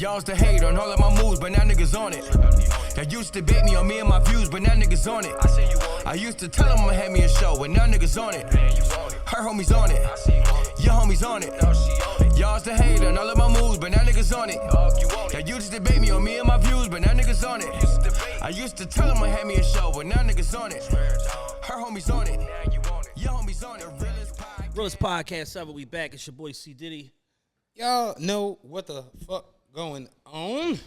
Y'all used to hate on all of my moves, but now niggas on it. Y'all used to debate me on me and my views, but now niggas on it. I used to tell them I'ma have me a show, but now niggas on it. Her homies on it. Your homies on it. Y'all used to hate on all of my moves, but now niggas on it. Y'all used to debate me on me and my views, but now niggas on it. I used to tell them I'ma have me a show, but now niggas on it. Her homies on it. Your homies on it. Realest Podcast 7, we back. It's your boy C. Diddy. Y'all know what the fuck going on?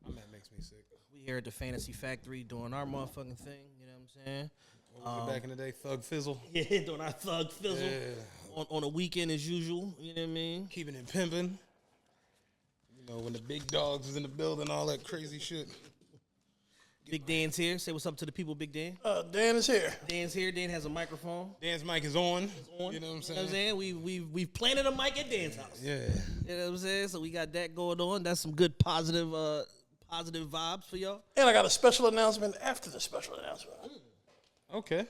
My man makes me sick. We here at the Fantasy Factory doing our motherfucking thing. You know what I'm saying? What was it back in the day? Thug Fizzle. Yeah, doing our thug fizzle. Yeah. On a weekend as usual. You know what I mean? Keeping it pimping. You know, when the big dogs was in the building, all that crazy shit. Big Dan's here. Say what's up to the people, Big Dan. Dan is here. Dan's here. Dan has a microphone. Dan's mic is on. It's on. You know what I'm saying? You know what I'm saying? We've planted a mic at Dan's house. Yeah. You know what I'm saying? So we got that going on. That's some good positive vibes for y'all. And I got a special announcement after the special announcement. Okay.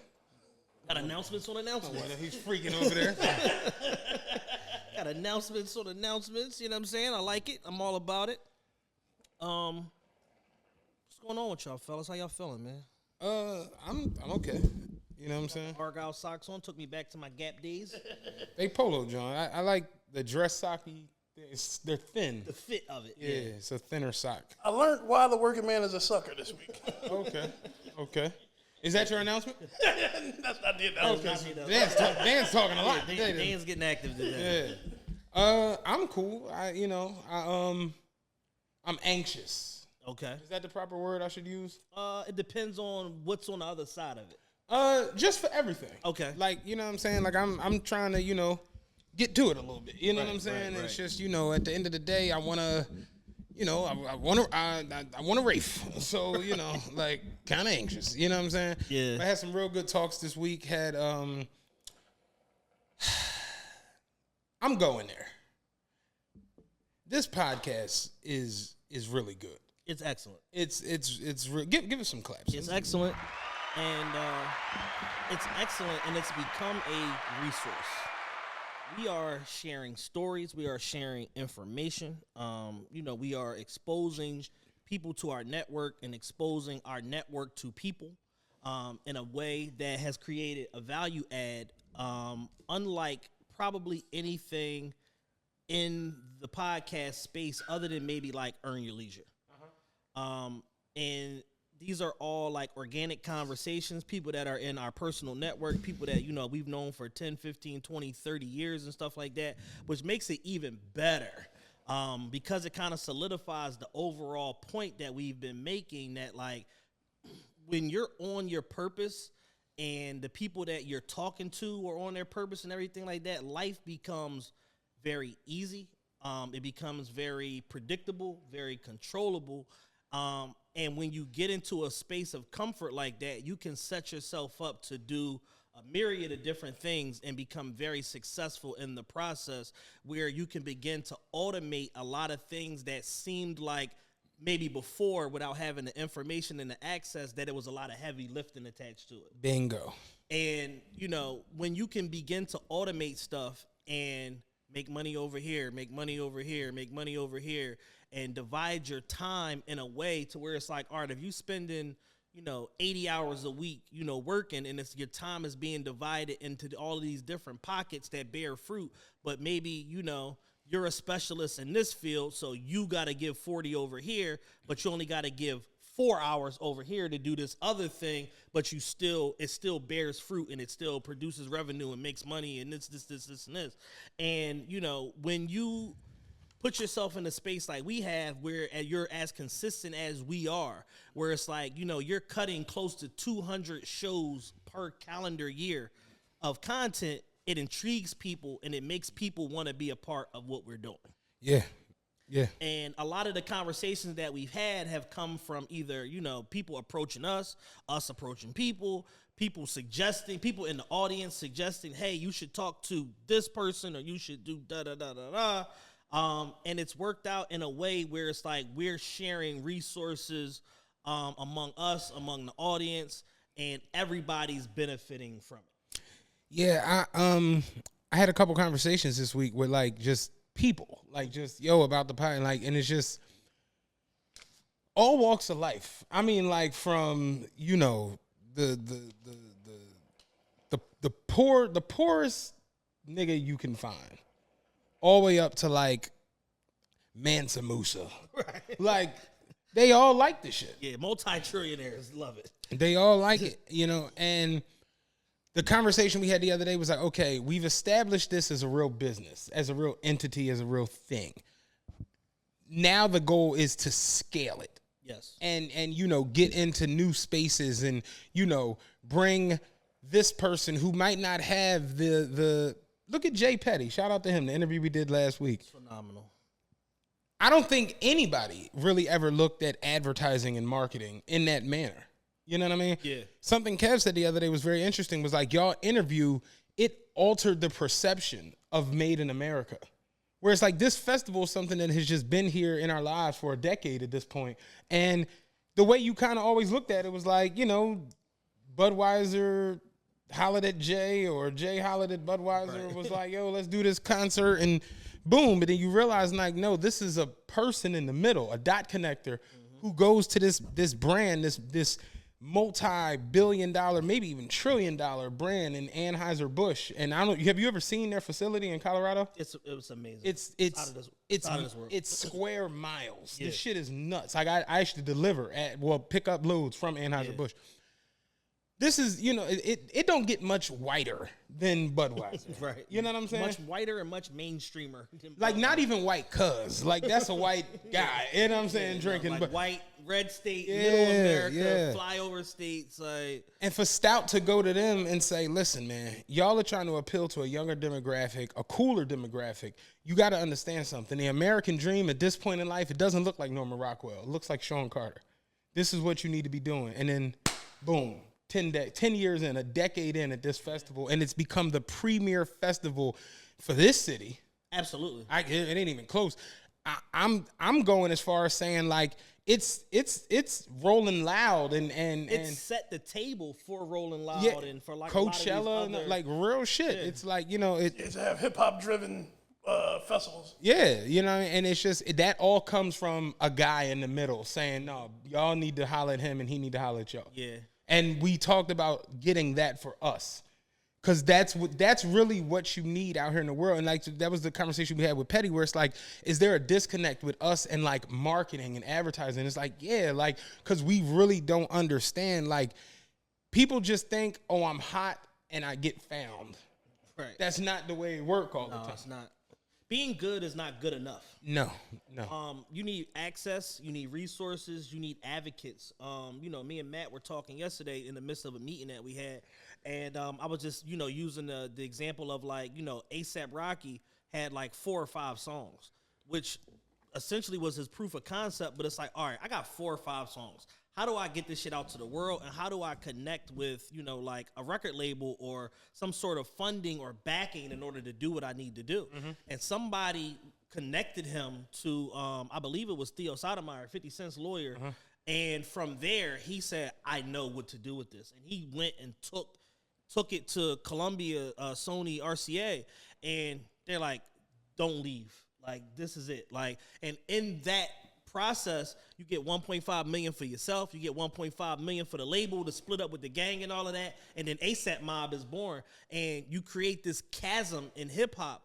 Got announcements on announcements. Oh, he's freaking over there. Got announcements on announcements. You know what I'm saying? I like it. I'm all about it. What's going on with y'all, fellas? How y'all feeling, man? I'm okay. You know what I'm saying? Argyle socks on. Took me back to my Gap days. They polo, John. I like the dress socky. They're thin. The fit of it. Yeah, it's a thinner sock. I learned why the working man is a sucker this week. Okay. Is that your announcement? That's not the announcement. Okay. Dan's talking a lot. Dan's getting active today. Yeah. I'm cool. I'm anxious. Okay. Is that the proper word I should use? It depends on what's on the other side of it. Just for everything. Okay. Like, you know what I'm saying? Like, I'm trying to, get to it a little bit. You know what I'm saying? Right. It's just, at the end of the day, I want to, I want to race. So, like, kind of anxious. You know what I'm saying? Yeah. I had some real good talks this week. I'm going there. This podcast is really good. It's excellent. It's give us some claps. It's excellent, and it's become a resource. We are sharing stories. We are sharing information. We are exposing people to our network and exposing our network to people in a way that has created a value add, unlike probably anything in the podcast space other than maybe like Earn Your Leisure. And these are all like organic conversations, people that are in our personal network, people that, we've known for 10, 15, 20, 30 years and stuff like that, which makes it even better because it kind of solidifies the overall point that we've been making that, like, when you're on your purpose and the people that you're talking to are on their purpose and everything like that, life becomes very easy. It becomes very predictable, very controllable. And when you get into a space of comfort like that, you can set yourself up to do a myriad of different things and become very successful in the process, where you can begin to automate a lot of things that seemed like maybe before, without having the information and the access, that it was a lot of heavy lifting attached to it. Bingo. And, when you can begin to automate stuff and make money over here, make money over here, make money over here, and divide your time in a way to where it's like, all right, if you spending, 80 hours a week, working, and your time is being divided into all of these different pockets that bear fruit, but maybe, you're a specialist in this field, so you got to give 40 over here, but you only got to give 4 hours over here to do this other thing, but it still bears fruit and it still produces revenue and makes money and this, and this. And, when you put yourself in a space like we have where you're as consistent as we are, where it's like, you're cutting close to 200 shows per calendar year of content, it intrigues people and it makes people want to be a part of what we're doing. Yeah. Yeah. And a lot of the conversations that we've had have come from either, people approaching us approaching people suggesting, people in the audience suggesting, hey, you should talk to this person or you should do da-da-da-da-da. And it's worked out in a way where it's like we're sharing resources among us, among the audience, and everybody's benefiting from it. Yeah, I had a couple conversations this week with like just people, like just about the pie, and it's just all walks of life. I mean, like from the poorest nigga you can find, all the way up to like Mansa Musa, right? Like they all like this shit. Yeah, multi-trillionaires love it. They all like it, and the conversation we had the other day was like, okay, we've established this as a real business, as a real entity, as a real thing. Now the goal is to scale it. Yes. And get into new spaces and, bring this person who might not have the look at Jay Petty. Shout out to him, the interview we did last week. It's phenomenal. I don't think anybody really ever looked at advertising and marketing in that manner. You know what I mean? Yeah. Something Kev said the other day was very interesting, was like, y'all interview, it altered the perception of Made in America. Where it's like this festival is something that has just been here in our lives for a decade at this point. And the way you kind of always looked at it was like, Budweiser hollered at Jay, or Jay hollered at Budweiser, right. Was like, yo, let's do this concert, and boom. But then you realize, like, no, this is a person in the middle, a dot connector, who goes to this brand, this multi-billion-dollar, maybe even trillion-dollar brand in Anheuser-Busch. And I don't know, have you ever seen their facility in Colorado? It was amazing. It's out of this world. It's square miles. Yeah. This shit is nuts. Like I actually pick up loads from Anheuser-Busch. Yeah. This is, it don't get much whiter than Budweiser. Right. You know what I'm saying? Much whiter and much mainstreamer. Like not even white cuz. Like that's a white guy. You know what I'm saying? Drinking. Like white, red state, yeah, middle America, yeah. flyover states. And for Stout to go to them and say, listen, man, y'all are trying to appeal to a younger demographic, a cooler demographic. You got to understand something. The American dream at this point in life, it doesn't look like Norman Rockwell. It looks like Sean Carter. This is what you need to be doing. And then, boom. 10 years in, a decade in at this festival, and it's become the premier festival for this city. Absolutely. It ain't even close. I'm going as far as saying like it's Rolling Loud and set the table for Rolling Loud, yeah, and for like Coachella, other, like real shit. Yeah. It's like it's to have hip hop driven festivals. Yeah, and it's just that all comes from a guy in the middle saying, no, y'all need to holler at him and he need to holler at y'all. Yeah. And we talked about getting that for us, because that's really what you need out here in the world. And like that was the conversation we had with Petty, where it's like, is there a disconnect with us and like marketing and advertising? It's like, yeah, like because we really don't understand. Like people just think, oh, I'm hot and I get found. Right. That's not the way it works all the time. No, it's not. Being good is not good enough. No. You need access. You need resources. You need advocates. Me and Matt were talking yesterday in the midst of a meeting that we had, and I was just, using the example of like, A$AP Rocky had like 4 or 5 songs, which essentially was his proof of concept. But it's like, all right, I got 4 or 5 songs. How do I get this shit out to the world? And how do I connect with, like a record label or some sort of funding or backing in order to do what I need to do? Mm-hmm. And somebody connected him to, I believe it was Theo Sotomayor, 50 Cent's lawyer. Uh-huh. And from there, he said, I know what to do with this. And he went and took it to Columbia, Sony, RCA. And they're like, don't leave. Like, this is it. Like, and in that process, you get $1.5 million for yourself, you get $1.5 million for the label to split up with the gang and all of that, and then A$AP Mob is born, and you create this chasm in hip-hop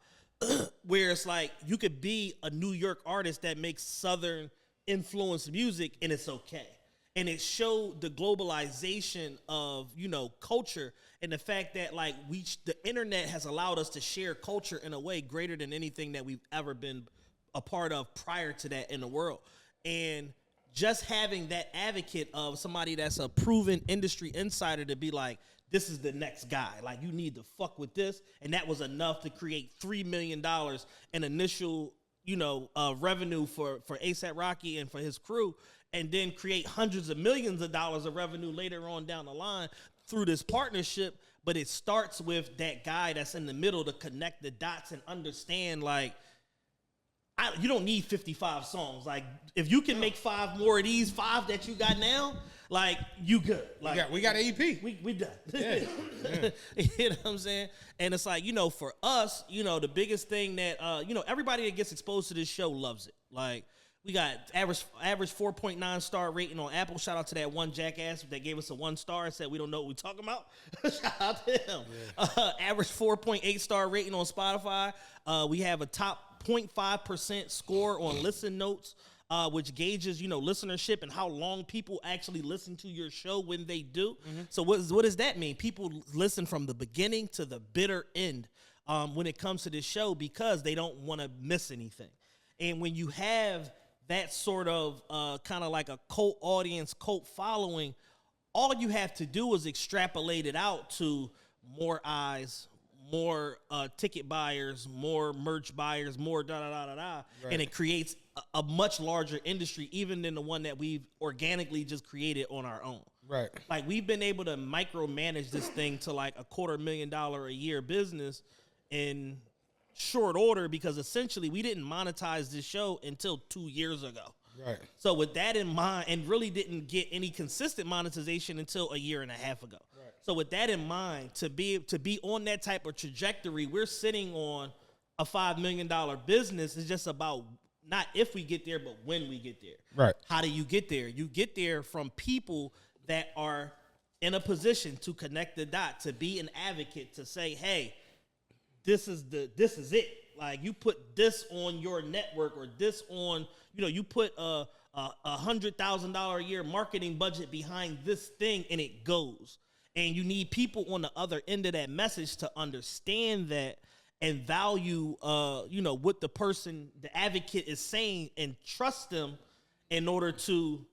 where it's like you could be a New York artist that makes Southern influenced music and it's okay. And it showed the globalization of, culture, and the fact that like the internet has allowed us to share culture in a way greater than anything that we've ever been a part of prior to that in the world. And just having that advocate of somebody that's a proven industry insider to be like, this is the next guy. Like, you need to fuck with this. And that was enough to create $3 million in initial, revenue for A$AP Rocky and for his crew, and then create hundreds of millions of dollars of revenue later on down the line through this partnership. But it starts with that guy that's in the middle to connect the dots and understand, like, you don't need 55 songs. Like, if you can make 5 more of these 5 that you got now, like you good. Like we got an EP. We done. Yeah. You know what I'm saying? And it's like, for us, the biggest thing that everybody that gets exposed to this show loves it. Like, we got average 4.9 star rating on Apple. Shout out to that one jackass that gave us a 1 star and said we don't know what we're talking about. Shout out to him. Yeah. Average 4.8 star rating on Spotify. We have a top 0.5% score on Listen Notes, which gauges, listenership and how long people actually listen to your show when they do. Mm-hmm. So what does that mean? People listen from the beginning to the bitter end when it comes to this show because they don't want to miss anything. And when you have that sort of kind of like a cult audience, cult following, all you have to do is extrapolate it out to more eyes, more ticket buyers, more merch buyers, more da-da-da-da-da. Right. And it creates a much larger industry even than the one that we've organically just created on our own. Right. Like, we've been able to micromanage this thing to like $250,000 a year business in short order because essentially we didn't monetize this show until 2 years ago. Right. So with that in mind, and really didn't get any consistent monetization until a year and a half ago. Right. So with that in mind, to be on that type of trajectory, we're sitting on a $5 million business. Is just about not if we get there, but when we get there. Right. How do you get there? You get there from people that are in a position to connect the dot, to be an advocate, to say, hey, this is it. Like, you put this on your network, or this on, you put a $100,000 a year marketing budget behind this thing, and it goes. And you need people on the other end of that message to understand that and value, what the advocate is saying, and trust them in order to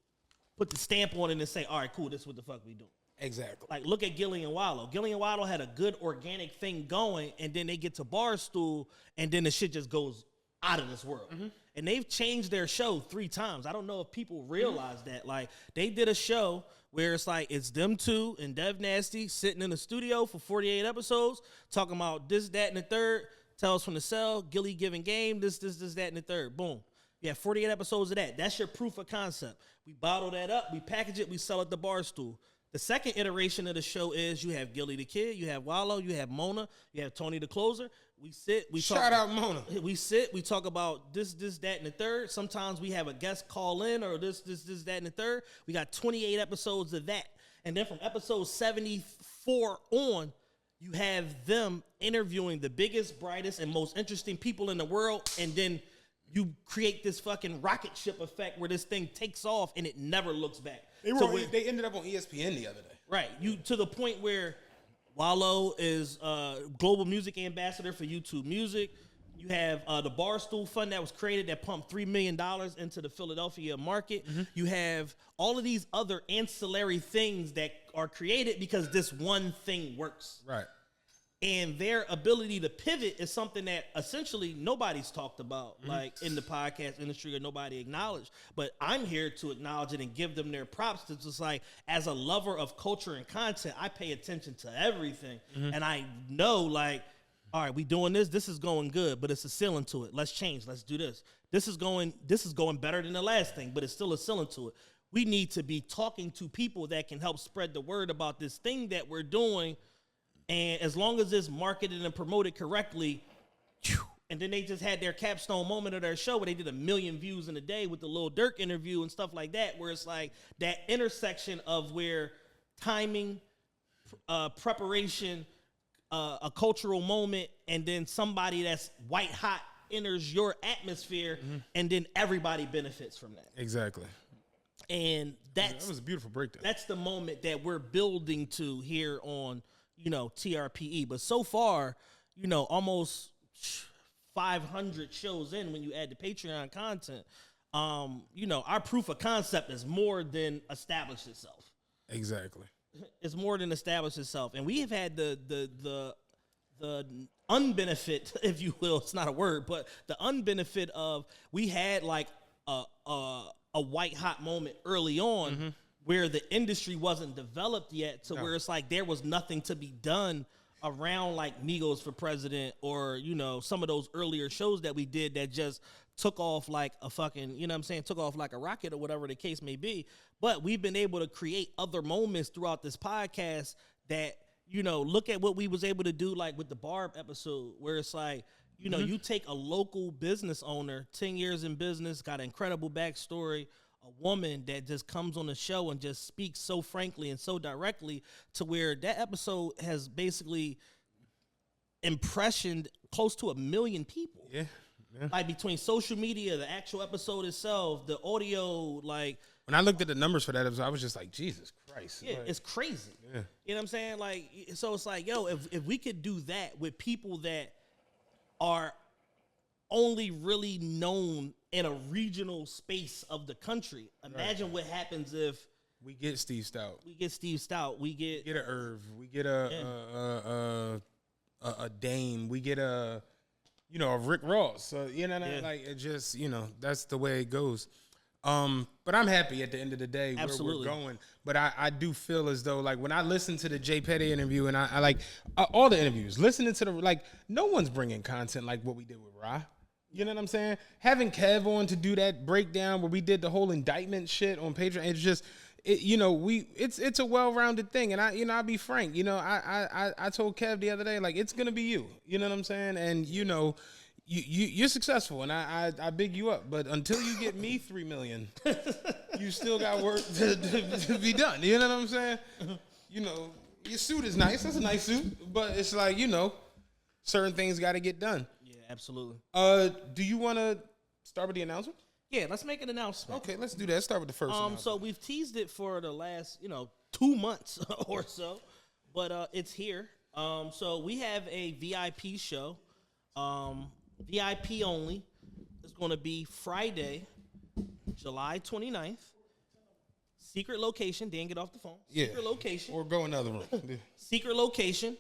put the stamp on it and say, all right, cool, this is what the fuck we doing. Exactly. Like, look at Gilly and Wallow. Gilly and Wallow had a good organic thing going, and then they get to Barstool, and then the shit just goes out of this world. Mm-hmm. And they've changed their show 3 times. I don't know if people realize that. Like, they did a show where it's like, it's them two and Dev Nasty sitting in the studio for 48 episodes, talking about this, that, and the third. Tales from the Cell, Gilly giving game, this, that, and the third. Boom. You have 48 episodes of that. That's your proof of concept. We bottle that up, we package it, we sell it to Barstool. The second iteration of the show is you have Gilly the Kid, you have Wallow, you have Mona, you have Tony the Closer. We sit, we talk. Shout out Mona. We sit, we talk about this, that, and the third. Sometimes we have a guest call in, or this, that, and the third. We got 28 episodes of that. And then from episode 74 on, you have them interviewing the biggest, brightest, and most interesting people in the world, and then you create this fucking rocket ship effect where this thing takes off and it never looks back. They ended up on ESPN the other day. Right. You to the point where Wallow is global music ambassador for YouTube Music. You have the Barstool Fund that was created that pumped $3 million into the Philadelphia market. Mm-hmm. You have all of these other ancillary things that are created because this one thing works. Right. And their ability to pivot is something that essentially nobody's talked about, mm-hmm. like in the podcast industry, or nobody acknowledged. But I'm here to acknowledge it and give them their props. It's just like, as a lover of culture and content, I pay attention to everything. Mm-hmm. And I know, like, all right, we doing this. This is going good, but it's a ceiling to it. Let's change. Let's do this. This is going better than the last thing, but it's still a ceiling to it. We need to be talking to people that can help spread the word about this thing that we're doing. And as long as it's marketed and promoted correctly, and then they just had their capstone moment of their show where they did 1 million views in a day with the Lil Durk interview and stuff like that, where it's like that intersection of where timing, preparation, a cultural moment, and then somebody that's white hot enters your atmosphere, mm-hmm. and then everybody benefits from that. Exactly. And that was a beautiful breakdown. That's the moment that we're building to here on, TRPE. But so far, almost 500 shows in when you add the Patreon content, our proof of concept is more than established itself. Exactly. It's more than established itself. And we have had the unbenefit, if you will, it's not a word, but the unbenefit of, we had like a white hot moment early on, mm-hmm. where the industry wasn't developed yet, where it's like there was nothing to be done around like Migos for President or, you know, some of those earlier shows that we did that just took off like a fucking, you know what I'm saying, took off like a rocket or whatever the case may be. But we've been able to create other moments throughout this podcast that, you know, look at what we was able to do like with the Barb episode where it's like, you know, you take a local business owner, 10 years in business, got an incredible backstory, a woman that just comes on the show and just speaks so frankly and so directly to where that episode has basically impressioned close to 1 million people. Yeah. Like between social media, the actual episode itself, the audio, like When I looked at the numbers for that episode, I was just like, Jesus Christ. yeah, Like, it's crazy. Yeah. You know what I'm saying? Like, so it's like, yo, if we could do that with people that are only really known in a regional space of the country, imagine what happens if we get Steve Stout. we get Steve Stout, we get We get a Irv. We get a Dame. We get a Rick Ross. You know, Yeah. like it just, that's the way it goes. But I'm happy at the end of the day where Absolutely. we're going. But I do feel as though, like, when I listen to the Jay Petty interview and I like all the interviews, listening to no one's bringing content like what we did with Ra. You know what I'm saying? Having Kev on to do that breakdown where we did the whole indictment shit on Patreon, it's just, it's a well-rounded thing. And I'll be frank, I told Kev the other day, like, it's gonna be you. You know what I'm saying? And you're successful, and I big you up. But until you get me $3 million, you still got work to be done. You know what I'm saying? Your suit is nice. That's a nice suit, but it's like certain things got to get done. yeah, absolutely. Do you want to start with the announcement? Yeah, let's make an announcement. Okay, let's do that. Let's start with the first. announcement. So we've teased it for the last, 2 months or so, but it's here. So we have a VIP show, VIP only. It's going to be Friday, July 29th. Secret location. Dan, get off the phone. Secret location. Or go another room. Secret location.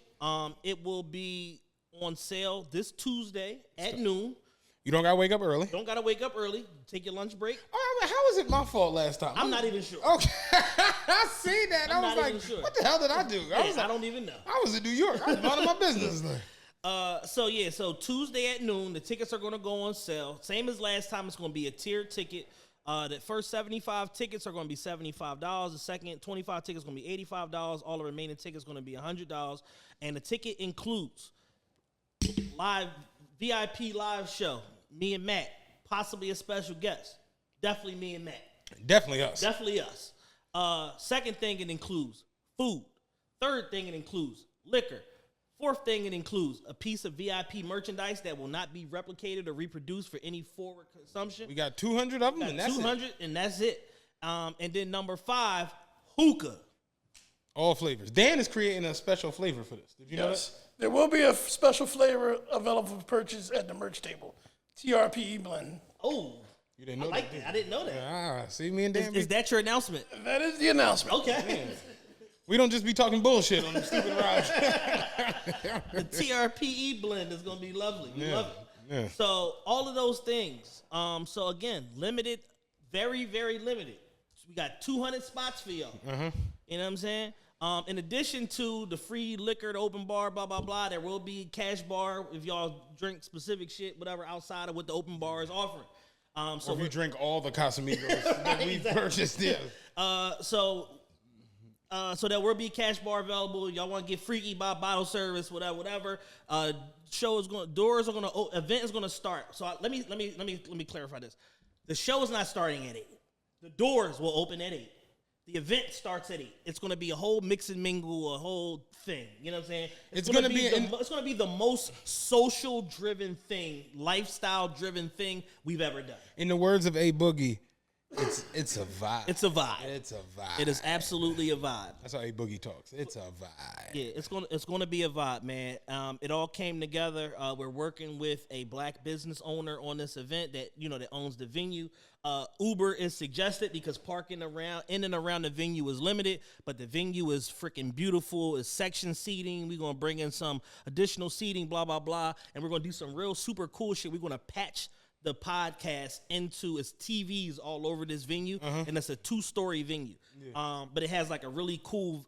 It will be on sale this Tuesday at noon. You don't gotta wake up early. Don't gotta wake up early. Take your lunch break. All right, how was it my fault last time? I'm not even sure. Okay, I see that. I'm I was not like, even sure. what the hell did I do? I don't even know. I was in New York. I was minding my business. So Tuesday at noon, the tickets are gonna go on sale. Same as last time. It's gonna be a tiered ticket. The first 75 tickets are gonna be $75. The second 25 tickets gonna be $85. All the remaining tickets gonna be $100. And the ticket includes live VIP live show. Me and Matt, possibly a special guest. Definitely me and Matt. Definitely us. Definitely us. Second thing, it includes food. Third thing, it includes liquor. Fourth thing, it includes a piece of VIP merchandise that will not be replicated or reproduced for any forward consumption. We got 200 of them, and that's 200, it. and that's it. And then number 5, hookah. All flavors. Dan is creating a special flavor for this. Did you know that? Yes. There will be a special flavor available for purchase at the merch table. TRPE blend. Oh, You didn't I know like that. that. I didn't know that. See, me and Dan, Is that your announcement? That is the announcement. Okay. we don't just be talking bullshit on them stupid rides. The TRPE blend is gonna be lovely. We love it. Yeah. So all of those things. So again, limited, very, very limited. So we got 200 spots for y'all. You know what I'm saying? In addition to the free liquor, the open bar, blah, blah, blah, there will be cash bar if y'all drink specific shit, whatever, outside of what the open bar is offering. So If you drink all the Casamigos that we've purchased, yeah. So there will be cash bar available. Y'all want to get freaky by bottle service, whatever. Doors are gonna, event is gonna start. So let me clarify this. The show is not starting at 8. The doors will open at 8. The event starts at 8. It's gonna be a whole mix and mingle, a whole thing. You know what I'm saying? It's gonna be the most social driven thing, lifestyle driven thing we've ever done. In the words of A Boogie, it's a vibe. It's a vibe. It's a vibe. It is absolutely a vibe. That's how A Boogie talks. It's a vibe. Yeah, it's gonna be a vibe, man. It all came together. We're working with a black business owner on this event that owns the venue. Uber is suggested because parking in and around the venue is limited, but the venue is freaking beautiful. It's section seating. We're gonna bring in some additional seating, blah blah blah, and we're gonna do some real super cool shit. We're gonna patch the podcast into its TVs all over this venue, and it's a 2-story venue. But it has like a really cool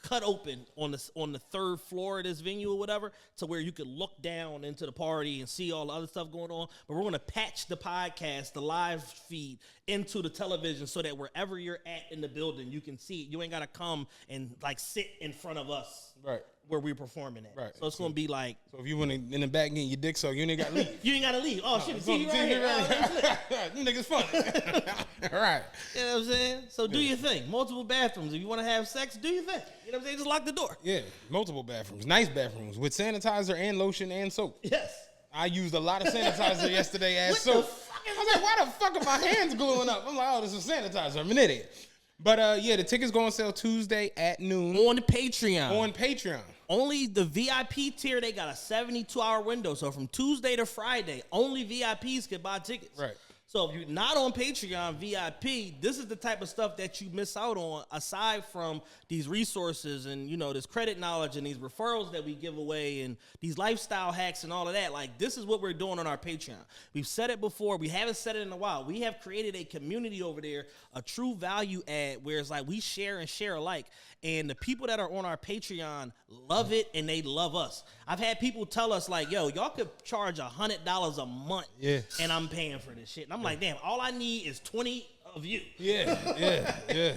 cut open on the third floor of this venue or whatever, to where you could look down into the party and see all the other stuff going on. But we're gonna patch the podcast, the live feed, into the television so that wherever you're at in the building, you can see it. You ain't gotta come and like sit in front of us, Right. where we're performing at. Right. So it's gonna be like, So if you want to in the back getting your dick sucked, you ain't got to leave. you ain't gotta leave. Oh shit, see you right here. You niggas funny. All right. You know what I'm saying? So do your thing. Multiple bathrooms. If you want to have sex, do your thing. You know what I'm saying? Just lock the door. Yeah, multiple bathrooms, nice bathrooms with sanitizer and lotion and soap. Yes. I used a lot of sanitizer yesterday as What soap. the fuck I was like, why the fuck are my hands gluing up? I'm like, oh, this is sanitizer. I'm an idiot. But yeah, the tickets go on sale Tuesday at noon On the Patreon. on Patreon. Only the VIP tier, they got a 72-hour window. So from Tuesday to Friday, only VIPs can buy tickets. Right. So if you're not on Patreon VIP, this is the type of stuff that you miss out on, aside from these resources and, you know, this credit knowledge and these referrals that we give away and these lifestyle hacks and all of that. Like, this is what we're doing on our Patreon. We've said it before. We haven't said it in a while. We have created a community over there, a true value add, where it's like we share and share alike. And the people that are on our Patreon love it, and they love us. I've had people tell us, like, yo, y'all could charge $100 a month, and I'm paying for this shit. And I'm like, damn, all I need is 20 of you. Yeah. You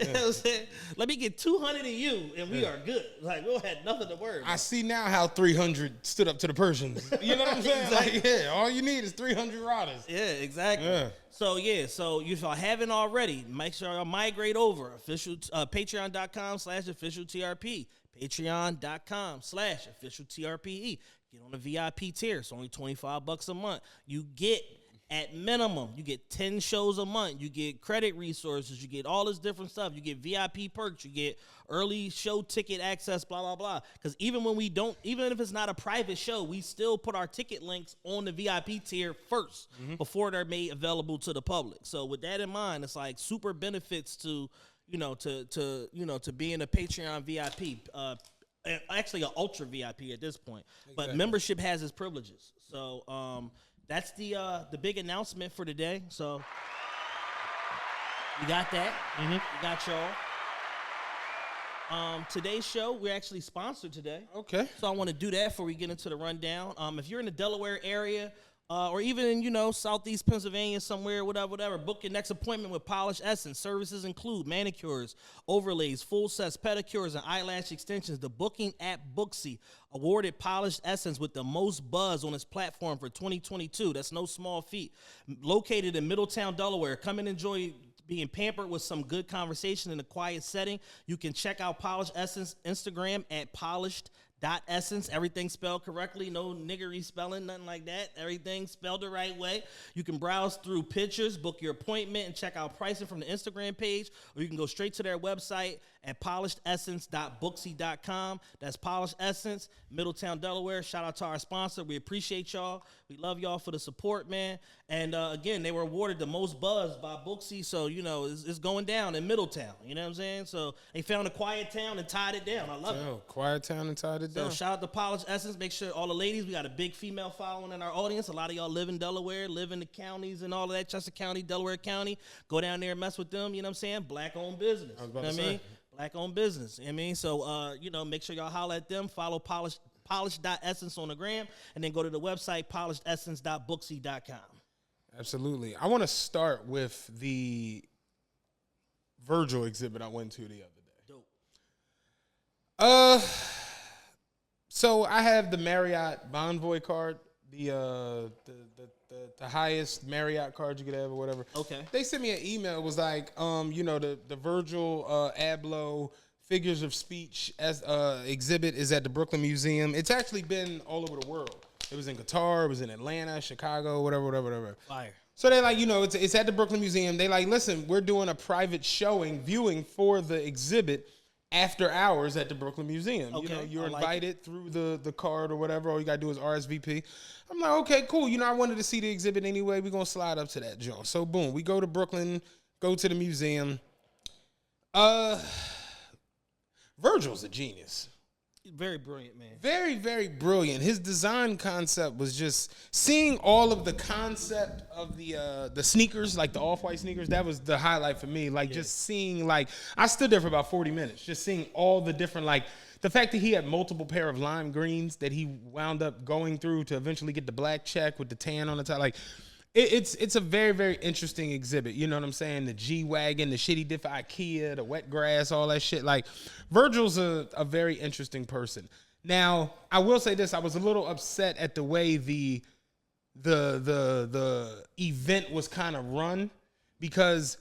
know what I'm saying? Let me get 200 of you, and we are good. Like, we'll have nothing to worry about. I see now how 300 stood up to the Persians. You know what I'm saying? Like, yeah, all you need is 300 riders. Yeah, exactly. Yeah. So if y'all haven't already, make sure y'all migrate over. Patreon.com/official TRP. Patreon.com/official TRPE. Get on the VIP tier. It's only $25 a month. You get, at minimum, you get 10 shows a month. You get credit resources. You get all this different stuff. You get VIP perks. You get early show ticket access, blah, blah, blah. Because even if it's not a private show, we still put our ticket links on the VIP tier first before they're made available to the public. So with that in mind, it's like super benefits to being a Patreon VIP. Actually, an ultra VIP at this point. But membership has its privileges. So that's the big announcement for today. So we got that. We got y'all. Today's show, we're actually sponsored today. Okay. So I want to do that before we get into the rundown. If you're in the Delaware area, or even in, Southeast Pennsylvania somewhere, whatever, book your next appointment with Polish Essence. Services include manicures, overlays, full sets, pedicures, and eyelash extensions. The booking app Booksy awarded Polished Essence with the most buzz on its platform for 2022. That's no small feat. Located in Middletown, Delaware. Come and enjoy being pampered with some good conversation in a quiet setting. You can check out Polished Essence Instagram at polished.essence. Everything spelled correctly. No niggery spelling, nothing like that. Everything spelled the right way. You can browse through pictures, book your appointment, and check out pricing from the Instagram page, or you can go straight to their website at polishedessence.booksy.com. That's Polished Essence, Middletown, Delaware. Shout out to our sponsor. We appreciate y'all. We love y'all for the support, man. And again, they were awarded the most buzz by Booksy, so it's going down in Middletown. You know what I'm saying? So they found a quiet town and tied it down. I love it. Quiet town and tied it down. So shout out to Polished Essence. Make sure all the ladies, we got a big female following in our audience. A lot of y'all live in Delaware, live in the counties and all of that, Chester County, Delaware County. Go down there and mess with them. You know what I'm saying? Black-owned business. I was about to say. Black-owned business. You know what I mean? So, make sure y'all holler at them. Follow Polish.essence on the gram, and then go to the website, polishedessence.booksy.com. Absolutely. I want to start with the Virgil exhibit I went to the other day. Dope. So I have the Marriott Bonvoy card, the highest Marriott card you could have or whatever. Okay. They sent me an email. It was like, the Virgil Abloh figures of speech as exhibit is at the Brooklyn Museum. It's actually been all over the world. It was in Qatar, it was in Atlanta, Chicago, whatever. Fire. So they like, it's at the Brooklyn Museum. They like, listen, we're doing a private viewing for the exhibit after hours at the Brooklyn Museum. Okay, You're like invited through the card or whatever. All you gotta do is RSVP. I'm like, okay, cool. I wanted to see the exhibit anyway. We're gonna slide up to that joint. So boom, we go to Brooklyn, go to the museum. Virgil's a genius. Very brilliant, man. Very, very brilliant. His design concept was just seeing all of the concept of the sneakers, like the off-white sneakers. That was the highlight for me. Like just seeing, like I stood there for about 40 minutes, just seeing all the different, like the fact that he had multiple pair of lime greens that he wound up going through to eventually get the black check with the tan on the top. Like it's a very, very interesting exhibit. You know what I'm saying? The G-Wagon, the shitty diff IKEA, the wet grass, all that shit. Like Virgil's a very interesting person. Now, I will say this. I was a little upset at the way the event was kind of run because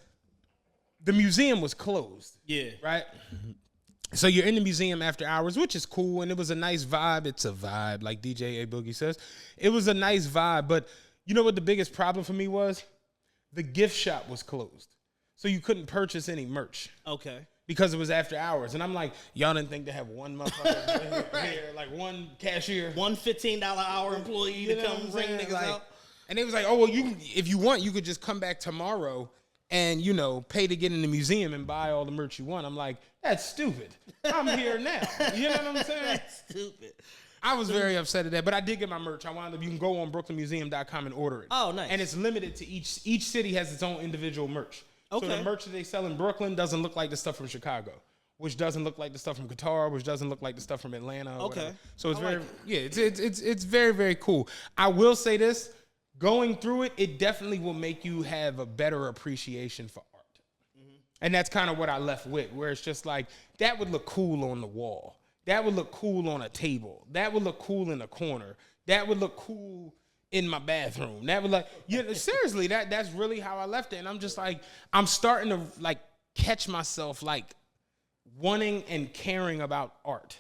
the museum was closed. Yeah. Right? So you're in the museum after hours, which is cool, and it was a nice vibe. It's a vibe, like DJ A Boogie says. It was a nice vibe, but you know what the biggest problem for me was? The gift shop was closed. So you couldn't purchase any merch. Okay. Because it was after hours. And I'm like, y'all didn't think to have one motherfucker here, like one cashier. One $15 hour employee to come bring niggas like, out. And they was like, oh, well, if you want, you could just come back tomorrow and, you know, pay to get in the museum and buy all the merch you want. I'm like, that's stupid. I'm here now. You know what I'm saying? That's stupid. I was very upset at that, but I did get my merch. I wound up, you can go on brooklynmuseum.com and order it. Oh, nice. And it's limited to each city has its own individual merch. Okay. So the merch that they sell in Brooklyn doesn't look like the stuff from Chicago, which doesn't look like the stuff from Qatar, which doesn't look like the stuff from Atlanta. Or whatever. So it's it's very, very cool. I will say this, going through it, it definitely will make you have a better appreciation for art. Mm-hmm. And that's kind of what I left with, where it's just like, that would look cool on the wall. That would look cool on a table. That would look cool in a corner. That would look cool in my bathroom. That would like, seriously, that's really how I left it. And I'm just like, I'm starting to like catch myself like wanting and caring about art.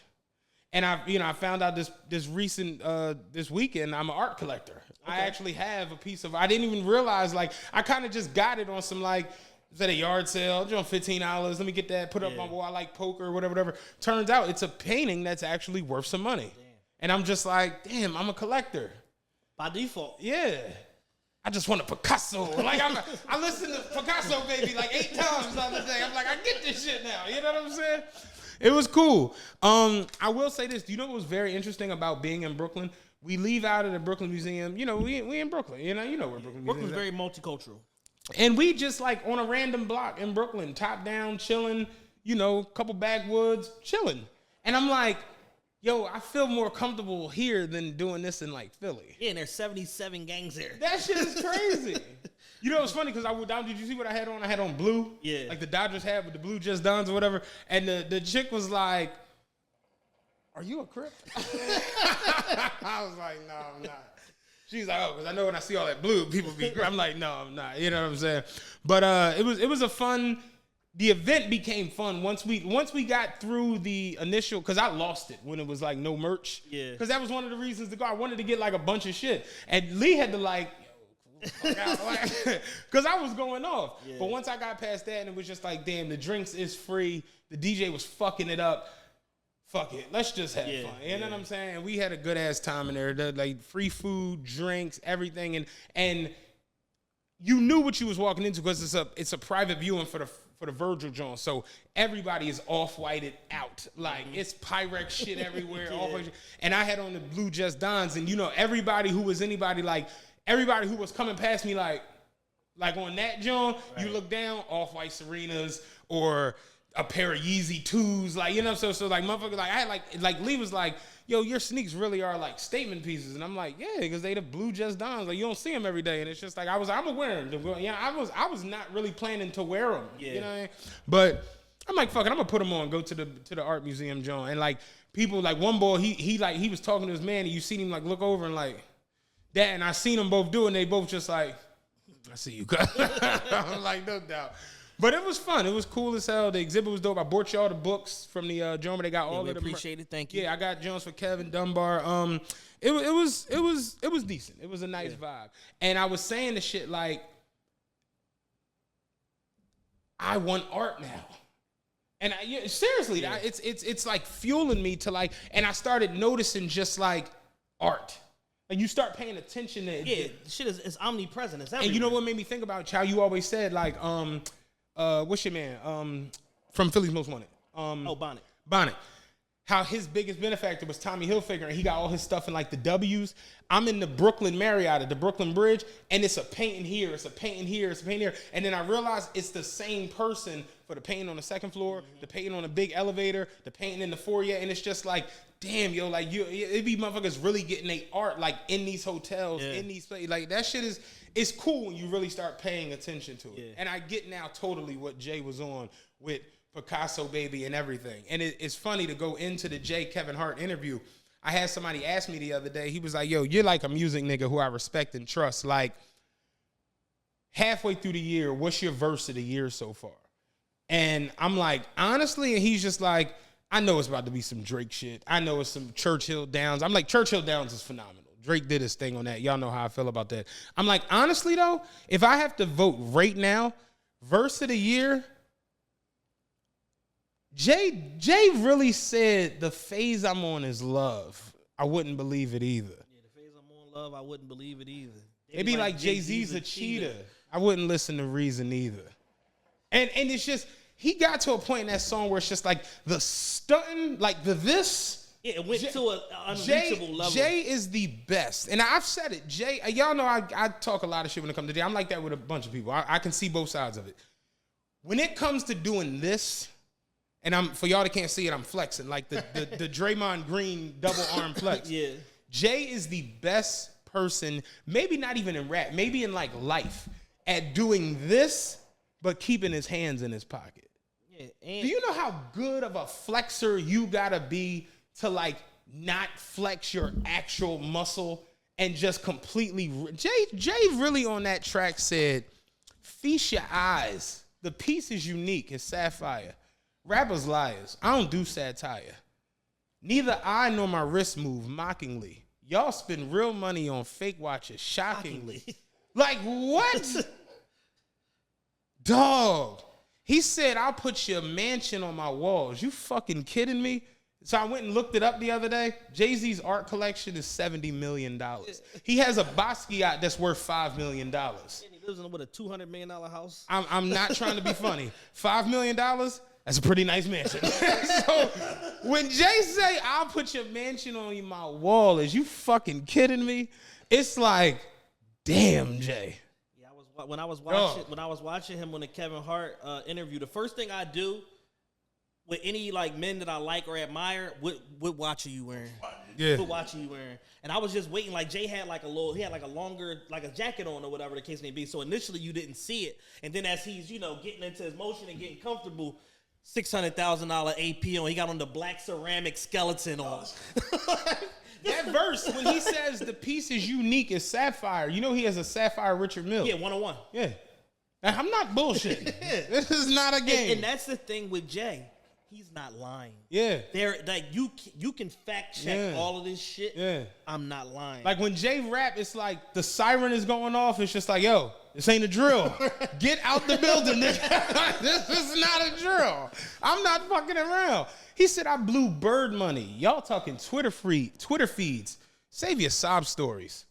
And I found out this weekend I'm an art collector. Okay. I actually have a piece of, I didn't even realize, like, I kind of just got it on some like, is at a yard sale, on $15. Let me get that, put up my wall. I like poker, whatever. Turns out it's a painting that's actually worth some money. Damn. And I'm just like, damn, I'm a collector. By default. Yeah. I just want a Picasso. Like I listened to Picasso Baby like 8 times the other day. I'm like, I get this shit now. You know what I'm saying? It was cool. I will say this. Do you know what was very interesting about being in Brooklyn? We leave out of the Brooklyn Museum. You know, we in Brooklyn. You know where Brooklyn Museum is. Brooklyn's very multicultural. And we just like on a random block in Brooklyn, top down, chilling, couple backwoods, chilling. And I'm like, yo, I feel more comfortable here than doing this in like Philly. Yeah, and there's 77 gangs there. That shit is crazy. It's funny because I went down, did you see what I had on? I had on blue. Yeah. Like the Dodgers had with the blue Just Dons or whatever. And the chick was like, are you a Crip? I was like, no, I'm not. She's like, oh, because I know when I see all that blue, people be. I'm like, no, I'm not. You know what I'm saying? But it was a fun. The event became fun once we got through the initial. Because I lost it when it was like no merch. Yeah. Because that was one of the reasons to go. I wanted to get like a bunch of shit, and Lee had to like. Because I was going off. Yeah. But once I got past that, and it was just like, damn, the drinks is free. The DJ was fucking it up. Fuck it, let's just have fun. You know what I'm saying? We had a good ass time in there. Like free food, drinks, everything, and you knew what you was walking into because it's a private viewing for the Virgil Jones. So everybody is off-whited out. Like it's Pyrex shit everywhere. Off-white shit. And I had on the blue Just Dons, and everybody who was everybody who was coming past me like on that John, you look down, off-white Serenas or a pair of Yeezy 2s, so like motherfucker, like I had like Lee was like, yo, your sneaks really are like statement pieces, and I'm like, yeah, because they the blue Just Dons, like you don't see them every day, and it's just like I'm gonna wear them. I was not really planning to wear them, you know what I mean? But I'm like, fuck it, I'm gonna put them on, go to the art museum, John, and like people, like one boy, he was talking to his man, and you seen him like look over and like that, and I seen them both do it, and they both just like, I see you, I'm like, no doubt. But it was fun. It was cool as hell. The exhibit was dope. I bought y'all the books from the Jones. They got all of them. Appreciate it. Thank you. Yeah, I got Jones for Kevin Dunbar. It was decent. It was a nice vibe. And I was saying the shit like, I want art now. And seriously, it's like fueling me to like. And I started noticing just like art. And you start paying attention to it. Shit is omnipresent. It's everywhere. And you know what made me think about Chow? You always said like what's your man from Philly's Most Wanted? Bonnet. Bonnet. how his biggest benefactor was Tommy Hilfiger, and he got all his stuff in like the W's. I'm in the Brooklyn Marriott at the Brooklyn Bridge, and it's a painting here, it's a painting here, it's a painting here. And then I realized it's the same person for the painting on the second floor, the painting on a big elevator, the painting in the foyer, and it's just like, damn, yo, like it be motherfuckers really getting their art like in these hotels, in these places. Like that shit it's cool when you really start paying attention to it. Yeah. And I get now totally what Jay was on with Picasso Baby and everything. And it's funny to go into the Kevin Hart interview. I had somebody ask me the other day, he was like, yo, you're like a music nigga who I respect and trust. Like, halfway through the year, what's your verse of the year so far? And I'm like, honestly, and he's just like, I know it's about to be some Drake shit. I know it's some Churchill Downs. I'm like, Churchill Downs is phenomenal. Drake did his thing on that. Y'all know how I feel about that. I'm like, honestly, though, if I have to vote right now, verse of the year, Jay really said the phase I'm on is love. I wouldn't believe it either. Yeah, the phase I'm on, love, I wouldn't believe it either. It'd be like Jay-Z's a cheater. I wouldn't listen to Reason either. And it's just, he got to a point in that song where it's just like the stunting, like the this. Yeah, it went to an unreachable level. Jay is the best. And I've said it. Jay, y'all know I talk a lot of shit when it comes to Jay. I'm like that with a bunch of people. I can see both sides of it. When it comes to doing this, and for y'all that can't see it, I'm flexing like the Draymond Green double arm flex. Yeah. Jay is the best person, maybe not even in rap, maybe in like life, at doing this, but keeping his hands in his pocket. Yeah. Do you know how good of a flexor you gotta be to like not flex your actual muscle and just completely? Jay really on that track said, feast your eyes. The piece is unique. It's sapphire. Rappers liars. I don't do satire. Neither I nor my wrist move mockingly. Y'all spend real money on fake watches shockingly. Like what? Dog. He said, I'll put your mansion on my walls. You fucking kidding me? So I went and looked it up the other day. Jay-Z's art collection is $70 million. He has a Basquiat that's worth $5 million. And he lives in a $200 million house. I'm not trying to be funny. $5 million? That's a pretty nice mansion. So when Jay say, I'll put your mansion on my wall, is you fucking kidding me? It's like, damn, Jay. Yeah, when I was watching him on the Kevin Hart interview, the first thing I do with any like men that I like or admire, what watch are you wearing? Yeah. What watch are you wearing? And I was just waiting, like Jay had like a longer, like a jacket on or whatever the case may be. So initially you didn't see it. And then as he's, getting into his motion and getting comfortable, $600,000 AP on. He got on the black ceramic skeleton on. That verse, when he says the piece is unique as sapphire, he has a sapphire Richard Mille. Yeah, 101. Yeah. I'm not bullshitting. This is not a game. And that's the thing with Jay. He's not lying. Yeah. They're like you can fact check all of this shit. Yeah. I'm not lying. Like when Jay rap, it's like the siren is going off. It's just like, yo, this ain't a drill. Get out the building, nigga. This is not a drill. I'm not fucking around. He said I blew bird money. Y'all talking Twitter feeds. Save your sob stories.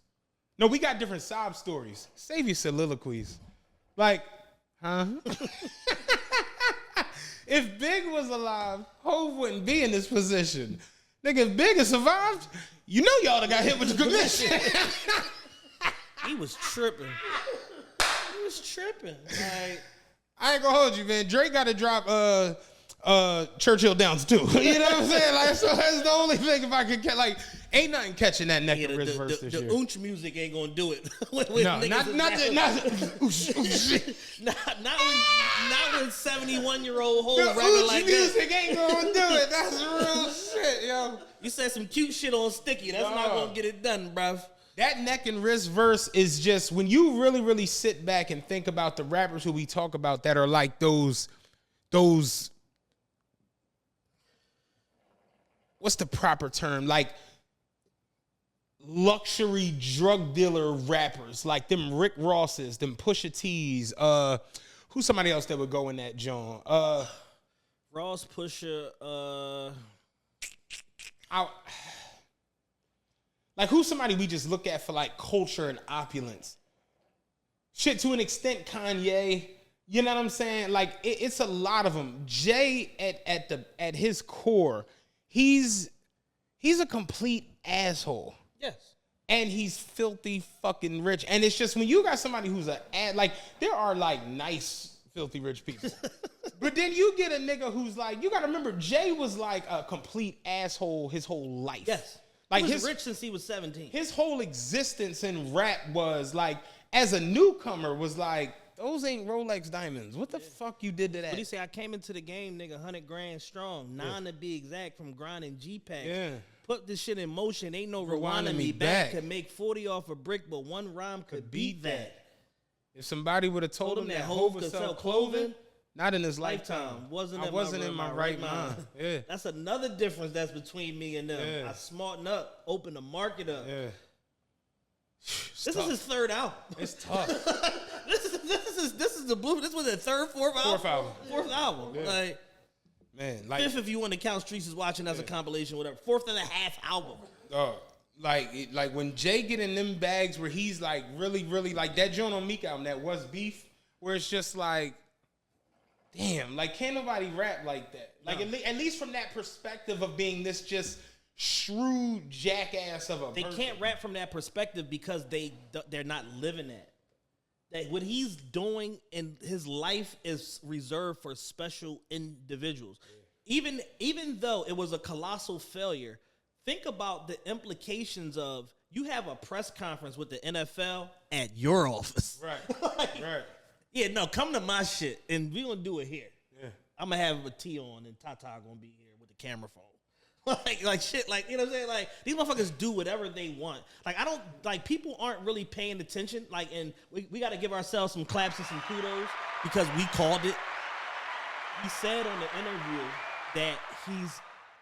No, we got different sob stories. Save your soliloquies. Like, huh? If Big was alive, Hov wouldn't be in this position. Nigga, if Big had survived, y'all done got hit with the commission. He was tripping. Like, I ain't gonna hold you, man. Drake got to drop Churchill Downs too. You know what I'm saying? Like, so that's the only thing if I could catch. Like, ain't nothing catching that neck and wrist verse this year. The oonch music ain't gonna do it. No, not when 71-year-old Hov the rapping like music that. ain't gonna do it. That's real shit, yo. You said some cute shit on Sticky. That's not gonna get it done, bruv. That neck and wrist verse is just, when you really, really sit back and think about the rappers who we talk about that are like those, what's the proper term? Like luxury drug dealer rappers, like them Rick Rosses, them Pusha T's, who's somebody else that would go in that John? Ross, Pusha, like who's somebody we just look at for like culture and opulence? Shit, to an extent, Kanye. You know what I'm saying? Like it's a lot of them. Jay at his core, he's a complete asshole. Yes. And he's filthy fucking rich. And it's just when you got somebody who's like, there are like nice filthy rich people. But then you get a nigga who's like, you gotta remember, Jay was like a complete asshole his whole life. Yes. Like he was rich since he was 17. His whole existence in rap was like, as a newcomer, was like, those ain't Rolex diamonds. What the fuck you did to that? But he say, I came into the game, nigga, 100 grand strong. 9 to be exact from grinding G-Packs. Yeah. Put this shit in motion. Ain't no rewinding me back. Could make 40 off a brick, but one rhyme could beat that. If somebody would have told him that Hov would sell clothing, not in his lifetime. I wasn't in my right mind. Yeah. That's another difference that's between me and them. Yeah. I smarten up, open the market up. Yeah. This is his third album. It's tough. This is the blue. This was the fourth album. Fourth album. Yeah. Like, man, like fifth if you want to count Streets is Watching as a compilation, whatever. 4.5 album. Like when Jay get in them bags where he's like really, really like that joint on Meek album, that Was Beef, where it's just like, damn, like can't nobody rap like that. Like at least from that perspective of being this just shrewd jackass of a They person. can't rap from that perspective because they're not living that. What he's doing in his life is reserved for special individuals. Yeah. Even though it was a colossal failure, think about the implications of you have a press conference with the NFL at your office. Right. Right. Yeah, no, come to my shit and we're gonna do it here. Yeah. I'm gonna have a tee on and Tata gonna be here with the camera phone. like shit, like, you know what I'm saying? Like, these motherfuckers do whatever they want. Like, I don't, like, people aren't really paying attention. Like, and we got to give ourselves some claps and some kudos because we called it. He said on the interview that he's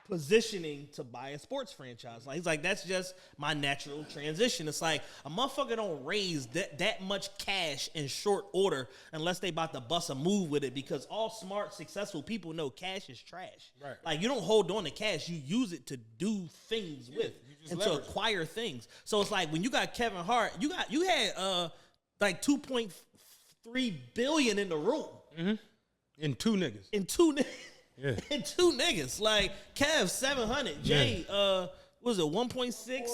positioning to buy a sports franchise. Like, he's like, that's just my natural transition. It's like a motherfucker don't raise that much cash in short order unless they about to bust a move with it, because all smart, successful people know cash is trash. Right. Like, you don't hold on to cash. You use it to do things with and to acquire things. So it's like when you got Kevin Hart, you had like 2.3 billion in the room. Mm-hmm. In two niggas. Yeah. And 2 niggas. Like, Kev, 700. Jay, was it 1.6? I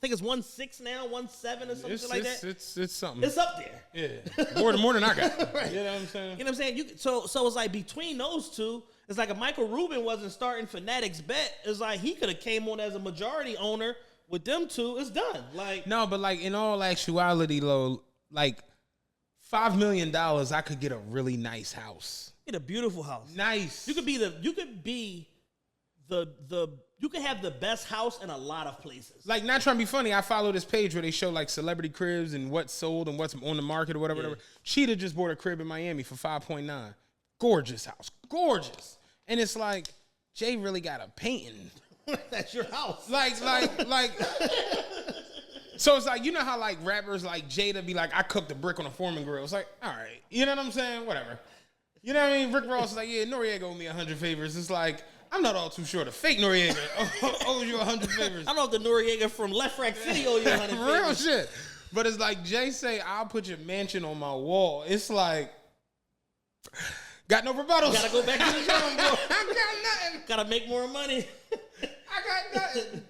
think it's 1.6 now, 1.7 or something like that. It's something. It's up there. Yeah. More than I got. Right. You know what I'm saying? You know what I'm saying? So it's like between those two, it's like if Michael Rubin wasn't starting Fanatics Bet, it's like he could have came on as a majority owner with them two. It's done. Like, no, but like in all actuality, though, like $5 million, I could get a really nice house. Get a beautiful house. Nice. You could have the best house in a lot of places. Like, not trying to be funny, I follow this page where they show like celebrity cribs and what's sold and what's on the market or whatever. Cheetah just bought a crib in Miami for 5.9. Gorgeous house. Gorgeous. And it's like, Jay really got a painting. That's your house. Like. So it's like, you know how like rappers like Jada be like, I cooked a brick on a Foreman grill. It's like, all right. You know what I'm saying? Whatever. You know what I mean? Rick Ross is like, yeah, Noriega owed me 100 favors. It's like, I'm not all too sure the fake Noriega owes you 100 favors. I know the Noriega from Left Rack City owe you 100 favors. Real shit. But it's like Jay say, I'll put your mansion on my wall. It's like, got no rebuttals. Gotta go back to the drawing board. I got nothing. Gotta make more money. I got nothing.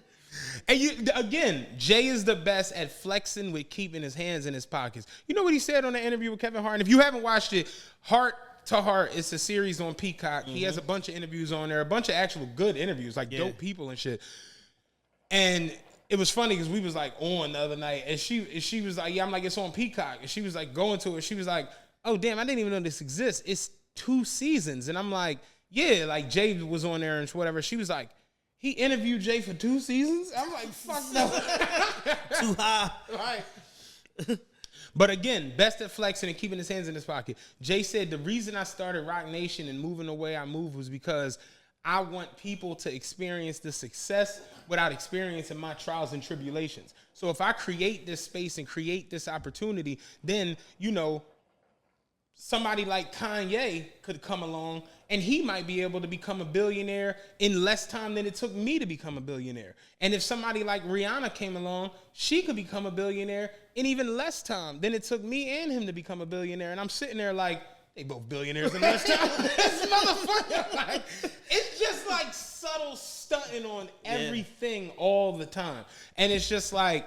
And again, Jay is the best at flexing with keeping his hands in his pockets. You know what he said on the interview with Kevin Hart? And if you haven't watched it, Hart To Heart, it's a series on Peacock. Mm-hmm. He has a bunch of interviews on there, a bunch of actual good interviews, like dope people and shit. And it was funny because we was like on the other night, and she was like, yeah, I'm like, it's on Peacock. And she was like going to it. She was like, oh, damn, I didn't even know this exists. It's 2 seasons. And I'm like, yeah, like Jay was on there and whatever. She was like, he interviewed Jay for 2 seasons? I'm like, fuck no. Too high. Right. But again, best at flexing and keeping his hands in his pocket. Jay said the reason I started Rock Nation and moving the way I move was because I want people to experience the success without experiencing my trials and tribulations. So if I create this space and create this opportunity, then, you know, somebody like Kanye could come along and he might be able to become a billionaire in less time than it took me to become a billionaire. And if somebody like Rihanna came along, she could become a billionaire in even less time than it took me and him to become a billionaire. And I'm sitting there like, they both billionaires in lunchtime. This motherfucker, like, it's just like subtle stunting on everything all the time. And it's just like,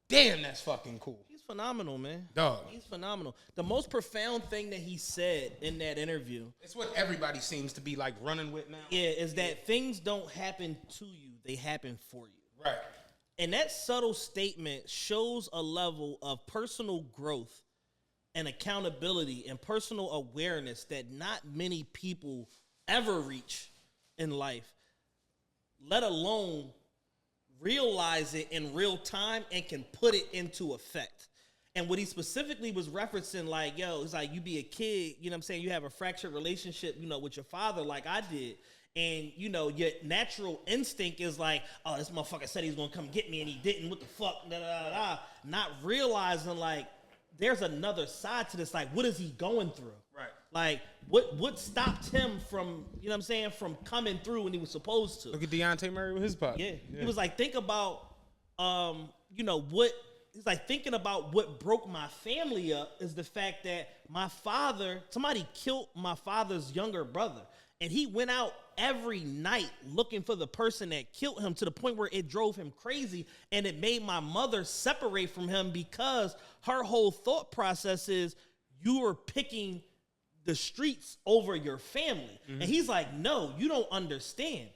damn, that's fucking cool. He's phenomenal, man. Dog. He's phenomenal. The most profound thing that he said in that interview. It's what everybody seems to be like running with now. Yeah, is that things don't happen to you, they happen for you. Right. And that subtle statement shows a level of personal growth and accountability and personal awareness that not many people ever reach in life, let alone realize it in real time and can put it into effect. And what he specifically was referencing, like, yo, it's like you be a kid, you know what I'm saying? You have a fractured relationship, you know, with your father like I did. And, you know, your natural instinct is like, oh, this motherfucker said he was going to come get me and he didn't. What the fuck? Da, da, da, da. Not realizing, like, there's another side to this. Like, what is he going through? Right. Like, what stopped him from, you know what I'm saying, from coming through when he was supposed to? Look at Deontay Murray with his pop. Yeah. He was like, think about, you know, he's like, thinking about what broke my family up is the fact that somebody killed my father's younger brother. And he went out every night looking for the person that killed him to the point where it drove him crazy. And it made my mother separate from him because her whole thought process is you are picking the streets over your family. Mm-hmm. And he's like, no, you don't understand.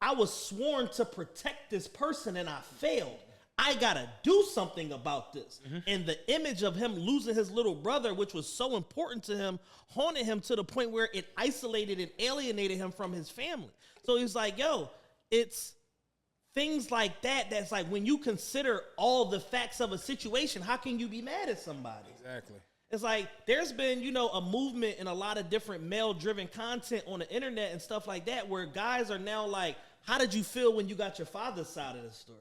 I was sworn to protect this person and I failed. I gotta do something about this. Mm-hmm. And the image of him losing his little brother, which was so important to him, haunted him to the point where it isolated and alienated him from his family. So he's like, yo, it's things like that that's like when you consider all the facts of a situation, how can you be mad at somebody? Exactly. It's like there's been, you know, a movement in a lot of different male-driven content on the internet and stuff like that where guys are now like, how did you feel when you got your father's side of the story?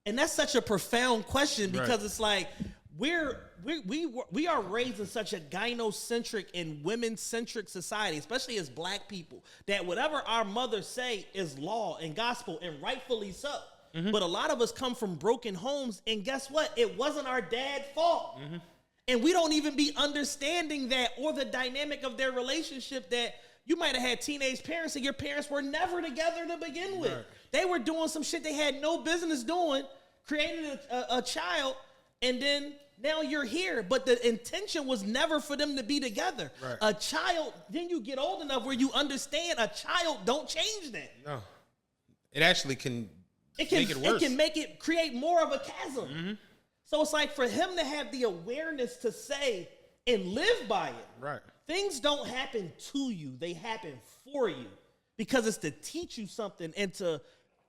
And that's such a profound question because It's like we are raised in such a gynocentric and women-centric society, especially as black people, that whatever our mothers say is law and gospel, and rightfully so. Mm-hmm. But a lot of us come from broken homes, and guess what? It wasn't our dad's fault. Mm-hmm. And we don't even be understanding that or the dynamic of their relationship that you might have had teenage parents and your parents were never together to begin with. Right. They were doing some shit they had no business doing, created a child, and then now you're here. But the intention was never for them to be together. Right. A child, then you get old enough where you understand a child don't change that. No. It actually can make it worse. It can create more of a chasm. Mm-hmm. So it's like for him to have the awareness to say and live by it. Right. Things don't happen to you. They happen for you because it's to teach you something and to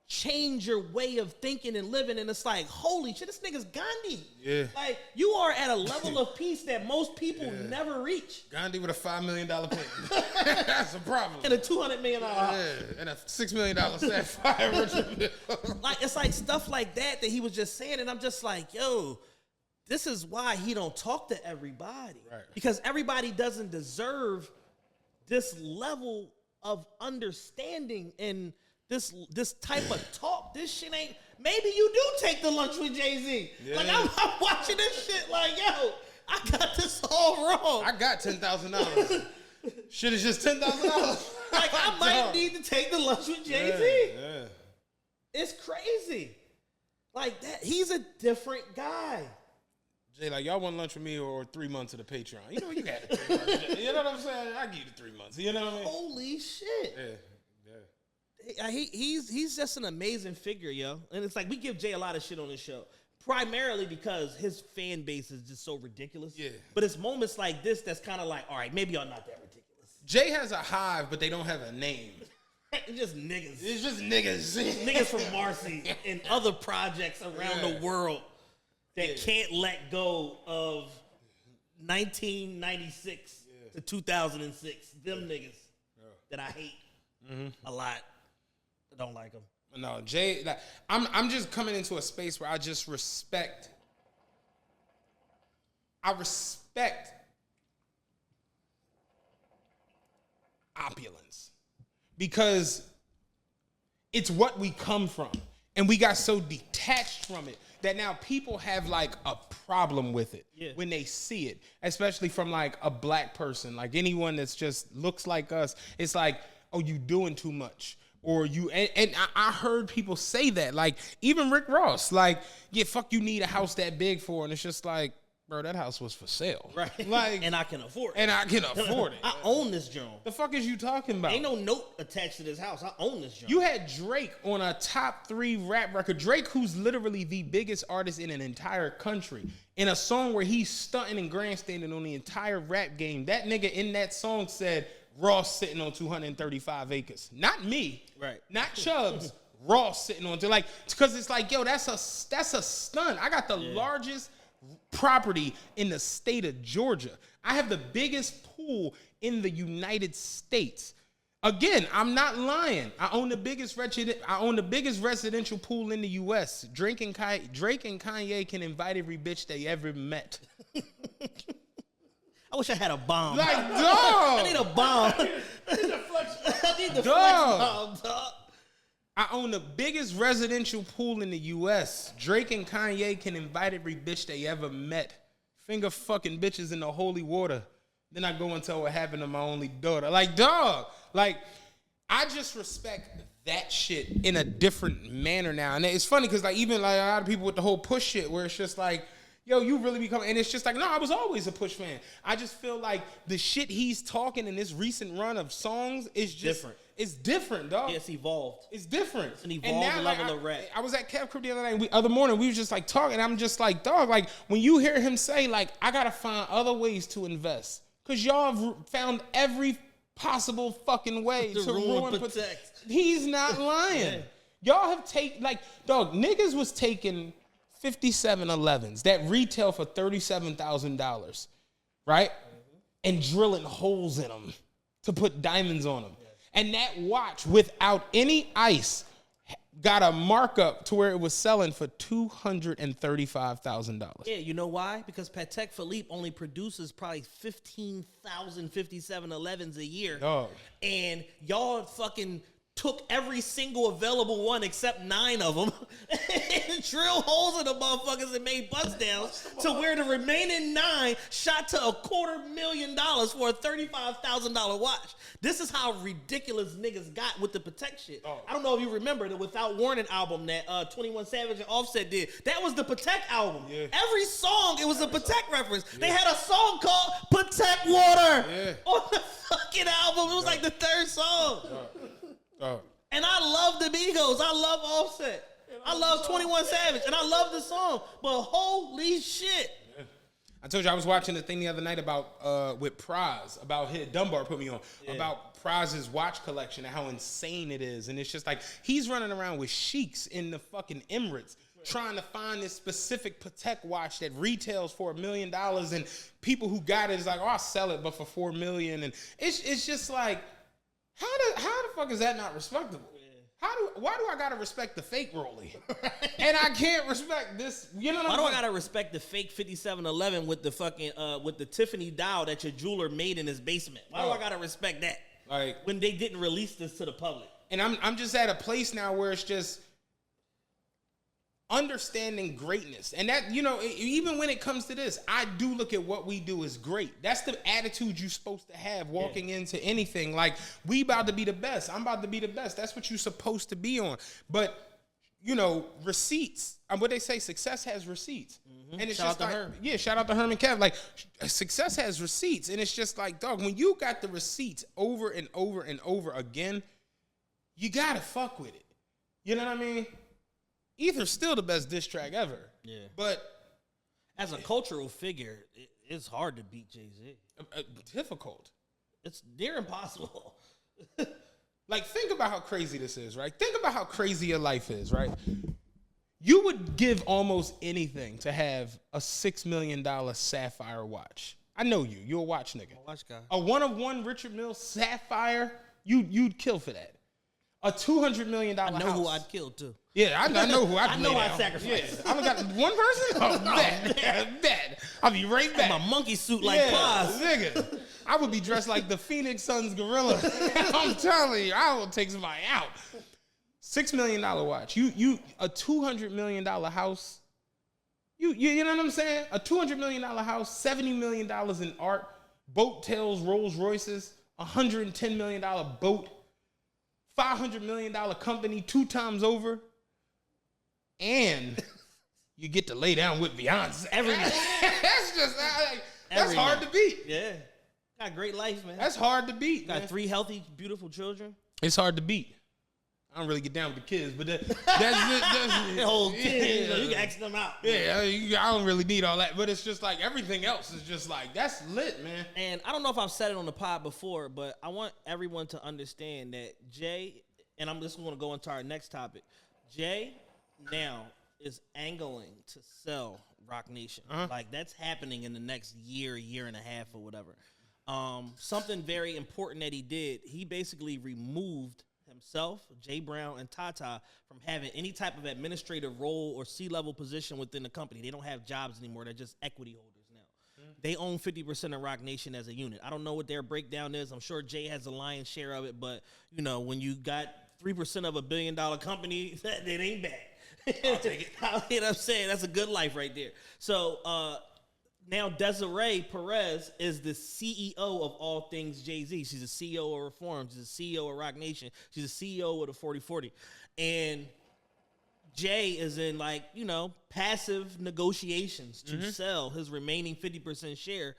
change your way of thinking and living. And it's like, holy shit, this nigga's Gandhi. Yeah. Like, you are at a level of peace that most people never reach. Gandhi with a $5 million plane. That's a problem. And a $200 million house. Yeah. And a $6 million sapphire. Like, it's like stuff like that he was just saying. And I'm just like, yo, this is why he don't talk to everybody. Right. Because everybody doesn't deserve this level of understanding and this type of talk. This shit ain't, maybe you do take the lunch with Jay-Z. Yeah. Like, I'm watching this shit like, yo, I got this all wrong. I got $10,000. Shit is just $10,000. Like, I might need to take the lunch with Jay-Z. Yeah. It's crazy. Like, that. He's a different guy. Jay, like, y'all want lunch with me or 3 months of the Patreon? You know, you got the 3 months. You know what I'm saying? I give you the 3 months. You know what I mean? Holy shit. Yeah. He's just an amazing figure, yo. And it's like we give Jay a lot of shit on this show, primarily because his fan base is just so ridiculous. Yeah. But it's moments like this that's kind of like, all right, maybe y'all not that ridiculous. Jay has a hive, but they don't have a name. It's just niggas. It's just niggas. Niggas from Marcy and other projects around the world that can't let go of 1996 to 2006. Them niggas that I hate a lot. I don't like them. No, Jay, like, I'm just coming into a space where I just respect. I respect opulence because it's what we come from, and we got so detached from it that now people have like a problem with it Yeah. when they see it, especially from like a black person, like anyone that's just looks like us. It's like, oh, you doing too much. Or you, and I heard people say that, like even Rick Ross, like, yeah, fuck, you need a house that big for, and it's just like, bro, that house was for sale, Right. Like, and I can afford it. and I can afford it. I own this joint. The fuck is you talking about? Ain't no note attached to this house. I own this joint. You had Drake on a top 3 rap record. Drake, who's literally the biggest artist in an entire country, in a song where he's stunting and grandstanding on the entire rap game. That nigga in that song said, Ross sitting on 235 acres. Not me. Right. Not Chubbs. Ross sitting on, like, because it's like, yo, that's a stunt. I got the largest property in the state of Georgia. I have the biggest pool in the United States. Again, I'm not lying. I own the biggest residential pool in the U.S. Drake and Kanye can invite every bitch they ever met. I wish I had a bomb. Like, dog. I need a bomb. I need the flex bomb, dog. I own the biggest residential pool in the U.S. Drake and Kanye can invite every bitch they ever met. Finger fucking bitches in the holy water. Then I go and tell what happened to my only daughter. Like, dog. Like, I just respect that shit in a different manner now. And it's funny because, like, even like a lot of people with the whole Push shit where it's just like, yo, you really become, and it's just like, no, I was always a Push fan. I just feel like the shit he's talking in this recent run of songs is just different. It's different, dog. It's evolved. It's different. It's an evolved level of rap. I was at Kev Crib the other morning. We was just like talking. I'm just like, dog. Like when you hear him say, like, I gotta find other ways to invest, cause y'all have found every possible fucking way to ruin Protect. He's not lying. Y'all have taken, like, dog. Niggas was taking 5711s that retail for $37,000, right? And drilling holes in them to put diamonds on them. And that watch, without any ice, got a markup to where it was selling for $235,000. Yeah, you know why? Because Patek Philippe only produces probably 15,000 5711s a year. Dog. And y'all fucking took every single available one except 9 of them and drilled holes in the motherfuckers and made bust downs to where the remaining 9 shot to $250,000 for a $35,000 watch. This is how ridiculous niggas got with the Patek shit. Oh. I don't know if you remember the Without Warning album that 21 Savage and Offset did. That was the Patek album. Yeah. Every song, it was a Patek reference. Yeah. They had a song called Patek Water on the fucking album. It was like the 3rd song. And I love the Migos. I love Offset. I love 21 Savage. And I love the song. But holy shit. Yeah. I told you I was watching the thing the other night about with Praz, about his Dunbar put me on, about Praz's watch collection and how insane it is. And it's just like he's running around with sheiks in the fucking Emirates trying to find this specific Patek watch that retails for $1 million, and people who got it is like, oh, I'll sell it but for $4 million. And it's just like, how the fuck is that not respectable? Why do I gotta respect the fake Rollie? And I can't respect this, you know what I'm saying? Why do I gotta respect the fake 5711 with the fucking with the Tiffany dial that your jeweler made in his basement? Why do I gotta respect that? Like, when they didn't release this to the public. And I'm just at a place now where it's just understanding greatness. And that, you know, even when it comes to this, I do look at what we do as great. That's the attitude you're supposed to have walking into anything. Like, we about to be the best. I'm about to be the best. That's what you're supposed to be on. But, you know, receipts. What they say, success has receipts. Mm-hmm. And it's shout just like, Herm. Yeah, shout out to Herman Kev. Like, success has receipts. And it's just like, dog, when you got the receipts over and over and over again, you gotta fuck with it. You know what I mean? Ether's still the best diss track ever. Yeah. But as a cultural figure, it's hard to beat Jay-Z. Difficult. It's near impossible. Like, think about how crazy this is, right? Think about how crazy your life is, right? You would give almost anything to have a $6 million sapphire watch. I know you. You're a watch nigga. I'm a watch guy. A one-of-one Richard Mille sapphire, you'd kill for that. A $200 million house. I know who I'd kill, too. Yeah, I know who I'd I know I'd sacrifice. Yeah. I got one person? Oh, bad. I'll be right back. My monkey suit like Paz. Nigga. I would be dressed like the Phoenix Suns gorilla. I'm telling you, I will take somebody out. $6 million watch. You a $200 million house You know what I'm saying? A $200 million house, $70 million in art, boat tails, Rolls Royces, $110 million boat, $500 million company 2 times over, and you get to lay down with Beyonce every night. That's just that's hard to beat. Yeah, got a great life, man. That's hard to beat. Got man. 3 healthy, beautiful children. It's hard to beat. I don't really get down with the kids, but that's the whole kid. You can ask them out. Yeah, I don't really need all that, but it's just like everything else is just like that's lit, man. And I don't know if I've said it on the pod before, but I want everyone to understand that Jay, and I'm just going to go into our next topic. Jay now is angling to sell Rock Nation. Like that's happening in the next year and a half or whatever. Something very important that he did, he basically removed himself, Jay Brown, and Tata from having any type of administrative role or C-level position within the company. They don't have jobs anymore. They're just equity holders now. They own 50% of Rock Nation as a unit. I don't know what their breakdown is. I'm sure Jay has the lion's share of it, but, you know, when you got 3% of a $1 billion company, that ain't bad. I'll take it. You know what I'm saying? That's a good life right there. So, now Desiree Perez is the CEO of all things Jay-Z. She's a CEO of Reform. She's a CEO of Rock Nation. She's a CEO of the 4040. And Jay is in, like, you know, passive negotiations to sell his remaining 50% share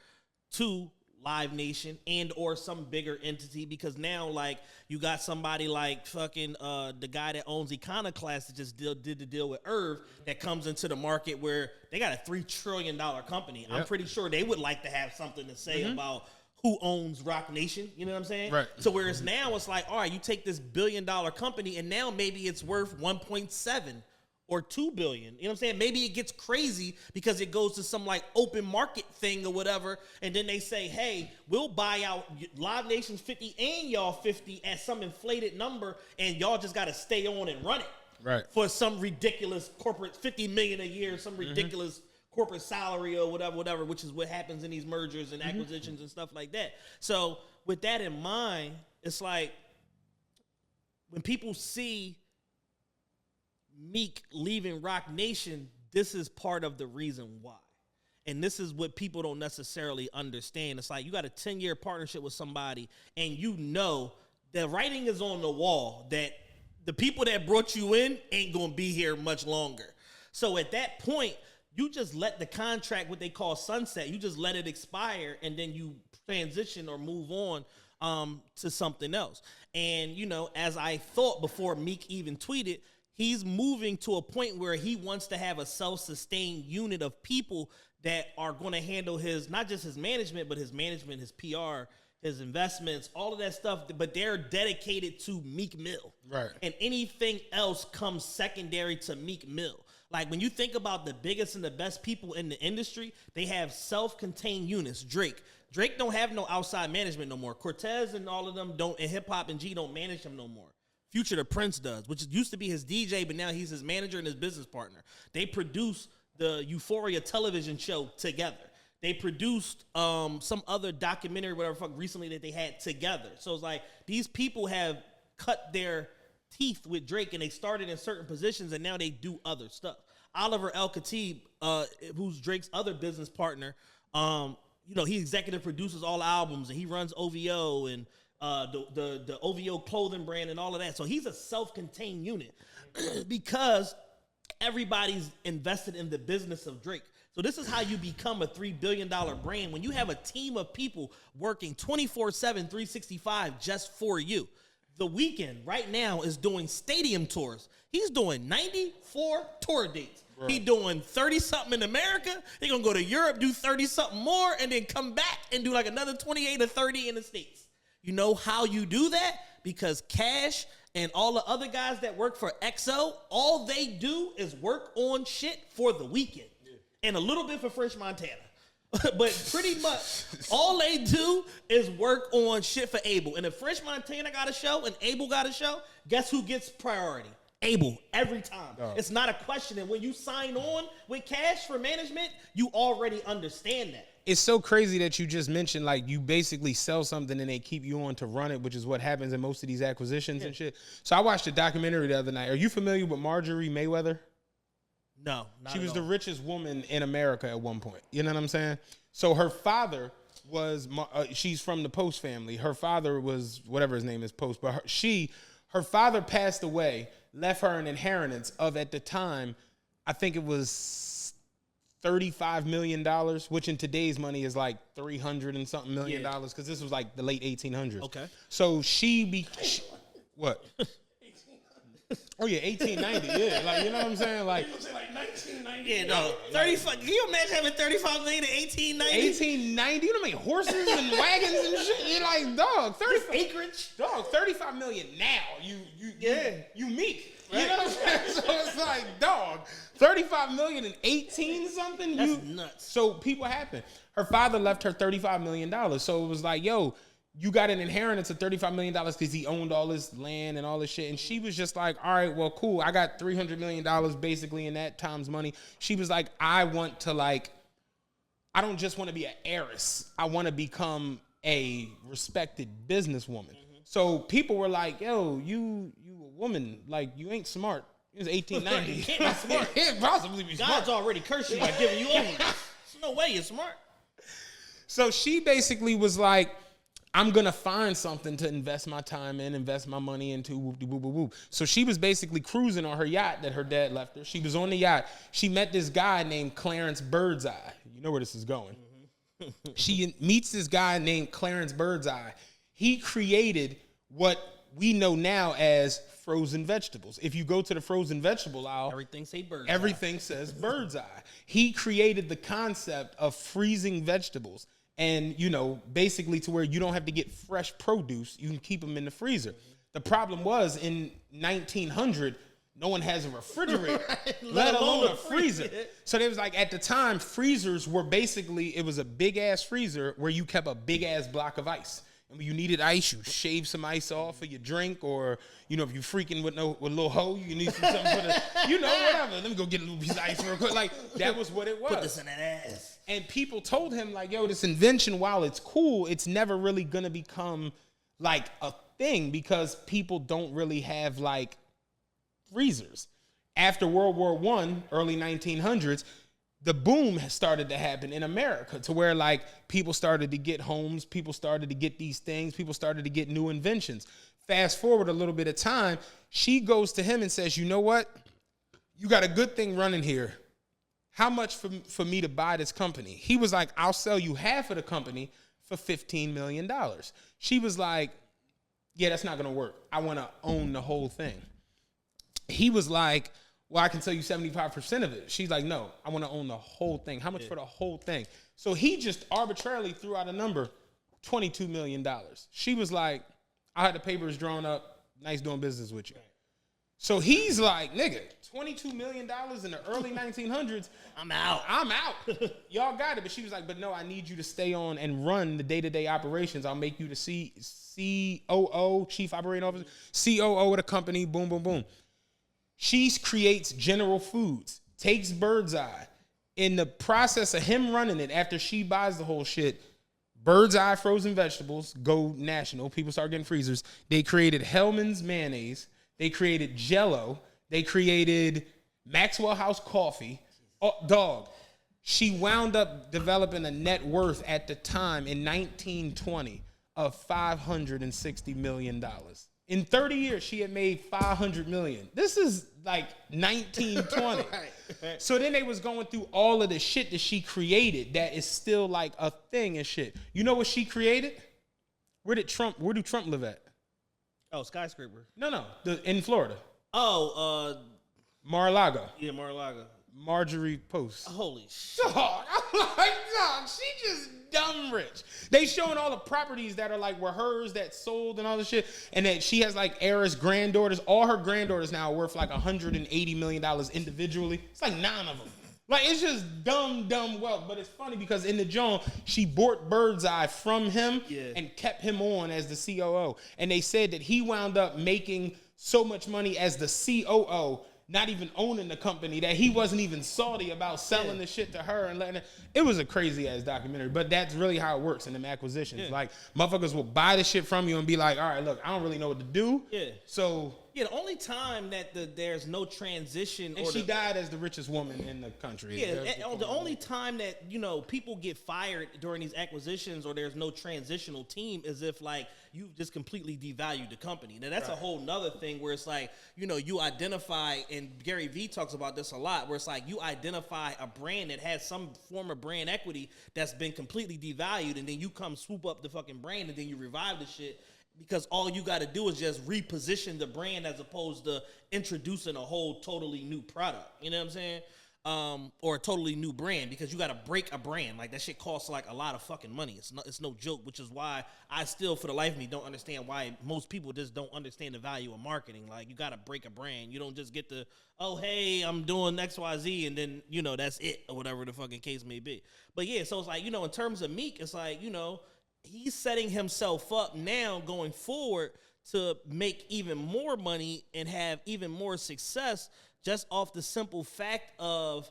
to Live Nation and or some bigger entity, because now, like, you got somebody like fucking the guy that owns Iconoclast that just did the deal with Irv that comes into the market where they got a $3 trillion company. Yep. I'm pretty sure they would like to have something to say about who owns Rock Nation. You know what I'm saying? Right. So whereas now it's like, all right, you take this $1 billion company and now maybe it's worth 1.7 or 2 billion. You know what I'm saying? Maybe it gets crazy because it goes to some like open market thing or whatever. And then they say, hey, we'll buy out Live Nation's 50 and y'all 50 at some inflated number. And y'all just got to stay on and run it. Right. For some ridiculous corporate 50 million a year, some ridiculous corporate salary or whatever, which is what happens in these mergers and acquisitions and stuff like that. So with that in mind, it's like when people see Meek leaving Rock Nation, this is part of the reason why. And this is what people don't necessarily understand. It's like you got a 10-year partnership with somebody and you know the writing is on the wall that the people that brought you in ain't going to be here much longer. So at that point, you just let the contract, what they call sunset, you just let it expire and then you transition or move on to something else. And, you know, as I thought before Meek even tweeted, he's moving to a point where he wants to have a self-sustained unit of people that are going to handle his, not just his management, but his management, his PR, his investments, all of that stuff. But they're dedicated to Meek Mill. Right. And anything else comes secondary to Meek Mill. Like when you think about the biggest and the best people in the industry, they have self-contained units. Drake don't have no outside management no more. Cortez and all of them don't, and Hip Hop and G don't manage him no more. Future the Prince does, which used to be his DJ, but now he's his manager and his business partner. They produce the Euphoria television show together. They produced some other documentary, whatever fuck, recently that they had together. So it's like these people have cut their teeth with Drake and they started in certain positions and now they do other stuff. Oliver El Khatib, who's Drake's other business partner, you know, he executive produces all albums and he runs OVO and the OVO clothing brand and all of that. So he's a self-contained unit because everybody's invested in the business of Drake. So this is how you become a $3 billion brand when you have a team of people working 24/7, 365 just for you. The Weeknd right now is doing stadium tours. He's doing 94 tour dates. Bro. He doing 30-something in America. They're going to go to Europe, do 30-something more, and then come back and do like another 28 or 30 in the States. You know how you do that? Because Cash and all the other guys that work for XO, all they do is work on shit for The Weeknd. And a little bit for French Montana. But pretty much all they do is work on shit for Abel. And if French Montana got a show and Abel got a show, guess who gets priority? Abel, every time. Oh. It's not a question. And when you sign on with Cash for management, you already understand that. It's so crazy that you just mentioned, like, you basically sell something and they keep you on to run it, which is what happens in most of these acquisitions and shit. So I watched a documentary the other night. Are you familiar with Marjorie Mayweather? No, not She at was all. the richest woman in America at one point. You know what I'm saying? So her father was, she's from the Post family. Her father was, whatever his name is, Post. But her father passed away, left her an inheritance of, at the time, I think it was $35 million, which in today's money is like $300 and something million, because this was like the late 1800s. Okay. So what? Oh yeah, 1890. Yeah, like, you know what I'm saying? Like, You say like 1990. Yeah, no. 35. Can you imagine having 35 million in 1890? 1890. You know how many horses and wagons and shit? You're like, dog, 35 acreage. Dog, 35 million now. You meek. You know what I'm saying? So it's like, dog, 35 million in 18 something. That's nuts. So people happen. Her father left her $35 million. So it was like, yo, you got an inheritance of $35 million because he owned all this land and all this shit. And she was just like, all right, well, cool. I got $300 million basically in that time's money. She was like, I don't just want to be an heiress. I want to become a respected businesswoman. Mm-hmm. So people were like, yo, you a woman. Like, you ain't smart. It was 1890. You can't be smart. Can't possibly be smart. God's already cursed you by giving you over. There's no way you're smart. So she basically was like, I'm going to find something to invest my time in, invest my money into, whoop-de-whoop-de-whoop. So she was basically cruising on her yacht that her dad left her. She was on the yacht. She met this guy named Clarence Birdseye. You know where this is going. Mm-hmm. She meets this guy named Clarence Birdseye. He created what we know now as frozen vegetables. If you go to the frozen vegetable aisle, everything says Birdseye. He created the concept of freezing vegetables. And, you know, basically to where you don't have to get fresh produce. You can keep them in the freezer. Mm-hmm. The problem was in 1900, no one has a refrigerator, let alone a freezer. So there was like, at the time, freezers were basically, it was a big-ass freezer where you kept a big-ass block of ice. And when you needed ice, you shave some ice off for your drink, or, you know, if you're freaking with a little hoe, you need something for the, you know, whatever. Let me go get a little piece of ice real quick. Like, that was what it was. Put this in that ass. And people told him, like, yo, this invention, while it's cool, it's never really going to become, like, a thing because people don't really have, like, freezers. After World War I, early 1900s, the boom has started to happen in America to where, like, people started to get homes, people started to get these things, people started to get new inventions. Fast forward a little bit of time, she goes to him and says, you know what? You got a good thing running here. How much for me to buy this company? He was like, I'll sell you half of the company for $15 million. She was like, yeah, that's not going to work. I want to own the whole thing. He was like, well, I can sell you 75% of it. She's like, no, I want to own the whole thing. How much for the whole thing? So he just arbitrarily threw out a number, $22 million. She was like, I had the papers drawn up. Nice doing business with you. So he's like, nigga, $22 million in the early 1900s. I'm out. Y'all got it. But she was like, but no, I need you to stay on and run the day-to-day operations. I'll make you the COO, Chief Operating Officer, COO of the company, boom, boom, boom. She creates General Foods, takes Birdseye. In the process of him running it, after she buys the whole shit, Birdseye frozen vegetables go national. People start getting freezers. They created Hellman's mayonnaise. They created Jell-O. They created Maxwell House coffee. Oh, dog. She wound up developing a net worth at the time in 1920 of $560 million. In 30 years, she had made $500 million. This is like 1920. Right. So then they was going through all of the shit that she created that is still like a thing and shit. You know what she created? Where do Trump live at? Oh, skyscraper. No, in Florida. Oh, Mar-a-Lago. Yeah, Mar-a-Lago. Marjorie Post. Holy shit. Dog, I'm like, dog, she just dumb rich. They showing all the properties that are like were hers that sold and all this shit. And that she has like heiress granddaughters. All her granddaughters now are worth like $180 million individually. It's like 9 of them. Like, it's just dumb wealth. But it's funny because in the joint, she bought Birdseye from him and kept him on as the COO. And they said that he wound up making so much money as the COO, not even owning the company, that he wasn't even salty about selling the shit to her and letting it. It was a crazy ass documentary, but that's really how it works in them acquisitions. Yeah. Like, motherfuckers will buy the shit from you and be like, all right, look, I don't really know what to do. Yeah. So Yeah, the only time that there's no transition, And she died as the richest woman in the country. Yeah, the only time that, you know, people get fired during these acquisitions or there's no transitional team is if, like, you've just completely devalued the company. Now, that's a whole nother thing where it's like, you know, you identify, and Gary Vee talks about this a lot, where it's like you identify a brand that has some form of brand equity that's been completely devalued, and then you come swoop up the fucking brand and then you revive the shit. Because all you got to do is just reposition the brand as opposed to introducing a whole totally new product. You know what I'm saying? Or a totally new brand, because you got to break a brand. Like, that shit costs like a lot of fucking money. It's no joke, which is why I still, for the life of me, don't understand why most people just don't understand the value of marketing. Like, you got to break a brand. You don't just get to, oh, hey, I'm doing XYZ, and then, you know, that's it, or whatever the fucking case may be. But yeah, so it's like, you know, in terms of Meek, it's like, you know, he's setting himself up now going forward to make even more money and have even more success just off the simple fact of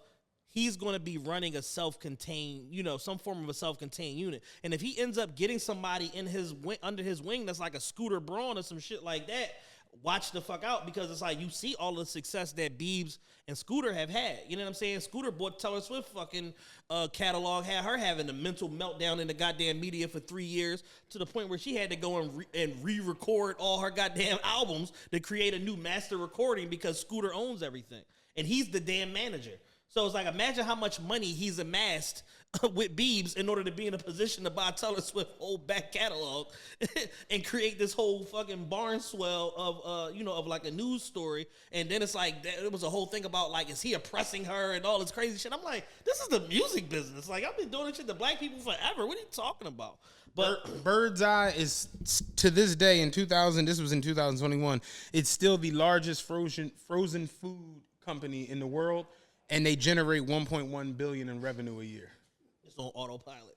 he's going to be running a self-contained, you know, some form of a self-contained unit. And if he ends up getting somebody in his under his wing that's like a Scooter Braun or some shit like that, watch the fuck out, because it's like you see all the success that Biebs and Scooter have had. You know what I'm saying? Scooter bought Taylor Swift fucking catalog, had her having a mental meltdown in the goddamn media for 3 years, to the point where she had to go and re-record all her goddamn albums to create a new master recording, because Scooter owns everything. And he's the damn manager. So it's like, imagine how much money he's amassed with Biebs in order to be in a position to buy Taylor Swift whole back catalog and create this whole fucking barn swell of you know, of like a news story. And then it's like, it was a whole thing about like, is he oppressing her and all this crazy shit. I'm like, this is the music business. Like, I've been doing this shit to black people forever. What are you talking about? But Bird's Eye is, to this day in 2000, this was in 2021, it's still the largest frozen food company in the world, and they generate 1.1 billion in revenue a year. Just on autopilot.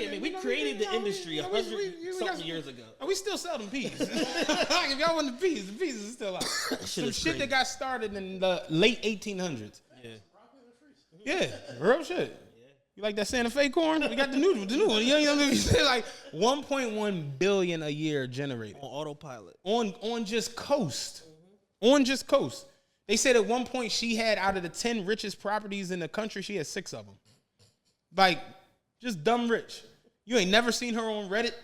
I mean, we created the industry 100-something years ago. And we still sell them peas. If y'all want the peas are still out. Some shit that got started in the late 1800s. Yeah, real shit. You like that Santa Fe corn? We got the new one. You know what I mean? Like 1.1 billion a year generated on autopilot. On just coast. On just coast. They said at one point she had, out of the 10 richest properties in the country, she had 6 of them. Like, just dumb rich. You ain't never seen her on Reddit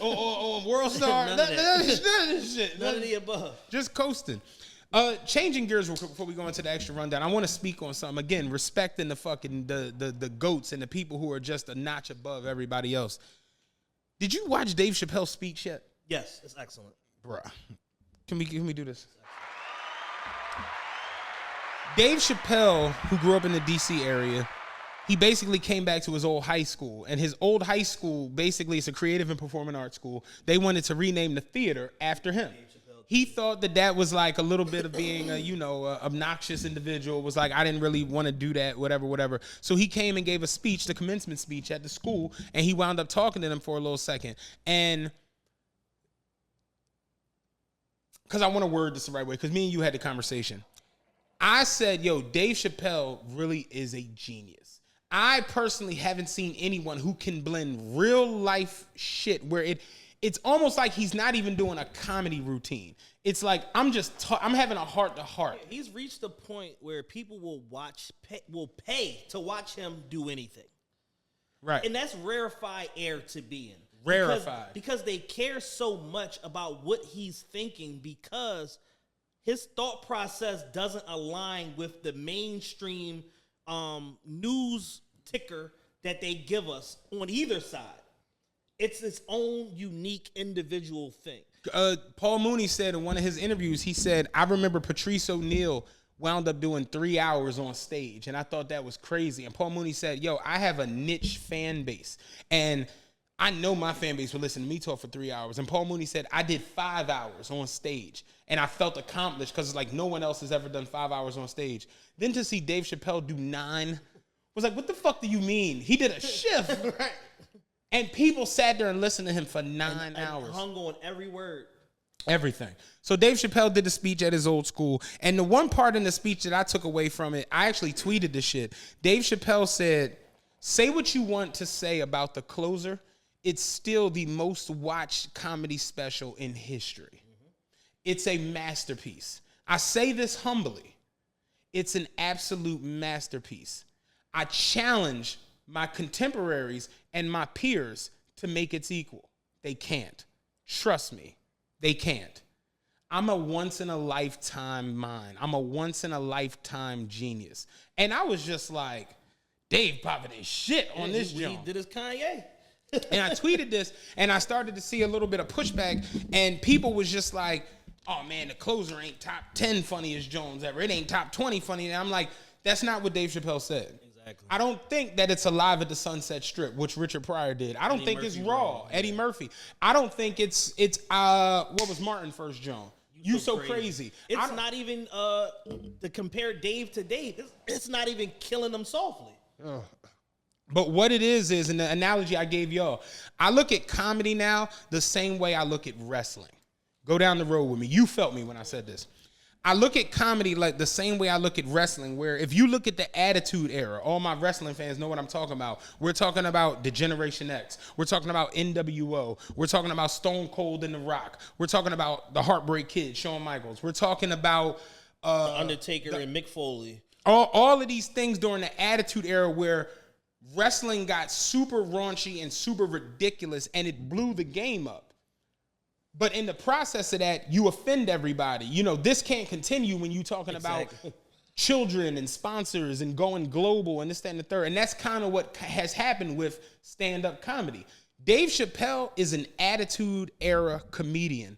or World Star. None of this shit. None of the above. Just coasting. Changing gears real quick before we go into the extra rundown. I want to speak on something. Again, respecting the fucking the goats and the people who are just a notch above everybody else. Did you watch Dave Chappelle's speech yet? Yes, it's excellent. Bruh. Can we do this? Dave Chappelle, who grew up in the D.C. area, he basically came back to his old high school. And his old high school, basically, it's a creative and performing arts school. They wanted to rename the theater after him. He thought that was like a little bit of being a, you know, obnoxious individual. Was like, I didn't really want to do that, whatever. So he came and gave a speech, the commencement speech at the school, and he wound up talking to them for a little second. And because I want to word this the right way, because me and you had the conversation. I said, yo, Dave Chappelle really is a genius. I personally haven't seen anyone who can blend real life shit where it's almost like he's not even doing a comedy routine. It's like, I'm having a heart to heart. He's reached a point where people will pay to watch him do anything. Right. And that's rarefied air to be in. Rarefied. Because they care so much about what he's thinking, because his thought process doesn't align with the mainstream news ticker that they give us on either side. It's its own unique individual thing. Paul Mooney said in one of his interviews, he said, I remember Patrice O'Neal wound up doing 3 hours on stage, and I thought that was crazy. And Paul Mooney said, yo, I have a niche fan base, and I know my fan base will listen to me talk for 3 hours. And Paul Mooney said, I did 5 hours on stage, and I felt accomplished because it's like no one else has ever done 5 hours on stage. Then to see Dave Chappelle do 9 was like, what the fuck do you mean? He did a shift. Right. And people sat there and listened to him for 9 hours. And hung on every word. Everything. So Dave Chappelle did the speech at his old school. And the one part in the speech that I took away from it, I actually tweeted this shit. Dave Chappelle said, say what you want to say about The Closer. It's still the most watched comedy special in history. It's a masterpiece. I say this humbly. It's an absolute masterpiece. I challenge my contemporaries and my peers to make its equal. They can't. Trust me, they can't. I'm a once-in-a-lifetime mind. I'm a once-in-a-lifetime genius. And I was just like, Dave popping his shit on this joint. He did his Kanye. And I tweeted this, and I started to see a little bit of pushback, and people was just like, oh, man, the closer ain't top 10 funniest Jones ever. It ain't top 20 funny. And I'm like, that's not what Dave Chappelle said. Exactly. I don't think that it's Alive at the Sunset Strip, which Richard Pryor did. I don't Eddie think Murphy it's Raw, Eddie Murphy. I don't think it's what was Martin first Joan? You so crazy. It's not even to compare Dave to Dave. It's not even killing them softly. But what it is and the analogy I gave y'all, I look at comedy now the same way I look at wrestling. Go down the road with me. You felt me when I said this. I look at comedy like the same way I look at wrestling, where if you look at the Attitude Era, all my wrestling fans know what I'm talking about. We're talking about the Generation X. We're talking about NWO. We're talking about Stone Cold and The Rock. We're talking about the Heartbreak Kid, Shawn Michaels. We're talking about The Undertaker and Mick Foley. All of these things during the Attitude Era where wrestling got super raunchy and super ridiculous, and it blew the game up. But in the process of that, you offend everybody. You know, this can't continue when you're talking about children and sponsors and going global and this, that, and the third. And that's kind of what has happened with stand-up comedy. Dave Chappelle is an Attitude Era comedian.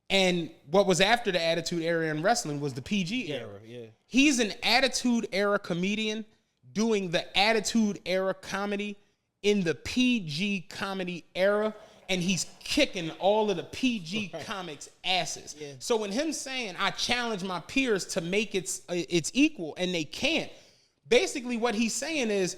And what was after the Attitude Era in wrestling was the PG era. Yeah. He's an Attitude Era comedian doing the Attitude Era comedy in the PG comedy era. And he's kicking all of the PG comics' asses. Yeah. So when him saying, I challenge my peers to make its equal, and they can't, basically what he's saying is,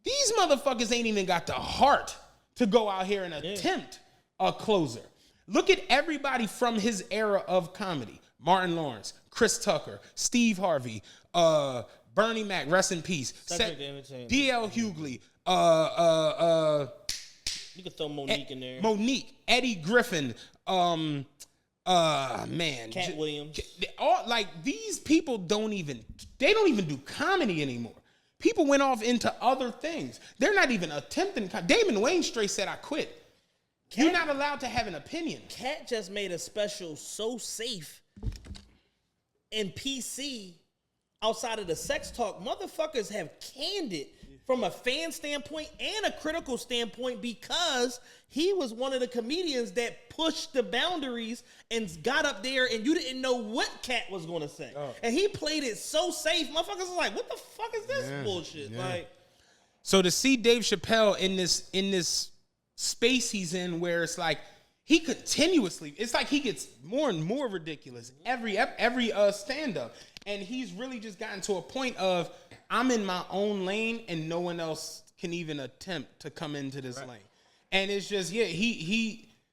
these motherfuckers ain't even got the heart to go out here and attempt a closer. Look at everybody from his era of comedy. Martin Lawrence, Chris Tucker, Steve Harvey, Bernie Mac, rest in peace, D.L. Hughley, you could throw Monique in there. Monique, Eddie Griffin, man, Cat Williams. All like these people don't even do comedy anymore. People went off into other things. They're not even attempting. Damon Wayne straight said, "I quit." You're not allowed to have an opinion. Cat just made a special so safe and PC outside of the sex talk. Motherfuckers have canned it from a fan standpoint and a critical standpoint because he was one of the comedians that pushed the boundaries and got up there and you didn't know what Cat was going to say. Oh. And he played it so safe. Motherfuckers was like, what the fuck is this bullshit? Yeah. Like, so to see Dave Chappelle in this space he's in where it's like he continuously, it's like he gets more and more ridiculous every stand-up. And he's really just gotten to a point of, I'm in my own lane and no one else can even attempt to come into this lane. And it's just,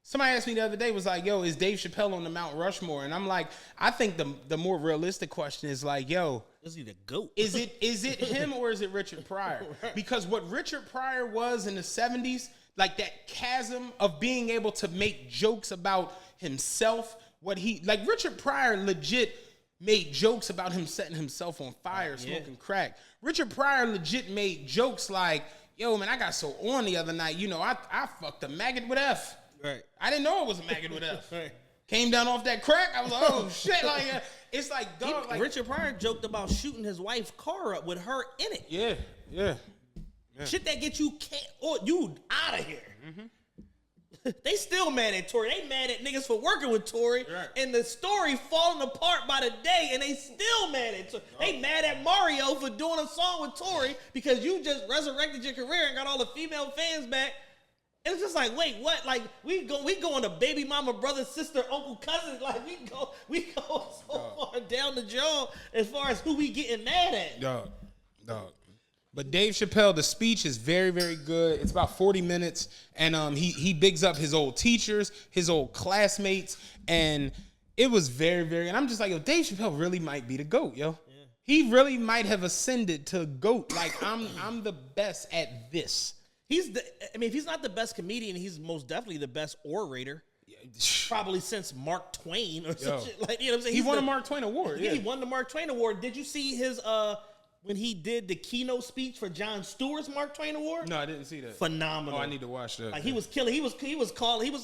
somebody asked me the other day, was like, yo, is Dave Chappelle on the Mount Rushmore? And I'm like, I think the more realistic question is like, yo, is he the GOAT? Is it him or is it Richard Pryor? Because what Richard Pryor was in the 70s, like that chasm of being able to make jokes about himself, Richard Pryor legit made jokes about him setting himself on fire, smoking crack. Richard Pryor legit made jokes like, yo, man, I got so on the other night, you know, I fucked a maggot with F. Right. I didn't know it was a maggot with F. Right. Came down off that crack, I was like, oh, shit. Like, it's like, dog. Richard Pryor joked about shooting his wife's car up with her in it. Yeah. Shit that get you out of here. Mm-hmm. They still mad at Tory. They mad at niggas for working with Tory. Right. And the story falling apart by the day, and they still mad at Tory. Oh. They mad at Mario for doing a song with Tory because you just resurrected your career and got all the female fans back. And it's just like, wait, what? Like, we going to baby mama, brother, sister, uncle, cousin. Like, we go so far down the jaw as far as who we getting mad at. Dog. But Dave Chappelle, the speech is very, very good. It's about 40 minutes, and he bigs up his old teachers, his old classmates, and it was very, very. And I'm just like, yo, Dave Chappelle really might be the GOAT, yo. Yeah. He really might have ascended to GOAT. Like I'm the best at this. If he's not the best comedian, he's most definitely the best orator. probably since Mark Twain or some shit. Like, you know what I'm saying? He won a Mark Twain award. Yeah, he won the Mark Twain award. Did you see his when he did the keynote speech for Jon Stewart's Mark Twain award? No, I didn't see that. Phenomenal. Oh, I need to watch that. Like he was killing. He was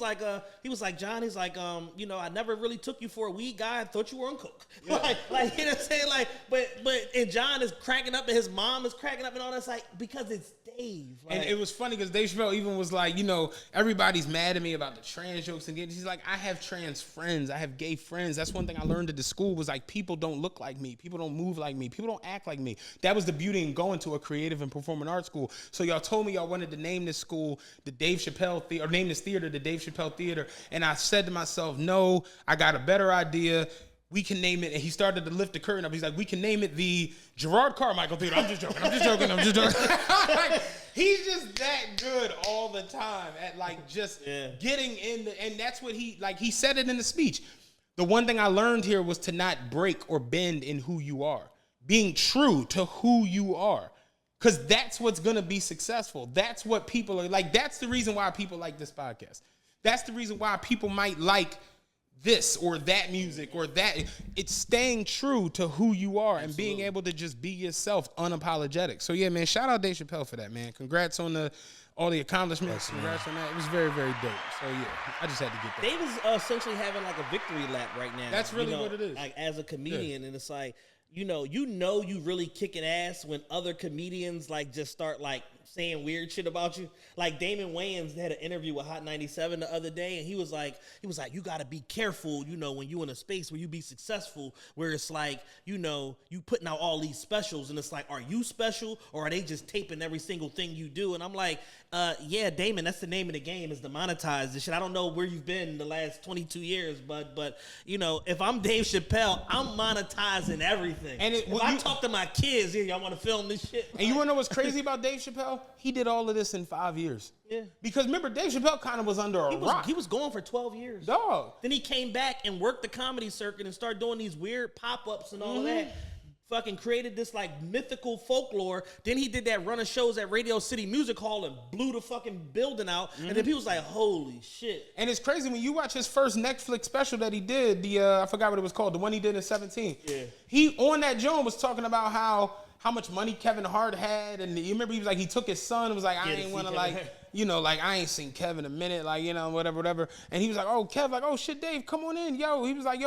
like John. He's like, you know, I never really took you for a weed guy. I thought you were on coke. Yeah. like you know what I'm saying? Like, but and John is cracking up and his mom is cracking up and all that's like because it's Dave. Like, and it was funny because Dave Chappelle even was like, you know, everybody's mad at me about the trans jokes and he's like, I have trans friends, I have gay friends. That's one thing I learned at the school was like people don't look like me, people don't move like me, people don't act like me. That was the beauty in going to a creative and performing arts school. So y'all told me y'all wanted to name this school the Dave Chappelle Theater, or name this theater the Dave Chappelle Theater. And I said to myself, no, I got a better idea. We can name it, and he started to lift the curtain up. He's like, we can name it the Gerard Carmichael Theater. I'm just joking. Like, he's just that good all the time at like just getting in the, and that's what he said it in the speech. The one thing I learned here was to not break or bend in who you are. Being true to who you are. Because that's what's going to be successful. That's what people are like. That's the reason why people like this podcast. That's the reason why people might like this or that music or that. It's staying true to who you are and being able to just be yourself unapologetic. So yeah, man, shout out Dave Chappelle for that, man. Congrats on all the accomplishments. Congrats on that. It was very, very dope. So yeah, I just had to get that. Dave is essentially having like a victory lap right now. That's really what it is. Like as a comedian, and it's like, you really kicking ass when other comedians like just start like saying weird shit about you. Like Damon Wayans had an interview with Hot 97 the other day, and he was like, you got to be careful, when you in a space where you be successful, where it's like, you putting out all these specials, and it's like, are you special or are they just taping every single thing you do? And I'm like, yeah, Damon, that's the name of the game, is to monetize this shit. I don't know where you've been the last 22 years, but if I'm Dave Chappelle, I'm monetizing everything. And if I talk to my kids, y'all want to film this shit? And you want to know what's crazy about Dave Chappelle? He did all of this in 5 years. Yeah. Because remember, Dave Chappelle kind of was under a rock. He was going for 12 years. Dog. Then he came back and worked the comedy circuit and started doing these weird pop-ups and all of that. Fucking created this like mythical folklore. Then he did that run of shows at Radio City Music Hall and blew the fucking building out. And then people was like, holy shit. And it's crazy when you watch his first Netflix special that he did, I forgot what it was called, the one he did in 17. Yeah. He on that joint was talking about how much money Kevin Hart had, and you remember he was like, he took his son and was like, I ain't want to like, like I ain't seen Kevin in a minute, like, whatever. And he was like, oh, Kev, like, oh shit, Dave, come on in, yo. He was like,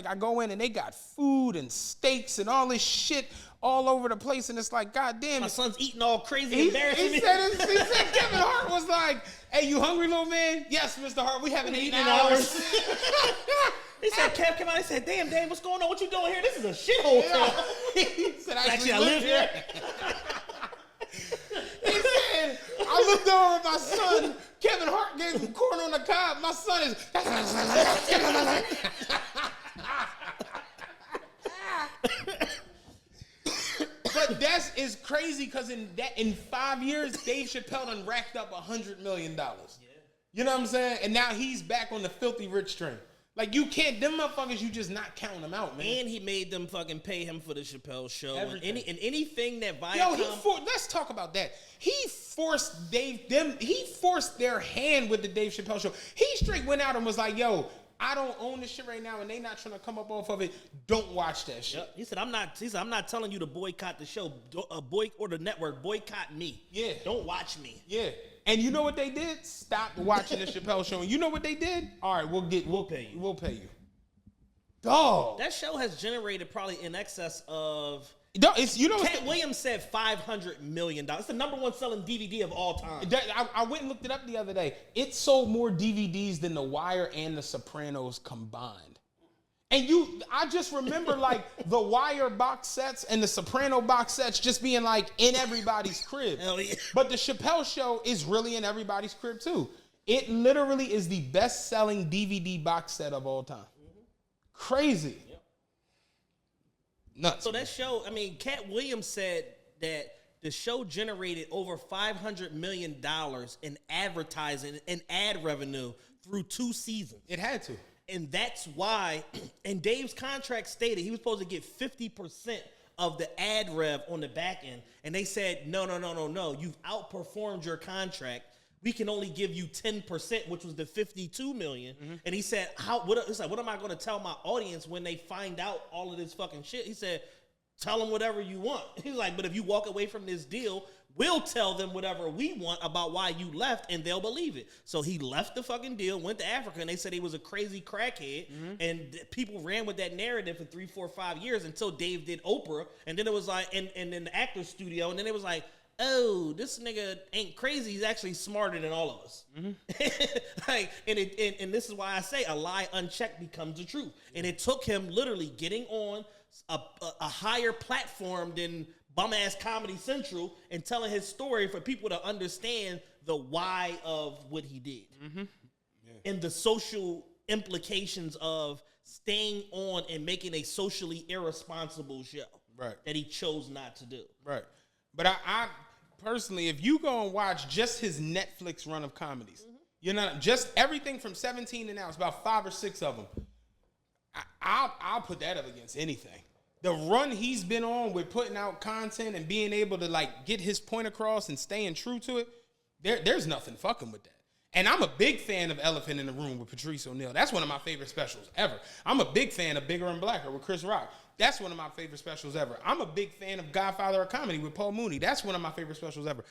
I go in and they got food and steaks and all this shit all over the place, and it's like, goddamn. My son's eating all crazy, embarrassing. He said Kevin Hart was like, hey, you hungry, little man? Yes, Mr. Hart, we haven't eaten in hours. He said, Kev, come on. I said, damn, Dave, what's going on? What you doing here? This is a shithole town. He said, actually, I live here. He said, I looked over at my son. Kevin Hart gave him corn on the cob. My son is... But is crazy because in 5 years, Dave Chappelle done racked up $100 million. Yeah. You know what I'm saying? And now he's back on the filthy rich train. Like, you can't, them motherfuckers, you just not counting them out, man. And he made them fucking pay him for the Chappelle show. Everything. And anything that Viacom... let's talk about that. He forced their hand with the Dave Chappelle show. He straight went out and was like, yo, I don't own this shit right now, and they not trying to come up off of it. Don't watch that shit. Yep. He said, I'm not telling you to boycott the show, or the network. Boycott me. Yeah. Don't watch me. Yeah. And you know what they did? Stop watching the Chappelle show. And you know what they did? All right, we'll pay you. We'll pay you. Dog. That show has generated probably in excess of... Cat Williams said $500 million. It's the number one selling DVD of all time. I went and looked it up the other day. It sold more DVDs than The Wire and The Sopranos combined. And I just remember like The Wire box sets and The Soprano box sets just being like in everybody's crib. Hell yeah. But the Chappelle show is really in everybody's crib too. It literally is the best-selling DVD box set of all time. Mm-hmm. Crazy. Yep. Nuts. So that show, Cat Williams said that the show generated over $500 million in advertising and ad revenue through 2 seasons. It had to. And that's why, and Dave's contract stated he was supposed to get 50% of the ad rev on the back end. And they said, no. You've outperformed your contract. we can only give you 10%, which was the $52 million. And he said, what am I going to tell my audience when they find out all of this fucking shit? He said, tell them whatever you want. He's like, but if you walk away from this deal, we'll tell them whatever we want about why you left, and they'll believe it. So he left the fucking deal, went to Africa, and they said he was a crazy crackhead. And people ran with that narrative for 3, 4, 5 years until Dave did Oprah. And then it was like, and in the actor's studio, and then it was like, oh, this nigga ain't crazy. He's actually smarter than all of us. Like, and this is why I say a lie unchecked becomes the truth. And it took him literally getting on a higher platform than bum-ass Comedy Central and telling his story for people to understand the why of what he did. And the social implications of staying on and making a socially irresponsible show that he chose not to do. Right. But I personally, if you go and watch just his Netflix run of comedies, you know, just everything from 17 to now, it's about 5 or 6 of them. I'll put that up against anything. The run he's been on with putting out content and being able to like get his point across and staying true to it, there's nothing fucking with that. And I'm a big fan of Elephant in the Room with Patrice O'Neal. That's one of my favorite specials ever. I'm a big fan of Bigger and Blacker with Chris Rock. That's one of my favorite specials ever. I'm a big fan of Godfather of Comedy with Paul Mooney. That's one of my favorite specials ever.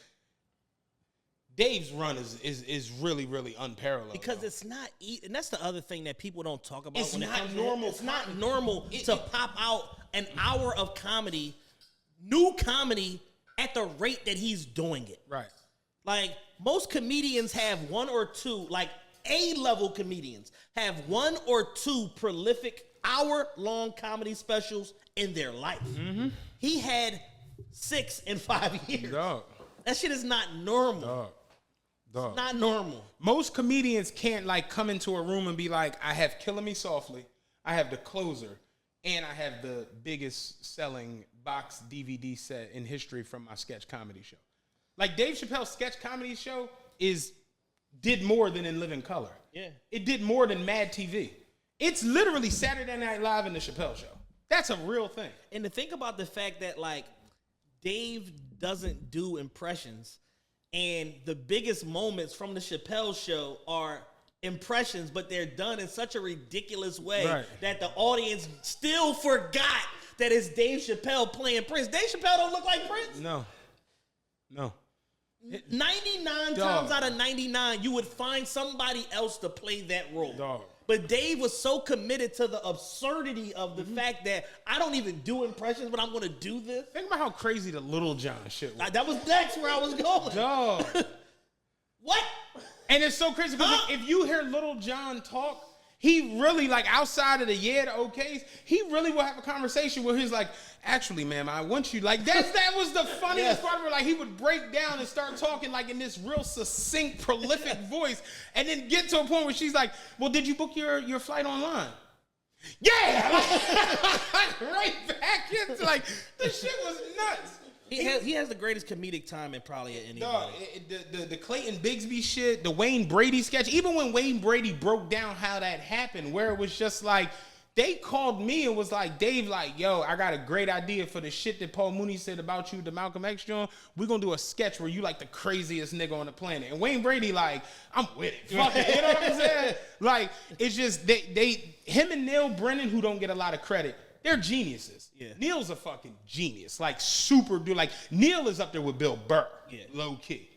Dave's run is really, really unparalleled. Because it's not, and that's the other thing that people don't talk about. It's when not it comes normal. It's not normal to pop out an hour of comedy, new comedy, at the rate that he's doing it. Right. Like, most comedians have 1 or 2, like A-level comedians, have 1 or 2 prolific hour-long comedy specials in their life. He had 6 in 5 years. Dog. That shit is not normal. Dog. Not normal. Most comedians can't like come into a room and be like, I have Killing Me Softly, I have The Closer, and I have the biggest selling box DVD set in history from my sketch comedy show. Like Dave Chappelle's sketch comedy show did more than In Living Color. Yeah. It did more than Mad TV. It's literally Saturday Night Live and The Chappelle Show. That's a real thing. And to think about the fact that, like, Dave doesn't do impressions, and the biggest moments from the Chappelle Show are impressions, but they're done in such a ridiculous way that the audience still forgot that it's Dave Chappelle playing Prince. Dave Chappelle don't look like Prince. No. 99 times out of 99, you would find somebody else to play that role. Dog. But Dave was so committed to the absurdity of the fact that I don't even do impressions, but I'm going to do this. Think about how crazy the Little John shit was. That's where I was going. Dog. What? And it's so crazy because if you hear Little John talk, he really, like, outside of the okays, he really will have a conversation where he's like, actually, ma'am, I want you. Like, that was the funniest part of it. Like, he would break down and start talking, like, in this real succinct, prolific voice, and then get to a point where she's like, well, did you book your flight online? Yeah! Right back into, like, the shit was nuts. He has the greatest comedic timing probably at anybody. Dog, the Clayton Bigsby shit, the Wayne Brady sketch, even when Wayne Brady broke down how that happened, where it was just like, they called me and was like, Dave, like, yo, I got a great idea for the shit that Paul Mooney said about you, the Malcolm X joint. We're going to do a sketch where you like the craziest nigga on the planet. And Wayne Brady, like, I'm with it. Fuck it. You know what I'm saying? Like, it's just, him and Neil Brennan, who don't get a lot of credit, they're geniuses. Yeah. Neil's a fucking genius. Like, super dude. Like, Neil is up there with Bill Burr. Yeah. Low key.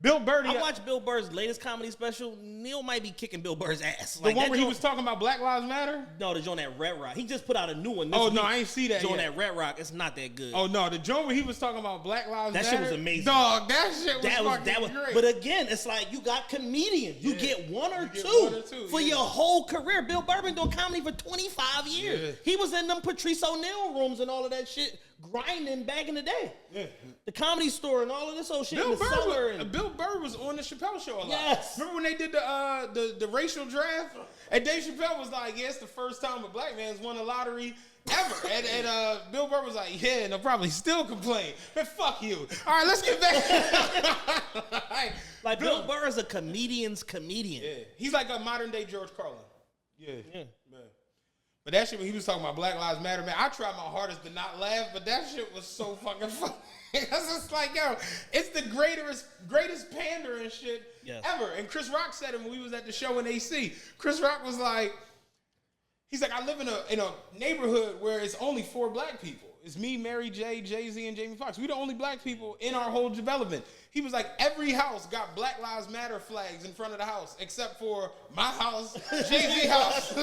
Bill Burr. I watched Bill Burr's latest comedy special. Neil might be kicking Bill Burr's ass. The one where he was talking about Black Lives Matter? No, the joint at Red Rock. He just put out a new one. Oh, no, I ain't see that joint at Red Rock. It's not that good. Oh, no, the joint where he was talking about Black Lives Matter. That shit was amazing. Dog, that shit was great. But again, it's like you got comedians. You get one or two for your whole career. Bill Burr been doing comedy for 25 years. Yeah. He was in them Patrice O'Neal rooms and all of that shit, grinding back in the day. Yeah. The Comedy Store and all of this old shit. Bill Burr was on the Chappelle Show a lot. Yes. Remember when they did the racial draft? And Dave Chappelle was like, yeah, it's the first time a black man's won a lottery ever. and Bill Burr was like, yeah, and they'll probably still complain. But fuck you. All right, let's get back. like Bill Burr is a comedian's comedian. Yeah. He's like a modern day George Carlin. Yeah. But that shit, when he was talking about Black Lives Matter, man, I tried my hardest to not laugh, but that shit was so fucking funny. It's just like, yo, it's the greatest pandering shit ever. And Chris Rock said it when we was at the show in AC. Chris Rock was like, he's like, I live in a neighborhood where it's only 4 black people. It's me, Mary J, Jay-Z, and Jamie Foxx. We the only black people in our whole development. He was like, every house got Black Lives Matter flags in front of the house, except for my house, Jay-Z house,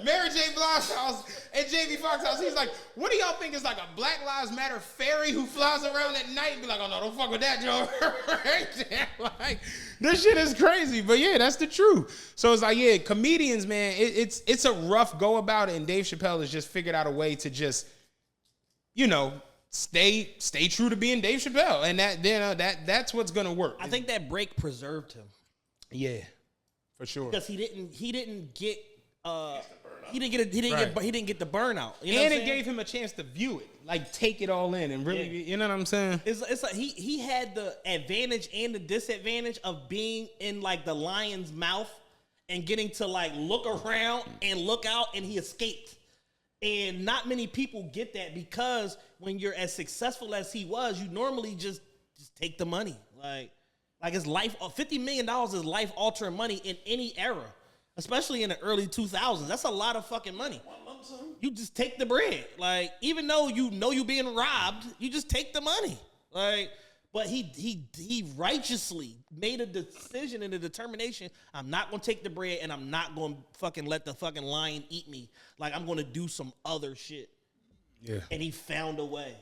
Mary J. Blige's house, and Jamie Foxx's house. He's like, what do y'all think is like a Black Lives Matter fairy who flies around at night and be like, oh no, don't fuck with that, Joe. Like, this shit is crazy. But yeah, that's the truth. So it's like, yeah, comedians, man, it's a rough go about it, and Dave Chappelle has just figured out a way to just, you know, stay true to being Dave Chappelle, and that's what's gonna work. I think that break preserved him. Yeah, for sure. Because he didn't get the burnout. You know and it gave him a chance to view it, like take it all in, and really, you know what I'm saying? It's like he had the advantage and the disadvantage of being in like the lion's mouth and getting to like look around and look out, and he escaped. And not many people get that, because when you're as successful as he was, you normally just take the money. Like it's life. $50 million is life altering money in any era, especially in the early 2000s. That's a lot of fucking money. You just take the bread. Like, even though you know you're being robbed, you just take the money. Like, but he righteously made a decision and a determination. I'm not going to take the bread, and I'm not going to fucking let the fucking lion eat me. Like, I'm going to do some other shit. Yeah. And he found a way.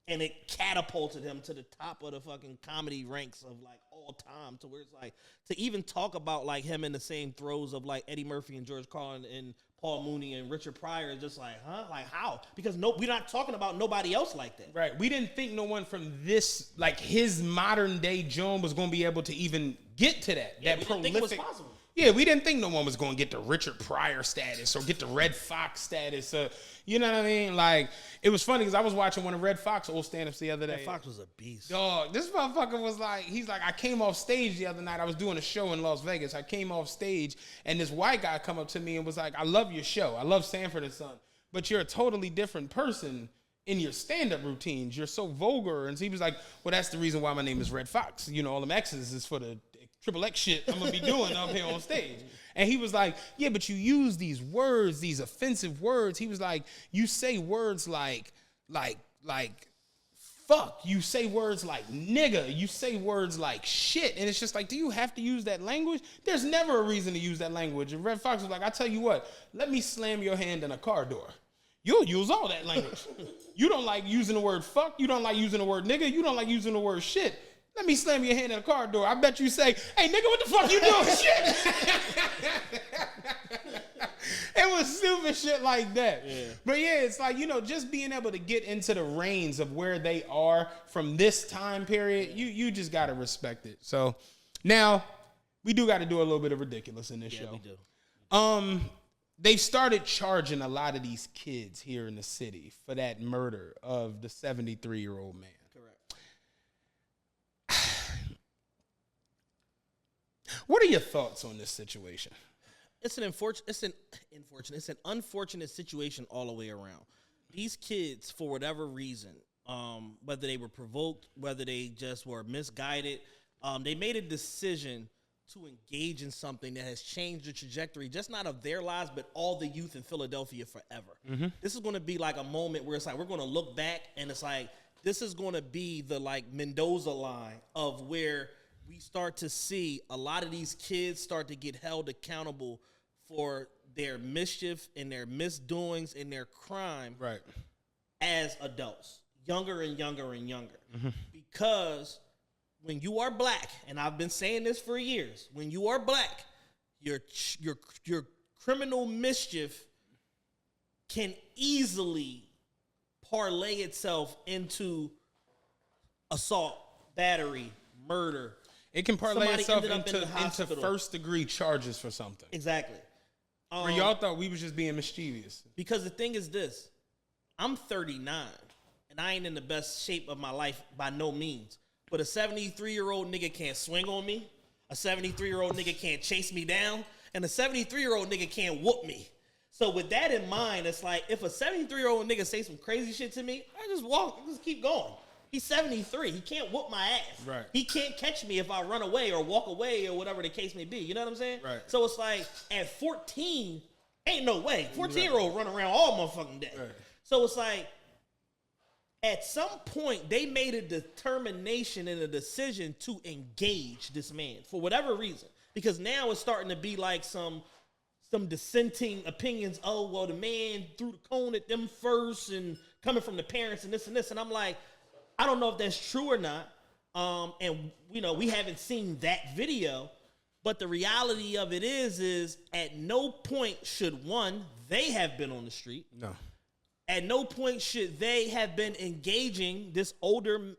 And it catapulted him to the top of the fucking comedy ranks of like all time, to where it's like, to even talk about like him in the same throes of like Eddie Murphy and George Carlin and Paul Mooney and Richard Pryor is just like, huh? Like, how? Because we're not talking about nobody else like that. Right. We didn't think no one from this, like his modern day Joan, was going to be able to even get to that. Yeah, that we prolific. didn't think it was possible. Yeah, we didn't think no one was going to get the Richard Pryor status or get the Red Fox status. You know what I mean? Like, it was funny because I was watching one of Red Fox old stand-ups the other day. Red Fox was a beast. Dog, this motherfucker was like, he's like, I came off stage the other night. I was doing a show in Las Vegas. I came off stage, and this white guy come up to me and was like, I love your show. I love Sanford and Son, but you're a totally different person in your stand-up routines. You're so vulgar. And so he was like, well, that's the reason why my name is Red Fox. You know, all them X's is for the triple X shit I'm going to be doing up here on stage. And he was like, yeah, but you use these words, these offensive words. He was like, you say words like fuck. You say words like nigga. You say words like shit. And it's just like, do you have to use that language? There's never a reason to use that language. And Red Fox was like, I tell you what, let me slam your hand in a car door. You'll use all that language. You don't like using the word fuck. You don't like using the word nigga. You don't like using the word shit. Let me slam your hand in a car door. I bet you say, hey, nigga, what the fuck you doing? Shit. It was stupid shit like that. Yeah. But yeah, it's like, you know, just being able to get into the reins of where they are from this time period, you just got to respect it. So now we do got to do a little bit of ridiculous in this show. We do. They've started charging a lot of these kids here in the city for that murder of the 73-year-old man. What are your thoughts on this situation? It's an unfortunate situation all the way around. These kids, for whatever reason, whether they were provoked, whether they just were misguided, they made a decision to engage in something that has changed the trajectory, just not of their lives, but all the youth in Philadelphia forever. Mm-hmm. This is going to be like a moment where it's like, we're going to look back, and it's like, this is going to be the like Mendoza line of where we start to see a lot of these kids start to get held accountable for their mischief and their misdoings and their crime as adults, younger and younger and younger. Mm-hmm. Because when you are black, and I've been saying this for years, when you are black, your criminal mischief can easily parlay itself into assault, battery, murder. It can parlay itself into first-degree charges for something. Exactly. Where y'all thought we was just being mischievous. Because the thing is this. I'm 39, and I ain't in the best shape of my life by no means. But a 73-year-old nigga can't swing on me. A 73-year-old nigga can't chase me down. And a 73-year-old nigga can't whoop me. So with that in mind, it's like if a 73-year-old nigga say some crazy shit to me, I just keep going. He's 73. He can't whoop my ass. Right. He can't catch me if I run away or walk away or whatever the case may be. You know what I'm saying? Right. So it's like at 14, ain't no way. 14-year-old run around all motherfucking day. Right. So it's like at some point they made a determination and a decision to engage this man for whatever reason. Because now it's starting to be like some dissenting opinions. Oh, well, the man threw the cone at them first and coming from the parents and this and this. And I'm like, I don't know if that's true or not. And, you know, we haven't seen that video. But the reality of it is at no point should, one, they have been on the street. No. At no point should they have been engaging this older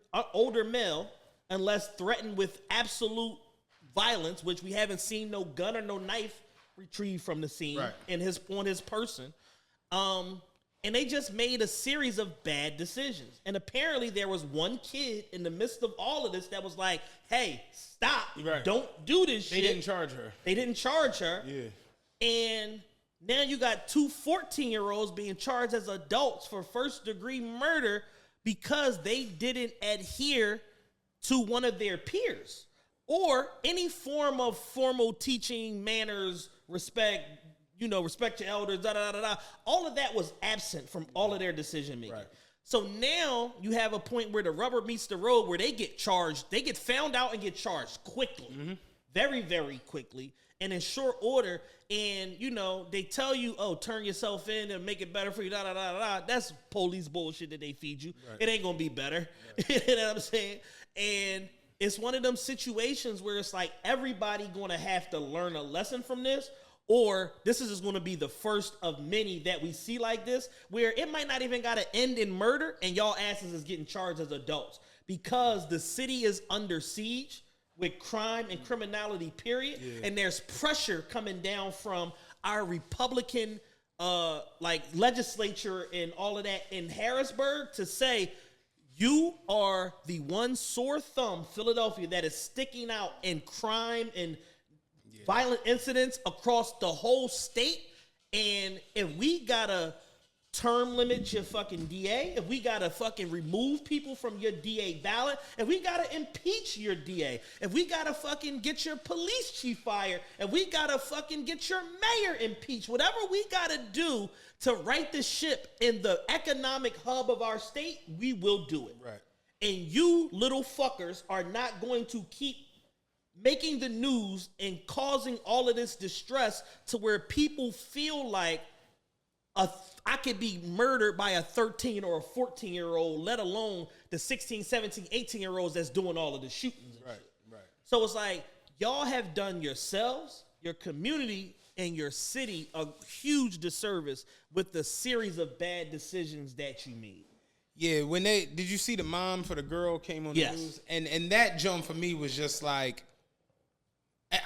male unless threatened with absolute violence, which we haven't seen no gun or no knife retrieved from the scene on his person. And they just made a series of bad decisions. And apparently there was one kid in the midst of all of this that was like, hey, stop. Right. Don't do this shit. They didn't charge her. They didn't charge her. Yeah. And now you got two 14-year-olds being charged as adults for first-degree murder because they didn't adhere to one of their peers or any form of formal teaching, manners, respect, respect your elders, da-da-da-da-da. All of that was absent from all of their decision-making. Right. So now you have a point where the rubber meets the road where they get charged. They get found out and get charged quickly, very, very quickly, and in short order. And, they tell you, oh, turn yourself in and make it better for you, da-da-da-da-da. That's police bullshit that they feed you. Right. It ain't going to be better. Right. You know what I'm saying? And it's one of them situations where it's like everybody going to have to learn a lesson from this, or this is just going to be the first of many that we see like this, where it might not even got to end in murder and y'all asses is getting charged as adults because the city is under siege with crime and criminality, period. Yeah. And there's pressure coming down from our Republican legislature and all of that in Harrisburg to say, you are the one sore thumb, Philadelphia, that is sticking out in crime and violent incidents across the whole state. And if we gotta term limit your fucking DA, if we gotta fucking remove people from your DA ballot, if we gotta impeach your DA, if we gotta fucking get your police chief fired, if we gotta fucking get your mayor impeached, whatever we gotta do to right the ship in the economic hub of our state, we will do it. Right. And you little fuckers are not going to keep making the news and causing all of this distress to where people feel like I could be murdered by a 13 or a 14-year-old, let alone the 16, 17, 18-year-olds that's doing all of the shootings. And shit. Right. So it's like, y'all have done yourselves, your community, and your city a huge disservice with the series of bad decisions that you made. Yeah, did you see the mom for the girl came on the news? And that jump for me was just like,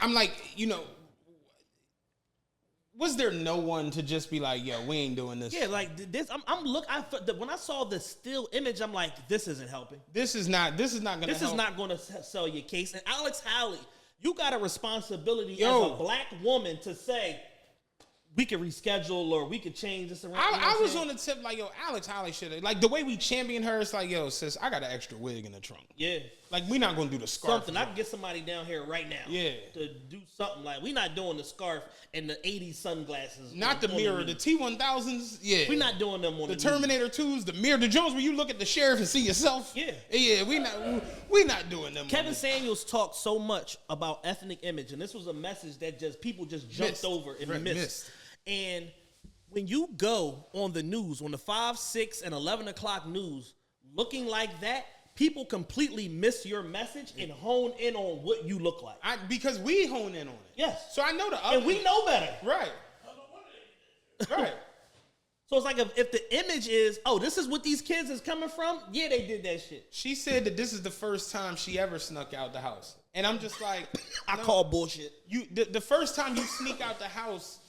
I'm like, was there no one to just be like, yo, we ain't doing this? Yeah, like this. When I saw the still image, I'm like, this isn't helping. This is not going to help. This is not going to sell your case. And Alex Haley, you got a responsibility as a black woman to say, we could reschedule or we could change this around. I was on the tip like, yo, Alex Holly should have, like the way we champion her, it's like, yo, sis, I got an extra wig in the trunk. Yeah. Like, we not going to do the scarf. Something. I can get somebody down here right now. Yeah. To do something like, we not doing the scarf and the 80s sunglasses. Not the mirror, the T-1000s. Yeah. We not doing them on the Terminator 2s, the mirror, the Jones where you look at the sheriff and see yourself. Yeah. Yeah, we not doing them. Kevin Samuels talked so much about ethnic image, and this was a message that people just jumped over and missed. And when you go on the news, on the 5, 6, and 11 o'clock news, looking like that, people completely miss your message and hone in on what you look like. Because we hone in on it. Yes. So I know and we know better. Right. Right. So it's like if the image is, oh, this is what these kids is coming from, yeah, they did that shit. She said that this is the first time she ever snuck out the house. And I'm just like, I call bullshit. The first time you sneak out the house,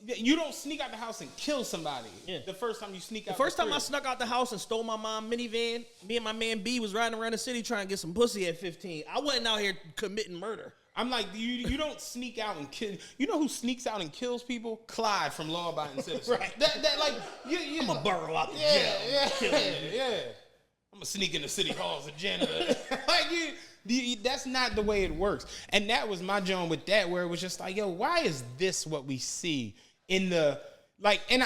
you don't sneak out the house and kill somebody. Yeah. The first time you sneak out the first time I snuck out the house and stole my mom's minivan, me and my man B was riding around the city trying to get some pussy at 15. I wasn't out here committing murder. I'm like, you don't sneak out and kill. You know who sneaks out and kills people? Clyde from Law Abiding Citizen. Right. That like, you I'm a burrow out the yeah, jail. yeah. I'm gonna sneak into city halls and janitor. Like that's not the way it works. And that was my joint with that, where it was just like, yo, why is this what we see in the like? And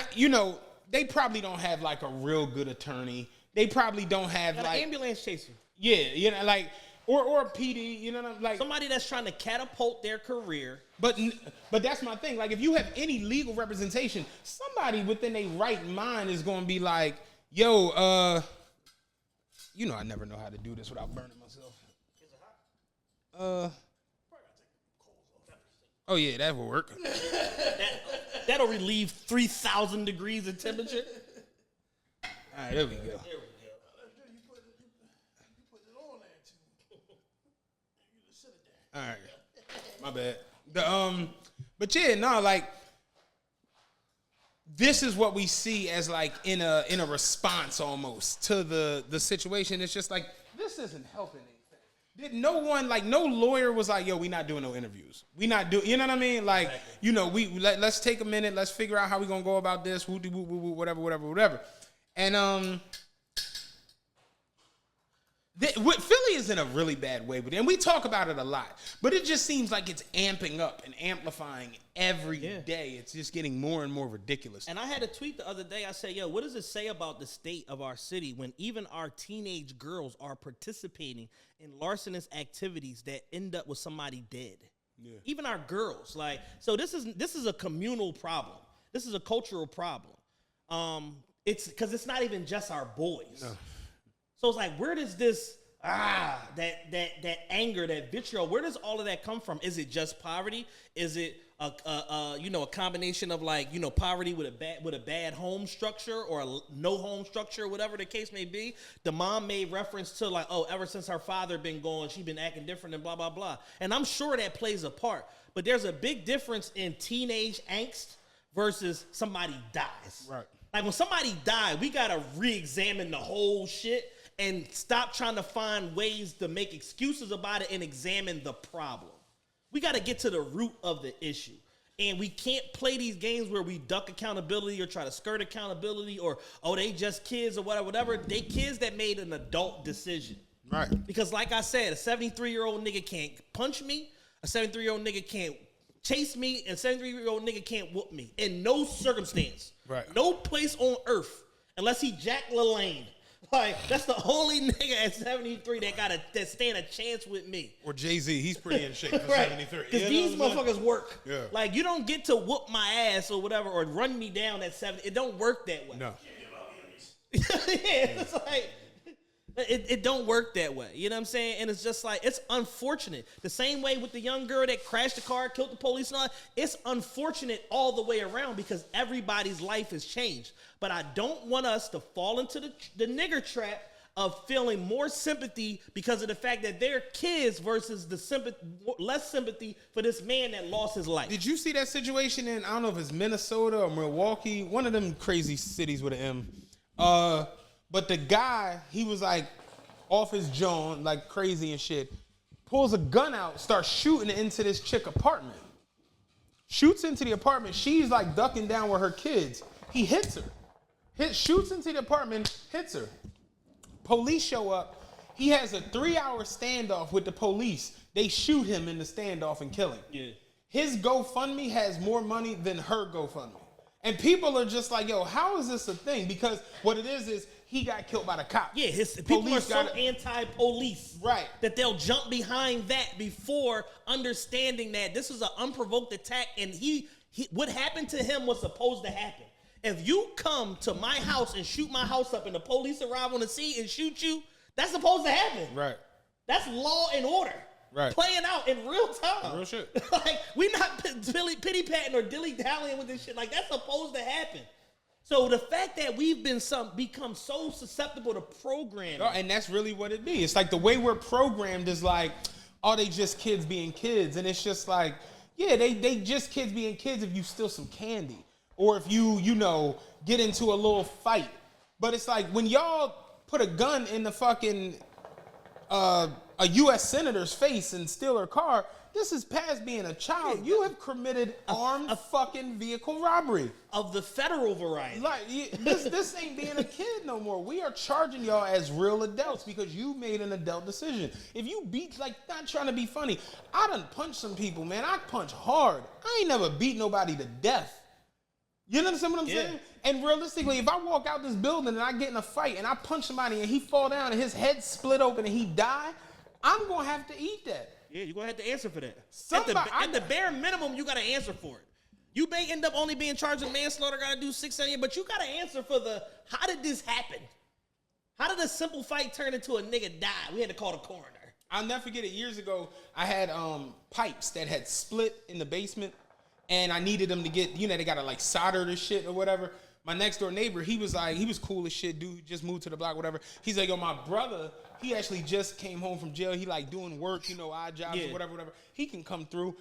they probably don't have like a real good attorney. They probably don't have Got like an ambulance chaser. Yeah, like or a PD, like somebody that's trying to catapult their career. But that's my thing. Like if you have any legal representation, somebody within a right mind is going to be like, yo, I never know how to do this without burning myself. Is it hot? Oh yeah, that will work. That'll relieve 3,000 degrees of temperature. All right, there we go. You put it on there too. You just sit it there. All right, my bad. But yeah, no, like this is what we see as like in a response almost to the situation. It's just like this isn't helping anything. Did no one, like no lawyer was like, yo, we not doing no interviews. We not do, you know what I mean? Like, exactly. Let's take a minute. Let's figure out how we gonna go about this. Whatever. And Philly is in a really bad way with it, and we talk about it a lot, but it just seems like it's amping up and amplifying every day. It's just getting more and more ridiculous. And I had a tweet the other day. I said, yo, what does it say about the state of our city when even our teenage girls are participating in larcenous activities that end up with somebody dead? Yeah. Even our girls. Like, so this is a communal problem. This is a cultural problem. It's because it's not even just our boys. No. So it's like, where does this that anger, that vitriol, where does all of that come from? Is it just poverty? Is it a combination of like, poverty with a bad home structure or no home structure, whatever the case may be? The mom made reference to like, oh, ever since her father been gone, she been acting different and blah blah blah. And I'm sure that plays a part, but there's a big difference in teenage angst versus somebody dies. Right. Like when somebody died, we gotta re-examine the whole shit and stop trying to find ways to make excuses about it and examine the problem. We got to get to the root of the issue. And we can't play these games where we duck accountability or try to skirt accountability or, oh, they just kids or whatever. They kids that made an adult decision. Right. Because like I said, a 73-year-old nigga can't punch me. A 73-year-old nigga can't chase me. And a 73-year-old nigga can't whoop me. In no circumstance. Right. No place on earth, unless he Jack LaLanne. Like, that's the only nigga at 73 that stand a chance with me. Or Jay-Z, he's pretty in shape for right. 73. Because these motherfuckers work. Yeah. Like, you don't get to whoop my ass or whatever or run me down at 70. It don't work that way. No. It's like, it don't work that way. You know what I'm saying? And it's just like, it's unfortunate. The same way with the young girl that crashed the car, killed the police and all that. It's unfortunate all the way around because everybody's life has changed. But I don't want us to fall into the nigger trap of feeling more sympathy because of the fact that they're kids versus the less sympathy for this man that lost his life. Did you see that situation in, I don't know if it's Minnesota or Milwaukee, one of them crazy cities with an M. But the guy, he was like off his joint, like crazy and shit, pulls a gun out, starts shooting into this chick apartment. Shoots into the apartment. She's like ducking down with her kids. He hits her. Shoots into the apartment, hits her. Police show up. He has a 3-hour standoff with the police. They shoot him in the standoff and kill him. Yeah. His GoFundMe has more money than her GoFundMe. And people are just like, yo, how is this a thing? Because what it is he got killed by the cops. Yeah, people are so anti-police. Right. That they'll jump behind that before understanding that this is an unprovoked attack and what happened to him was supposed to happen. If you come to my house and shoot my house up and the police arrive on the scene and shoot you, that's supposed to happen. Right. That's law and order. Right. Playing out in real time. Real shit. Like, we're not pity-patting or dilly-dallying with this shit. Like, that's supposed to happen. So the fact that we've become so susceptible to programming. Oh, and that's really what it be. It's like the way we're programmed is like, oh, they just kids being kids. And it's just like, yeah, they just kids being kids if you steal some candy. Or if you get into a little fight. But it's like when y'all put a gun in the fucking a U.S. senator's face and steal her car, this is past being a child. You have committed armed fucking vehicle robbery. Of the federal variety. Like, this ain't being a kid no more. We are charging y'all as real adults because you made an adult decision. If you beat, like, not trying to be funny, I done punched some people, man. I punch hard. I ain't never beat nobody to death. You understand what I'm saying? And realistically, if I walk out this building and I get in a fight and I punch somebody and he fall down and his head split open and he die, I'm going to have to eat that. Yeah, you're going to have to answer for that. Somebody, at the bare minimum, you got to answer for it. You may end up only being charged with manslaughter, got to do 6 7 years, but you got to answer for how did this happen? How did a simple fight turn into a nigga die? We had to call the coroner. I'll never forget it. Years ago, I had pipes that had split in the basement, and I needed them to get, they got to like solder this shit or whatever. My next door neighbor, he was cool as shit, dude, just moved to the block, whatever. He's like, yo, my brother, he actually just came home from jail. He like doing work, odd jobs or whatever. He can come through.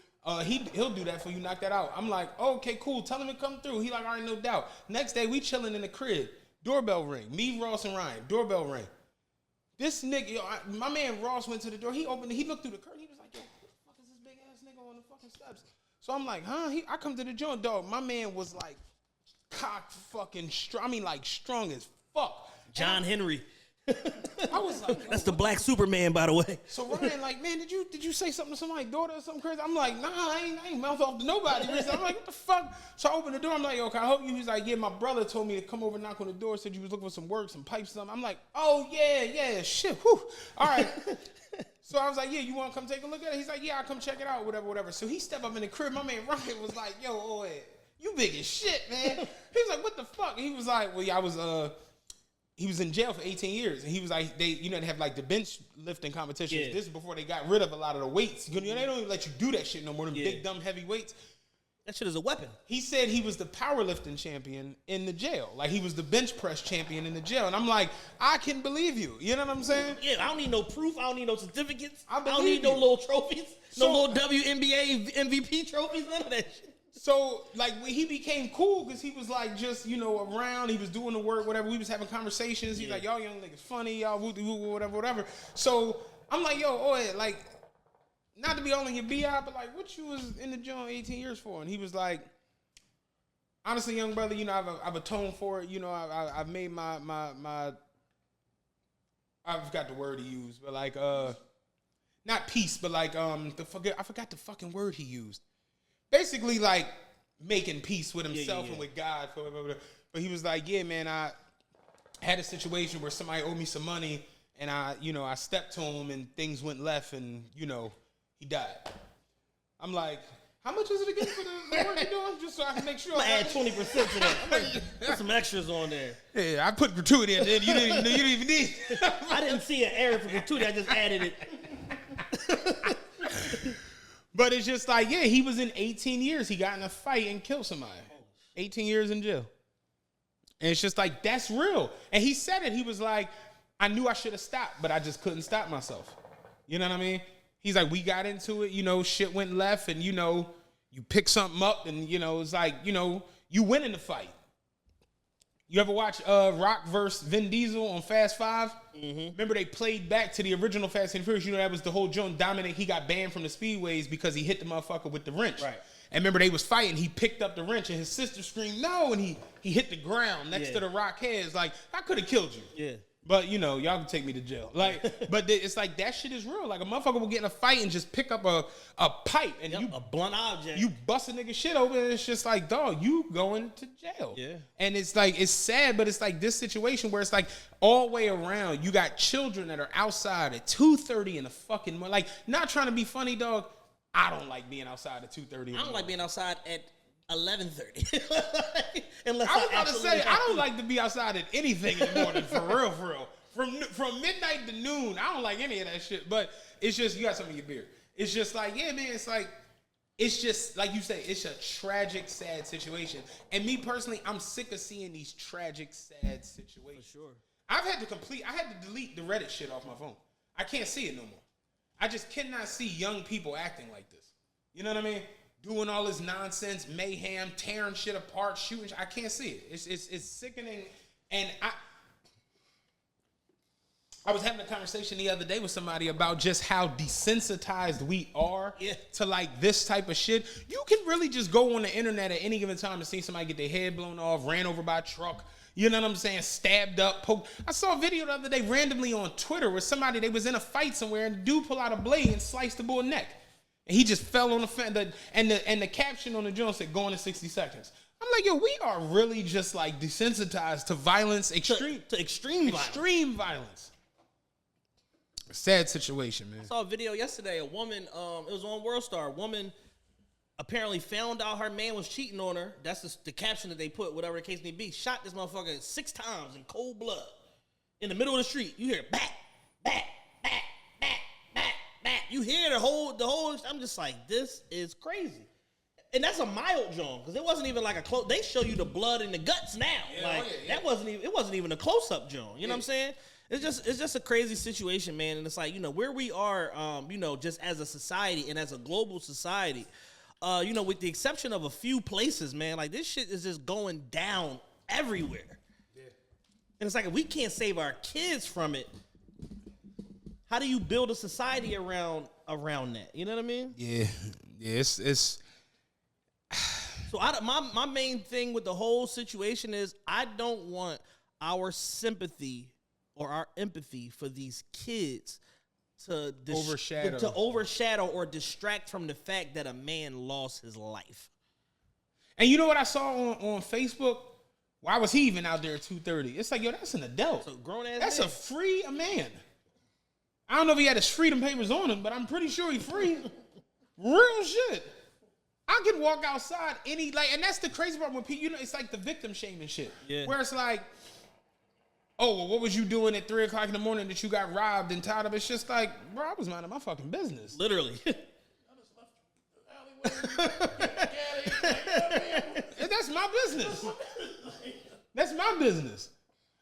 He'll do that for you, knock that out. I'm like, oh, okay, cool. Tell him to come through. He like, all right, no doubt. Next day, we chilling in the crib. Doorbell ring. Me, Ross, and Ryan. Doorbell ring. This nigga, my man Ross went to the door. He opened it. He looked through the curtain. He was like, yo, what the fuck is this big ass nigga on the fucking steps? So I'm like, huh? I come to the joint, dog. My man was like, cock fucking strong. Like strong as fuck. John Henry. I was like, that's the black Superman, by the way. So Ryan, like, man, did you say something to somebody's daughter or something crazy? I'm like, nah, I ain't mouth off to nobody. I'm like, what the fuck? So I opened the door. I'm like, yo, can I help you? He's like, yeah, my brother told me to come over and knock on the door. Said you was looking for some work, some pipes, something. I'm like, oh yeah, shit, whew. All right. So I was like, yeah, you want to come take a look at it? He's like, yeah, I'll come check it out, whatever. So he stepped up in the crib. My man Ryan was like, yo, Oed, you big as shit, man. He was like, what the fuck? He was like, well, yeah, he was in jail for 18 years. And he was like, they have like the bench lifting competitions. Yeah. This is before they got rid of a lot of the weights. They don't even let you do that shit no more. Them big, dumb, heavy weights. That shit is a weapon. He said he was the powerlifting champion in the jail. Like he was the bench press champion in the jail. And I'm like, I can believe you. You know what I'm saying? Yeah, I don't need no proof. I don't need no certificates. I don't need no little trophies. No little WNBA MVP trophies. None of that shit. So, like, when he became cool, because he was, like, just, around. He was doing the work, whatever. We was having conversations. He's like, y'all young niggas funny. Y'all woo-woo, whatever. So, I'm like, yo, like, not to be all in your BI, but, like, what you was in the joint 18 years for? And he was like, honestly, young brother, I've atoned for it. I've made my I forgot the word he used, but, like, not peace, but, like, I forgot the fucking word he used. Basically, like, making peace with himself and with God. But he was like, yeah, man, I had a situation where somebody owed me some money, and I stepped to him, and things went left, and, he died. I'm like, how much is it again for the work you're doing? Just so I can make sure. I'm going to add 20% to that. Put some extras on there. Yeah, I put gratuity in there. You didn't even need it. I didn't see an error for gratuity. I just added it. But it's just like, yeah, he was in 18 years. He got in a fight and killed somebody. 18 years in jail. And it's just like, that's real. And he said it. He was like, I knew I should have stopped, but I just couldn't stop myself. You know what I mean? He's like, we got into it, shit went left, and, you pick something up, and, it's like, you win in the fight. You ever watch Rock versus Vin Diesel on Fast 5? Mm-hmm. Remember they played back to the original Fast and Furious. That was the whole joint. Dominic, he got banned from the speedways because he hit the motherfucker with the wrench. Right. And remember they was fighting. He picked up the wrench and his sister screamed, no, and he hit the ground next to the Rock heads. Like, I could have killed you. Yeah. But, y'all can take me to jail. Like, but it's like, that shit is real. Like, a motherfucker will get in a fight and just pick up a pipe. And a blunt object. You bust a nigga shit open, and it's just like, dog, you going to jail. Yeah. And it's like, it's sad, but it's like this situation where it's like, all the way around, you got children that are outside at 2:30 in the fucking morning. Like, not trying to be funny, dog. I don't like being outside at 2:30. I don't like being outside at 11:30. Unless I was about to say, I don't like to be outside at anything in the morning, for real. From midnight to noon, I don't like any of that shit. But it's just, you got something in your beard. It's just like, yeah, man, it's just, like you say, it's a tragic, sad situation. And me personally, I'm sick of seeing these tragic, sad situations. For sure. I had to delete the Reddit shit off my phone. I can't see it no more. I just cannot see young people acting like this. You know what I mean? Doing all this nonsense, mayhem, tearing shit apart, shooting. I can't see it. It's sickening. And I was having a conversation the other day with somebody about just how desensitized we are to like this type of shit. You can really just go on the internet at any given time and see somebody get their head blown off, ran over by a truck. You know what I'm saying? Stabbed up, poked. I saw a video the other day randomly on Twitter where somebody, they was in a fight somewhere and the dude pulled out a blade and sliced the boy's neck. And he just fell on the fence. And the caption on the joint said, "Going in 60 seconds." I'm like, yo, we are really just like desensitized to violence, extreme violence. Sad situation, man. I saw a video yesterday. A woman, it was on World Star. A woman apparently found out her man was cheating on her. That's the caption that they put, whatever the case may be. Shot this motherfucker 6 times in cold blood in the middle of the street. You hear back, back, back, back, back, back. You hear the whole. I'm just like, this is crazy. And that's a mild joint because it wasn't even like a close. They show you the blood and the guts now. That wasn't even. It wasn't even a close up joint. You know what I'm saying? It's just a crazy situation, man. And it's like, where we are, just as a society and as a global society, with the exception of a few places, man, like this shit is just going down everywhere. Yeah. And it's like, if we can't save our kids from it, how do you build a society around that? You know what I mean? Yeah. It's. So my main thing with the whole situation is I don't want our sympathy or our empathy for these kids to overshadow or distract from the fact that a man lost his life. And you know what I saw on Facebook? Why was he even out there at 2:30? It's like, yo, that's an adult. That's a grown ass. That's man. a man. I don't know if he had his freedom papers on him, but I'm pretty sure he's free. Real shit. I could walk outside and that's the crazy part when people, it's like the victim shaming shit. Yeah. Where it's like, oh, well, what was you doing at 3 o'clock in the morning that you got robbed and tied up? It's just like, bro, I was minding my fucking business. Literally. That's my business. That's my business.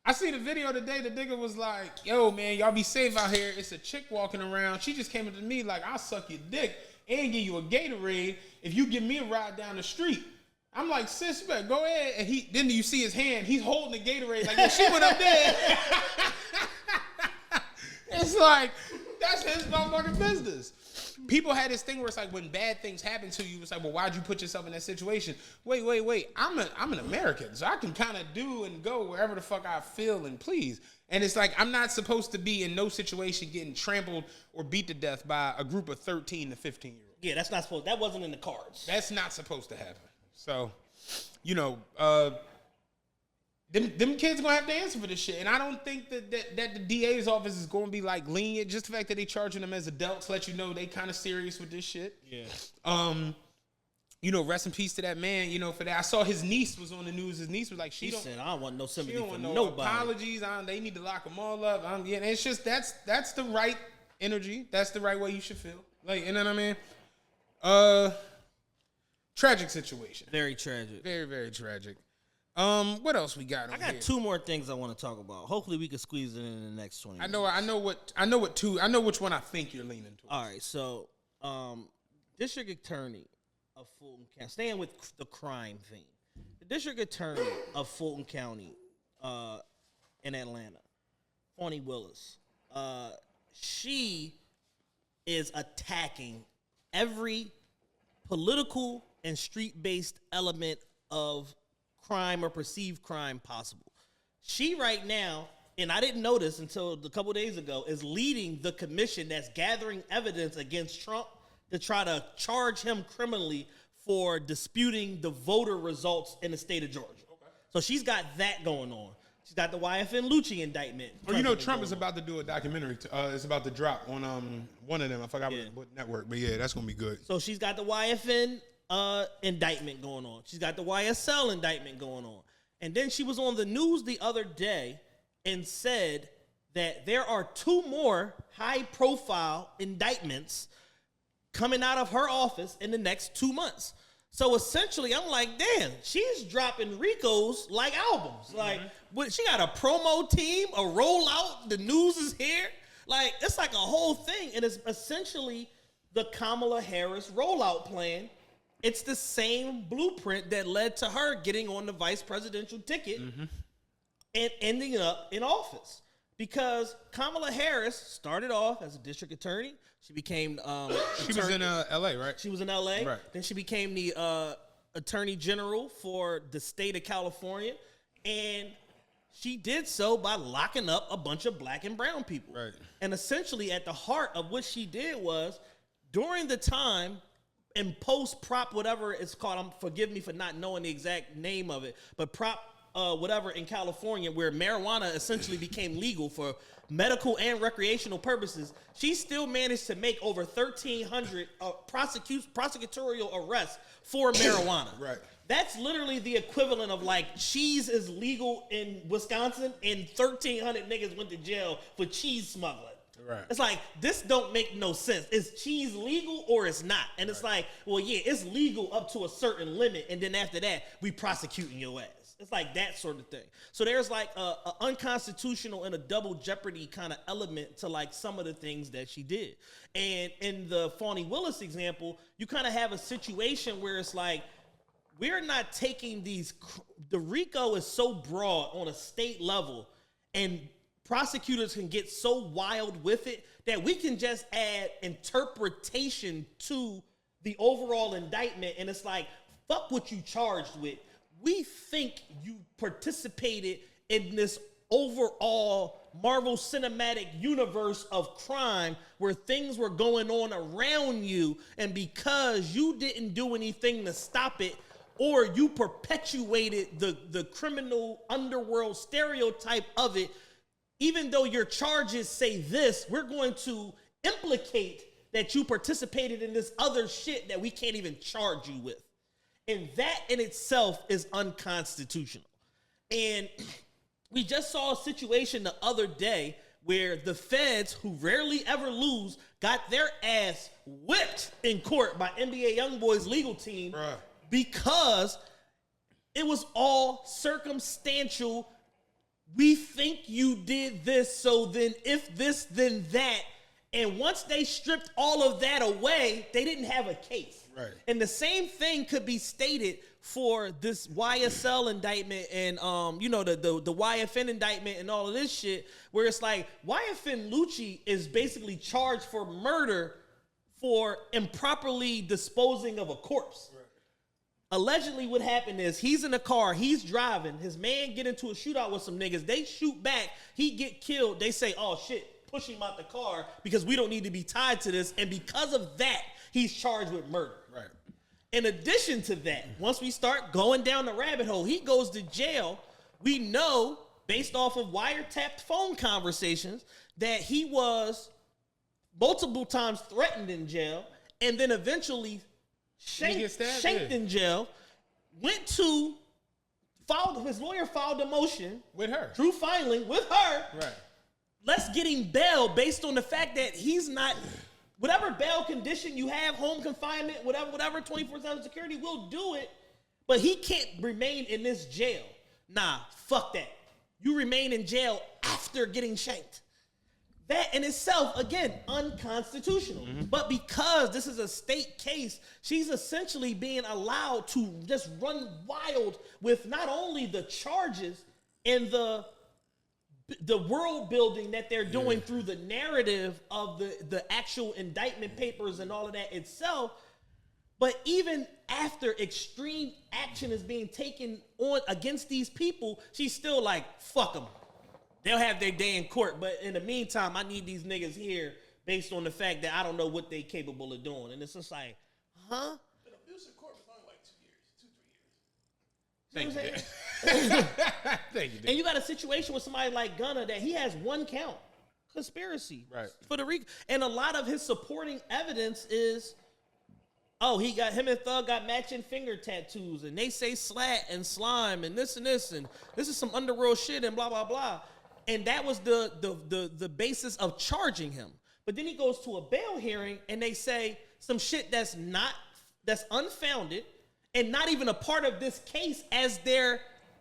I see the video today. The nigga was like, yo, man, y'all be safe out here. It's a chick walking around. She just came up to me like, I'll suck your dick and give you a Gatorade if you give me a ride down the street. I'm like, sis, you better go ahead. And then you see his hand. He's holding the Gatorade like, yeah, she went up there. It's like, that's his motherfucking business. People had this thing where it's like, when bad things happen to you, it's like, well, why'd you put yourself in that situation? Wait. I'm an American, so I can kind of do and go wherever the fuck I feel and please. And it's like, I'm not supposed to be in no situation getting trampled or beat to death by a group of 13 to 15-year-olds. Yeah, that wasn't in the cards. That's not supposed to happen. So, them kids gonna have to answer for this shit. And I don't think that the DA's office is gonna be like lenient. Just the fact that they charging them as adults let you know they kind of serious with this shit. Yeah. Rest in peace to that man, for that. I saw his niece was on the news. His niece was like, she said, I don't want no sympathy from nobody. Apologies. They need to lock them all up. It's just, that's the right energy. That's the right way you should feel. Like, you know what I mean? Tragic situation. Very tragic. Very, very tragic. What else we got? I got here? 2 more things I want to talk about. Hopefully, we can squeeze it in the next 20 minutes. I know which one I think you're leaning towards. All right, so District Attorney of Fulton County, staying with the crime theme. The District Attorney of Fulton County, in Atlanta, Fani Willis, she is attacking every political and street-based element of crime or perceived crime possible. She right now, and I didn't know this until a couple days ago, is leading the commission that's gathering evidence against Trump to try to charge him criminally for disputing the voter results in the state of Georgia. Okay. So she's got that going on. She's got the YFN Lucci indictment. Trump is about to do a documentary. It's about to drop on one of them. I forgot what network, but yeah, that's gonna be good. So she's got the YFN indictment going on. She's got the YSL indictment going on. And then she was on the news the other day and said that there are 2 more high-profile indictments coming out of her office in the next 2 months. So essentially, I'm like, damn, she's dropping RICOs like albums. Like, she got a promo team, a rollout, the news is here. Like, it's like a whole thing. And it's essentially the Kamala Harris rollout plan. It's the same blueprint that led to her getting on the vice presidential ticket and ending up in office. Because Kamala Harris started off as a district attorney. She became She was in L.A., right? She was in L.A. Right. Then she became the attorney general for the state of California. And she did so by locking up a bunch of black and brown people. Right. And essentially at the heart of what she did was during the time in post-prop, whatever it's called, forgive me for not knowing the exact name of it, but prop whatever in California where marijuana essentially became legal for medical and recreational purposes, she still managed to make over 1,300 prosecutorial arrests for marijuana. Right. That's literally the equivalent of like cheese is legal in Wisconsin and 1,300 niggas went to jail for cheese smuggling. Right. It's like, this don't make no sense. Is cheese legal or it's not? And it's like, well, yeah, it's legal up to a certain limit. And then after that, we prosecuting your ass. It's like that sort of thing. So there's like a unconstitutional and a double jeopardy kind of element to like some of the things that she did. And in the Fawny Willis example, you kind of have a situation where it's like, we're not taking these, the RICO is so broad on a state level and prosecutors can get so wild with it that we can just add interpretation to the overall indictment. And it's like, fuck what you charged with. We think you participated in this overall Marvel Cinematic Universe of crime where things were going on around you. And because you didn't do anything to stop it, or you perpetuated the criminal underworld stereotype of it, even though your charges say this, we're going to implicate that you participated in this other shit that we can't even charge you with. And that in itself is unconstitutional. And we just saw a situation the other day where the feds, who rarely ever lose, got their ass whipped in court by NBA YoungBoy's legal team. Bruh. Because it was all circumstantial. We think you did this, so then if this, then that. And once they stripped all of that away, they didn't have a case. Right. And the same thing could be stated for this YSL indictment and the YFN indictment and all of this shit, where it's like YFN Lucci is basically charged for murder for improperly disposing of a corpse. Right. Allegedly what happened is he's in a car, he's driving, his man get into a shootout with some niggas, they shoot back, he get killed, they say, oh shit, push him out the car because we don't need to be tied to this, and because of that, he's charged with murder. Right. In addition to that, once we start going down the rabbit hole, he goes to jail. We know, based off of wiretapped phone conversations, that he was multiple times threatened in jail, and then eventually shanked in jail, his lawyer filed a motion with her, through filing with her. Right. Let's get him bail based on the fact that he's not, whatever bail condition you have, home confinement, whatever, 24/7 security, we'll do it, but he can't remain in this jail. Nah, fuck that. You remain in jail after getting shanked. That in itself, again, unconstitutional. Mm-hmm. But because this is a state case, she's essentially being allowed to just run wild with not only the charges and the world building that they're doing through the narrative of the actual indictment papers and all of that itself, but even after extreme action is being taken on against these people, she's still like, fuck them. They'll have their day in court, but in the meantime, I need these niggas here based on the fact that I don't know what they capable of doing. And it's just like, huh? But abuse in court was only like 2 years. Thank you. Thank you. And you got a situation with somebody like Gunna that he has one count, conspiracy, right, for the RICO, and a lot of his supporting evidence is, oh, him and Thug got matching finger tattoos, and they say slat and slime and this, and this is some underworld shit and blah blah blah, and that was the basis of charging him. But then he goes to a bail hearing and they say some shit that's unfounded and not even a part of this case as their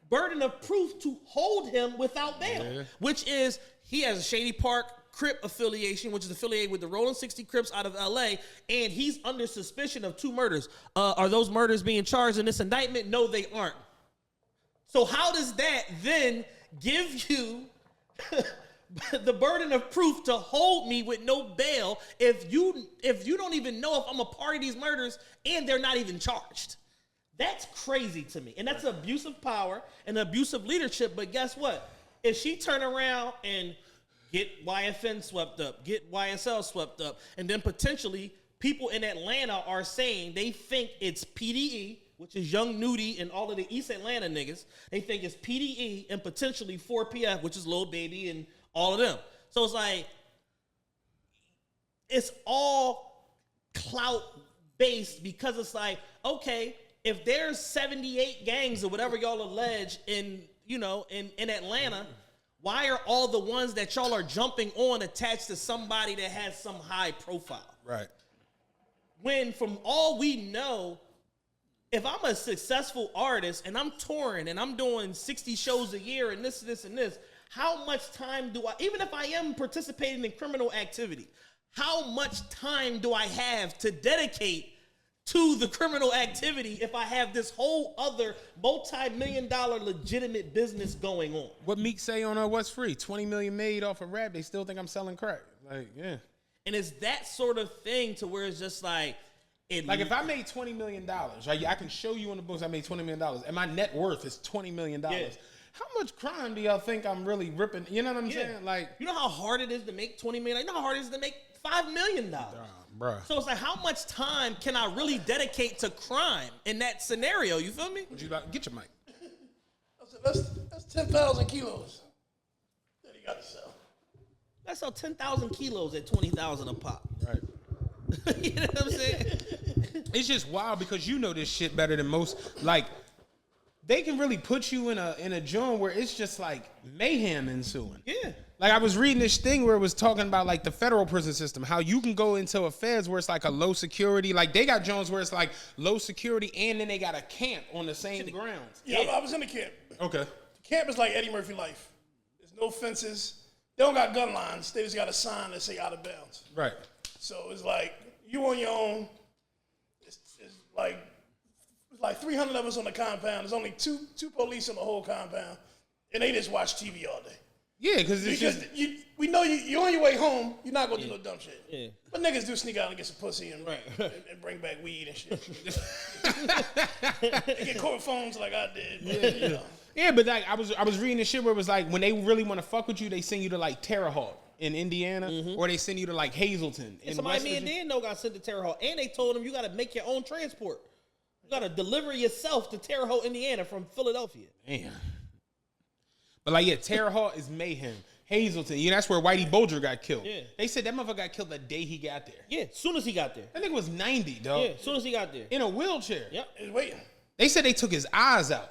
burden of proof to hold him without bail, which is he has a Shady Park Crip affiliation, which is affiliated with the Rolling 60 Crips out of LA, and he's under suspicion of 2 murders. Are those murders being charged in this indictment? No, they aren't. So how does that then give you the burden of proof to hold me with no bail if you don't even know if I'm a part of these murders and they're not even charged. That's crazy to me. And that's abuse of power and abuse of leadership. But guess what? If she turn around and get YFN swept up, get YSL swept up, and then potentially people in Atlanta are saying they think it's PDE, which is Young Nudie and all of the East Atlanta niggas. They think it's PDE and potentially 4PF, which is Lil Baby and all of them. So it's like, it's all clout based because it's like, okay, if there's 78 gangs or whatever y'all allege in Atlanta, why are all the ones that y'all are jumping on attached to somebody that has some high profile? Right. When from all we know, if I'm a successful artist and I'm touring and I'm doing 60 shows a year and this, and this, how much time do I, even if I am participating in criminal activity, how much time do I have to dedicate to the criminal activity if I have this whole other multi-million-dollar legitimate business going on? What Meek say on What's Free? 20 million made off of rap. They still think I'm selling crack. Like, yeah. And it's that sort of thing to where it's just like, like if I made $20 million, right, I can show you in the books I made $20 million, and my net worth is $20 million. Yeah. How much crime do y'all think I'm really ripping? You know what I'm saying? Like, you know how hard it is to make $20 million? You know how hard it is to make $5 million? Bruh. So it's like, how much time can I really dedicate to crime in that scenario? You feel me? Would you like get your mic? That's 10,000 kilos that he got to sell. Let's sell 10,000 kilos at 20,000 a pop. Right. You know what I'm saying? It's just wild because you know this shit better than most. Like, they can really put you in a joint where it's just like mayhem ensuing. Yeah. Like I was reading this thing where it was talking about like the federal prison system, how you can go into a feds where it's like a low security, like they got joints where it's like low security and then they got a camp on the same grounds. Yeah, I was in the camp. Okay. The camp is like Eddie Murphy life. There's no fences. They don't got gun lines. They just got a sign that say out of bounds. Right. So it's like you on your own. It's like 300 of us on the compound. There's only two police on the whole compound, and they just watch TV all day. Yeah, because we know you're on your way home. You're not gonna do no dumb shit. Yeah. But niggas do sneak out and get some pussy and bring back weed and shit. They get court phones like I did. But, you know. Yeah, but like I was reading this shit where it was like when they really want to fuck with you, they send you to like Terre Haute in Indiana, or they send you to like Hazleton. In Somebody West me and Virginia. Dan got sent to Terre Haute, and they told him you got to make your own transport. You got to deliver yourself to Terre Haute, Indiana from Philadelphia. Damn. But like, yeah, Terre Haute is mayhem. Hazleton, that's where Whitey Bulger got killed. Yeah. They said that motherfucker got killed the day he got there. Yeah, as soon as he got there. That nigga was 90, dog. Yeah, as soon as he got there. In a wheelchair. Yep. He was waiting. They said they took his eyes out.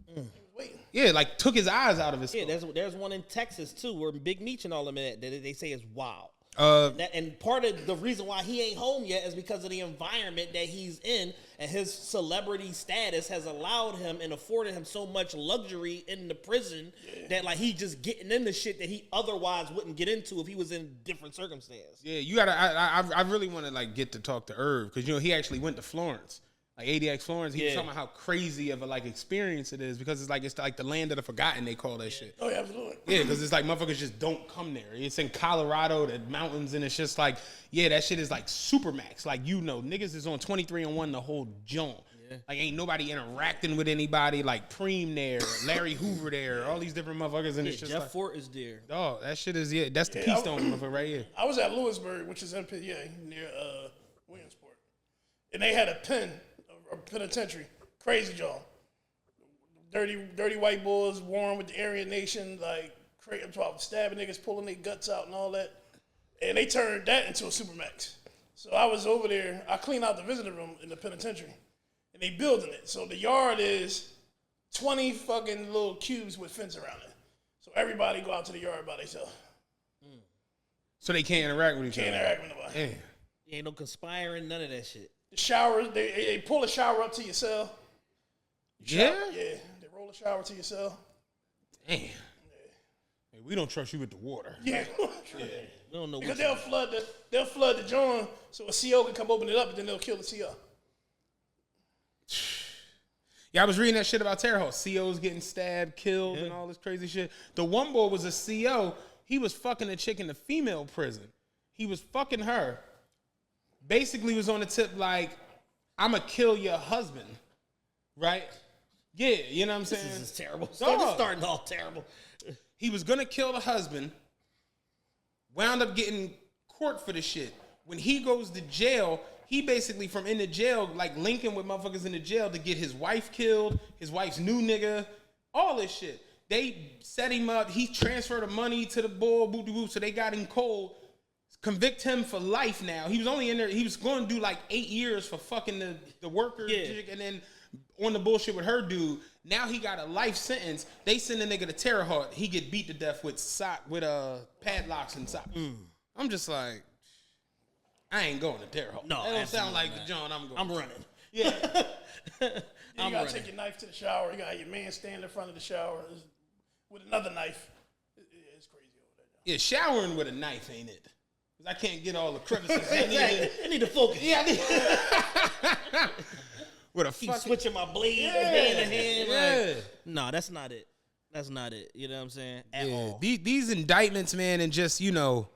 He was waiting. Yeah, like took his eyes out of his skull. Yeah, there's one in Texas too where Big Meech and all them that they say is wild. And part of the reason why he ain't home yet is because of the environment that he's in, and his celebrity status has allowed him and afforded him so much luxury in the prison that like he just getting into shit that he otherwise wouldn't get into if he was in different circumstances. Yeah, you gotta. I really want to like get to talk to Irv because he actually went to Florence. Like ADX Florence, he was talking about how crazy of a like experience it is because it's like the land of the forgotten. They call that shit. Oh yeah, absolutely. Yeah, because it's like motherfuckers just don't come there. It's in Colorado, the mountains, and it's just like that shit is like super max. Like niggas is on 23-1 the whole joint. Yeah. Like ain't nobody interacting with anybody. Like Preem there, Larry Hoover there, all these different motherfuckers, and it's just Jeff like, Fort is there. Oh, that shit is that's the Keystone motherfucker right here. I was at Lewisburg, which is in near Williamsport, and they had a penitentiary. Crazy job. Dirty white boys, warm with the Aryan Nation, like stabbing niggas, pulling their guts out and all that. And they turned that into a supermax. So I was over there. I cleaned out the visitor room in the penitentiary, and they building it. So the yard is 20 fucking little cubes with fence around it. So everybody go out to the yard by themselves. So they can't interact with each other. Can't interact with nobody. Damn. Ain't no conspiring, none of that shit. The shower, they pull a shower up to your cell. Yeah? Yeah, they roll a shower to your cell. Damn. Hey, we don't trust you with the water. Yeah. We don't know because they'll flood the joint so a CO can come open it up and then they'll kill the CO. Yeah, I was reading that shit about Terre Haute. COs getting stabbed, killed, and all this crazy shit. The one boy was a CO. he was fucking a chick in the female prison. He was fucking her. Basically was on the tip like, I'm going to kill your husband. Right? Yeah, you know what I'm saying? This is terrible. Dog. This starting off terrible. He was going to kill the husband. Wound up getting court for the shit. When he goes to jail, he basically from in the jail, like linking with motherfuckers in the jail to get his wife killed, his wife's new nigga, all this shit. They set him up. He transferred the money to the bull, boo boo. So they got him cold. Convict him for life now. He was only in there. He was going to do like 8 years for fucking the worker chick, and then on the bullshit with her dude. Now he got a life sentence. They send the nigga to Terre Haute. He get beat to death with padlocks and socks. I'm just like, I ain't going to Terre Haute. No, that don't sound like the John I'm going. I'm running. Yeah. You gotta take your knife to the shower. You got your man standing in front of the shower with another knife. It's crazy over there. Yeah, showering with a knife ain't it? Because I can't get all the crevices. I need to focus. Yeah, with a Keep fucking switching my blade hand to hand. Yeah. Like, no, that's not it. That's not it. You know what I'm saying? At all. These indictments, man, and just, you know,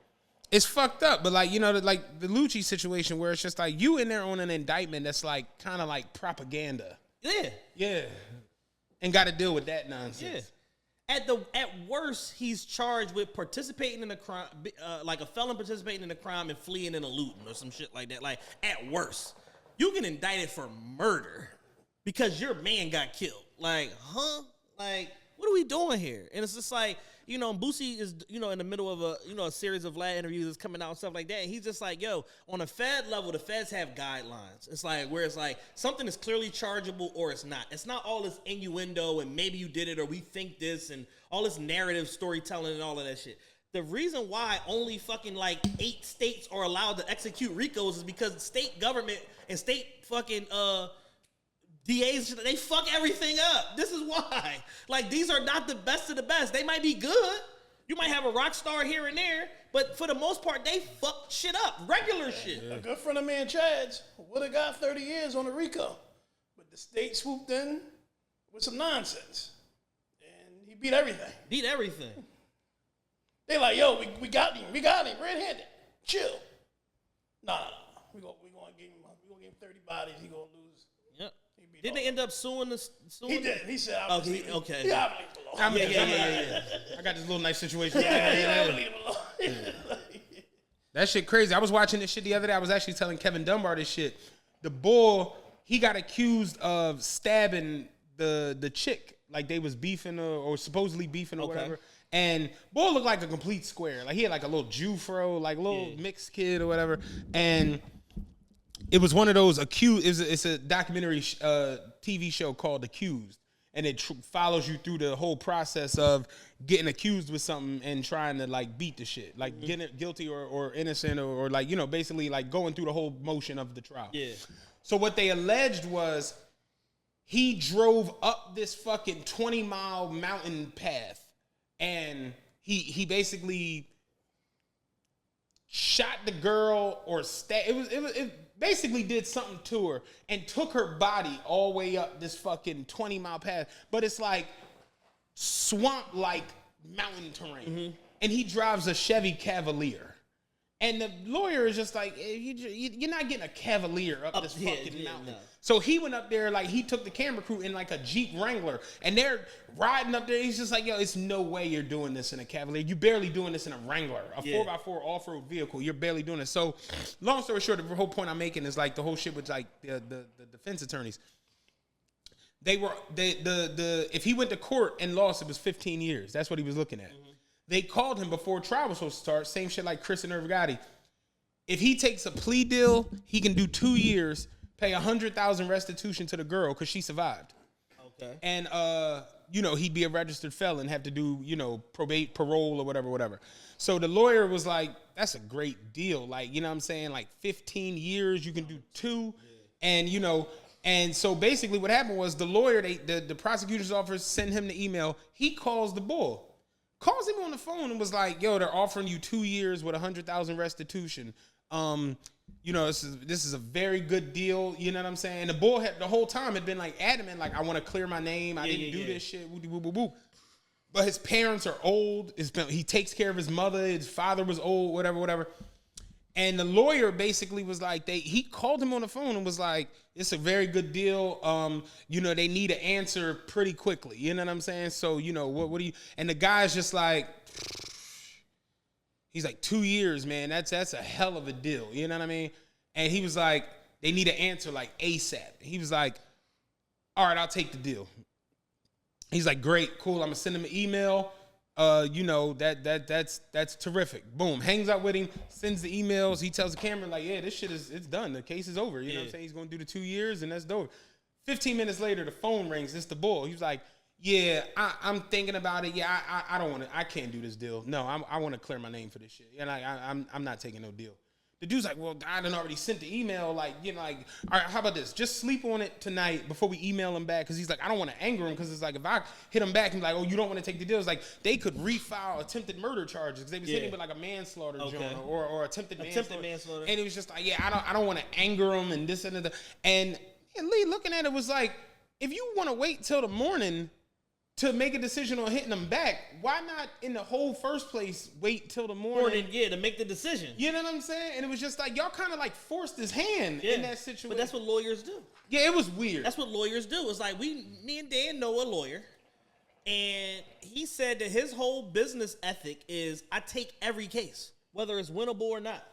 it's fucked up. But like, you know, like the Lucci situation where it's just like you in there on an indictment that's like kind of like propaganda. Yeah. Yeah. And got to deal with that nonsense. Yeah. At worst, he's charged with participating in a crime, like a felon participating in a crime and fleeing and eluding or some shit like that. Like, at worst, you get indicted for murder because your man got killed. Like, huh? Like, what are we doing here? And it's just like, you know, Boosie is, you know, in the middle of a series of Vlad interviews that's coming out and stuff like that. And he's just like, yo, on a Fed level, the Feds have guidelines. It's like, where it's like, something is clearly chargeable or it's not. It's not all this innuendo and maybe you did it or we think this and all this narrative storytelling and all of that shit. The reason why only fucking like 8 states are allowed to execute RICOs is because state government and state fucking, DAs, they fuck everything up. This is why. Like, these are not the best of the best. They might be good. You might have a rock star here and there, but for the most part, they fuck shit up. Regular shit. A good friend of mine, Chads, would have got 30 years on a RICO. But the state swooped in with some nonsense. And he beat everything. Beat everything. They like, yo, we got him. We got him red-handed. Chill. No. We're going to give him 30 bodies. He going to lose. Yep. Didn't they end up suing the? He did. He said, "Oh, okay." Yeah, I believe it. Yeah. I got this little nice situation. I believe it. That shit crazy. I was watching this shit the other day. I was actually telling Kevin Dunbar this shit. The bull, he got accused of stabbing the chick. Like they was beefing or supposedly beefing or whatever. And bull looked like a complete square. Like he had like a little Jew fro, like a little mixed kid or whatever. And it was one of those accused. It's a documentary TV show called Accused, and it follows you through the whole process of getting accused with something and trying to like beat the shit, like getting it guilty or innocent or like, you know, basically like going through the whole motion of the trial. Yeah. So what they alleged was he drove up this fucking 20-mile mountain path, and he basically shot the girl or it basically did something to her and took her body all the way up this fucking 20-mile path. But it's like swamp-like mountain terrain. And he drives a Chevy Cavalier. And the lawyer is just like, you're not getting a Cavalier up this fucking mountain. No. So he went up there, like, he took the camera crew in, like, a Jeep Wrangler. And they're riding up there. He's just like, yo, it's no way you're doing this in a Cavalier. You're barely doing this in a Wrangler, a 4x4 off-road vehicle. You're barely doing it. So, long story short, the whole point I'm making is, like, the whole shit with, like, the defense attorneys. They were, if he went to court and lost, it was 15 years. That's what he was looking at. They called him before trial was supposed to start. Same shit like Chris and Irvigati. If he takes a plea deal, he can do 2 years, pay $100,000 restitution to the girl because she survived. Okay. And you know, he'd be a registered felon, have to do, you know, parole or whatever. So the lawyer was like, "That's a great deal. Like, you know what I'm saying? Like 15 years, you can do 2, and you know." And so basically, what happened was the lawyer, the prosecutor's office sent him the email. He calls the bull. Calls him on the phone and was like, yo, they're offering you 2 years with $100,000 restitution. You know, this is a very good deal. You know what I'm saying? The bull the whole time had been like adamant, like, I want to clear my name. I didn't do this shit. Woo, woo, woo, woo. but his parents are old. He takes care of his mother. His father was old, whatever. And the lawyer basically was like, he called him on the phone and was like, it's a very good deal. They need an answer pretty quickly. You know what I'm saying? So, what do you, and the guy's just like, he's like, 2 years, man. That's a hell of a deal. You know what I mean? And he was like, they need an answer like ASAP. He was like, all right, I'll take the deal. He's like, great, cool. I'm gonna send him an email. That's terrific. Boom, hangs out with him, sends the emails. He tells the camera like, yeah, this shit it's done. The case is over. You know what I'm saying? He's gonna do the 2 years and that's over. 15 minutes later, the phone rings. It's the bull. He was like, yeah, I'm thinking about it. Yeah, I don't want to. I can't do this deal. No, I want to clear my name for this shit. And I'm not taking no deal. The dude's like, well, I done already sent the email. All right, how about this? Just sleep on it tonight before we email him back. Because he's like, I don't want to anger him. Because it's like, if I hit him back and be like, oh, you don't want to take the deal. It's like, they could refile attempted murder charges. Because they was hitting him with like a manslaughter joint or attempted manslaughter. And it was just like, yeah, I don't want to anger him and this and that. And Lee looking at it was like, if you want to wait till the morning to make a decision on hitting them back, why not in the whole first place wait till the morning? To make the decision. You know what I'm saying? And it was just like, y'all kind of like forced his hand in that situation. But that's what lawyers do. Yeah, it was weird. That's what lawyers do. It's like me and Dan know a lawyer, and he said that his whole business ethic is I take every case, whether it's winnable or not.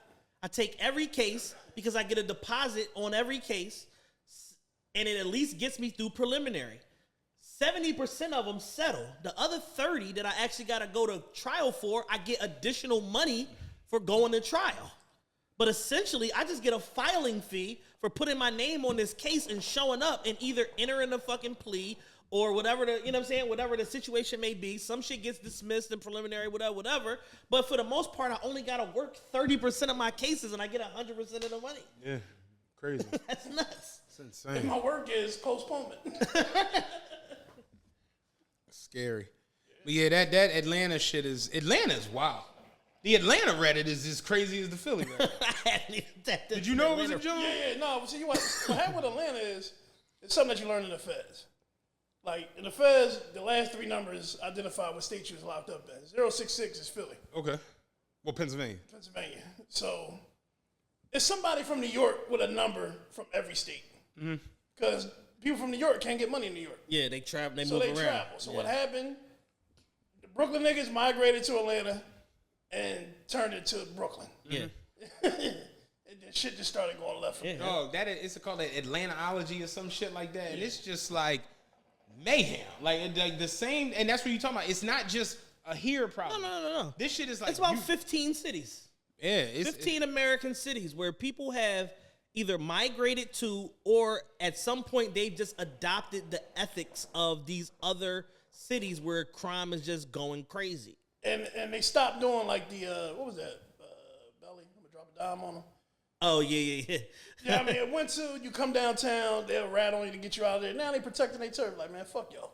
I take every case because I get a deposit on every case, and it at least gets me through preliminary. 70% of them settle. The other 30 that I actually got to go to trial for, I get additional money for going to trial. But essentially, I just get a filing fee for putting my name on this case and showing up and either entering a fucking plea or whatever whatever the situation may be. Some shit gets dismissed in preliminary, whatever. But for the most part, I only got to work 30% of my cases and I get 100% of the money. Yeah, crazy. That's nuts. It's insane. And my work is postponement. Scary. But yeah, that Atlanta shit Atlanta's wild. The Atlanta Reddit is as crazy as the Philly Reddit. Did you know it was a joke? Yeah, no. But see, what happened with Atlanta is it's something that you learn in the feds. Like, in the feds, the last three numbers identify what state you was locked up in. 066 is Philly. Okay. Well, Pennsylvania. So, it's somebody from New York with a number from every state. Because people from New York can't get money in New York. Yeah, they travel, they so move they around. Travel. So what happened, the Brooklyn niggas migrated to Atlanta and turned it to Brooklyn. Yeah. And then shit just started going left from there. Dog, it's called Atlantaology or some shit like that. And it's just like mayhem. Like the same, and that's what you're talking about. It's not just a here problem. No. This shit is like... It's about 15 cities. Yeah. 15 American cities where people have either migrated to or at some point they've just adopted the ethics of these other cities where crime is just going crazy. And they stopped doing like the, what was that? Belly, I'm gonna drop a dime on them. Oh, yeah. Yeah, I mean, it went to, you come downtown, they'll rat on you to get you out of there. Now they protecting their turf. Like, man, fuck y'all.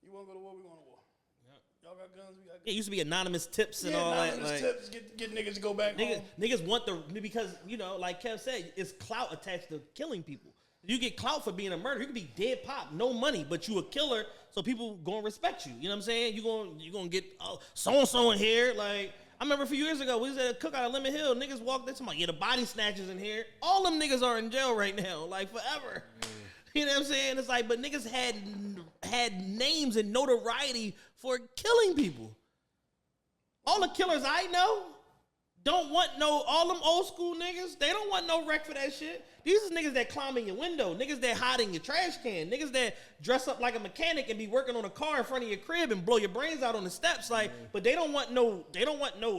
You want to go to war, we going to war. Yep. Y'all got guns, we got guns. It used to be anonymous tips and all that. Anonymous tips, get niggas to go back home. Niggas want because, like Kev said, it's clout attached to killing people. You get clout for being a murderer. You could be dead pop, no money, but you a killer, so people gonna respect you. You know what I'm saying? You gonna get so-and-so in here. Like, I remember a few years ago, we was at a cookout at Lemon Hill. Niggas walked in, somebody, the body snatchers in here. All them niggas are in jail right now, like forever. You know what I'm saying? It's like, but niggas had names and notoriety for killing people. All the killers I know don't want all them old school niggas, they don't want no wreck for that shit. These is niggas that climb in your window, niggas that hide in your trash can, niggas that dress up like a mechanic and be working on a car in front of your crib and blow your brains out on the steps. Like, but they don't want no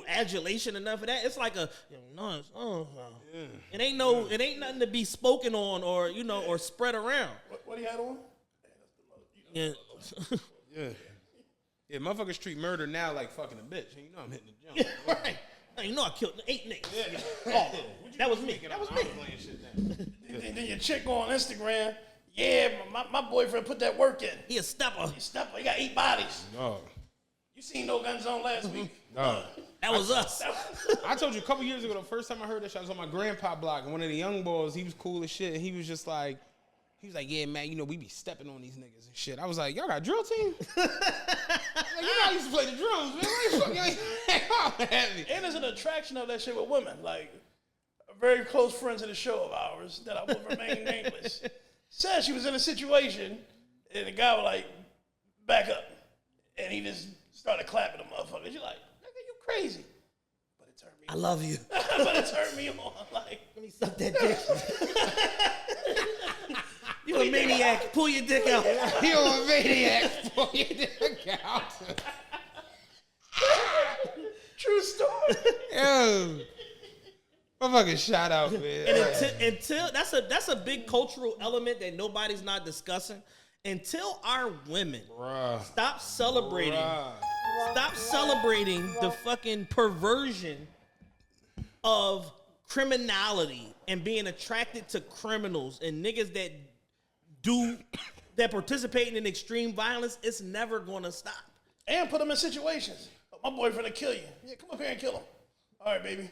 adulation enough of that. It's like a, it ain't nothing to be spoken on or spread around. What he had on? Yeah. Yeah, motherfuckers treat murder now like fucking a bitch. You know I'm hitting the jump. Yeah, right. You know I killed 8 niggas. Yeah. Oh, that was me. That was me. Then your chick go on Instagram. Yeah, my boyfriend put that work in. He a stepper. He got 8 bodies. No. You seen No Guns On last week? No. That was us. I told you a couple years ago, the first time I heard that shit, I was on my grandpa block, and one of the young boys, he was cool as shit, and he was He was like, yeah, man, you know, we be stepping on these niggas and shit. I was like, y'all got a drill team? Like, you know, I used to play the drums, man. And there's an attraction of that shit with women. Like, very close friends of the show of ours that I will remain nameless said she was in a situation and the guy was like, back up. And he just started clapping the motherfucker. You're like, nigga, you crazy. But it turned me I love you. But it turned me on. Like, Let me suck that dick. You a maniac. Pull your dick out. You a maniac. Pull your dick out. true story. Yo. Motherfucking shout out, man. And until that's a big cultural element that nobody's not discussing. Until our women stop celebrating the fucking perversion of criminality and being attracted to criminals and niggas that participate in extreme violence, it's never gonna stop. And put them in situations. My boyfriend will kill you. Yeah, come up here and kill him. All right, baby.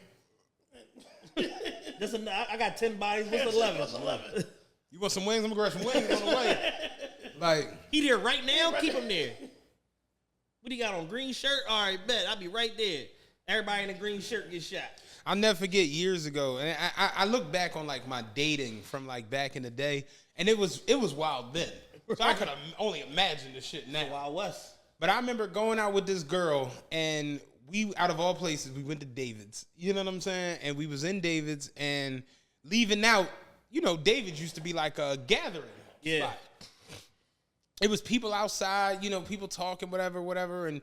I got 10 bodies. What's 11? What's 11? You want some wings? I'm gonna grab some wings on the way. Like, He there right now? Keep him there. What do you got on? Green shirt? All right, bet. I'll be right there. Everybody in a green shirt gets shot. I'll never forget years ago, and I look back on like my dating from like back in the day, and it was wild then. So I could only imagine the shit now. Wild West. But I remember going out with this girl, and we, out of all places, we went to David's. You know what I'm saying? And we was in David's, and leaving out, you know, David's used to be like a gathering spot. It was people outside, you know, people talking, whatever, and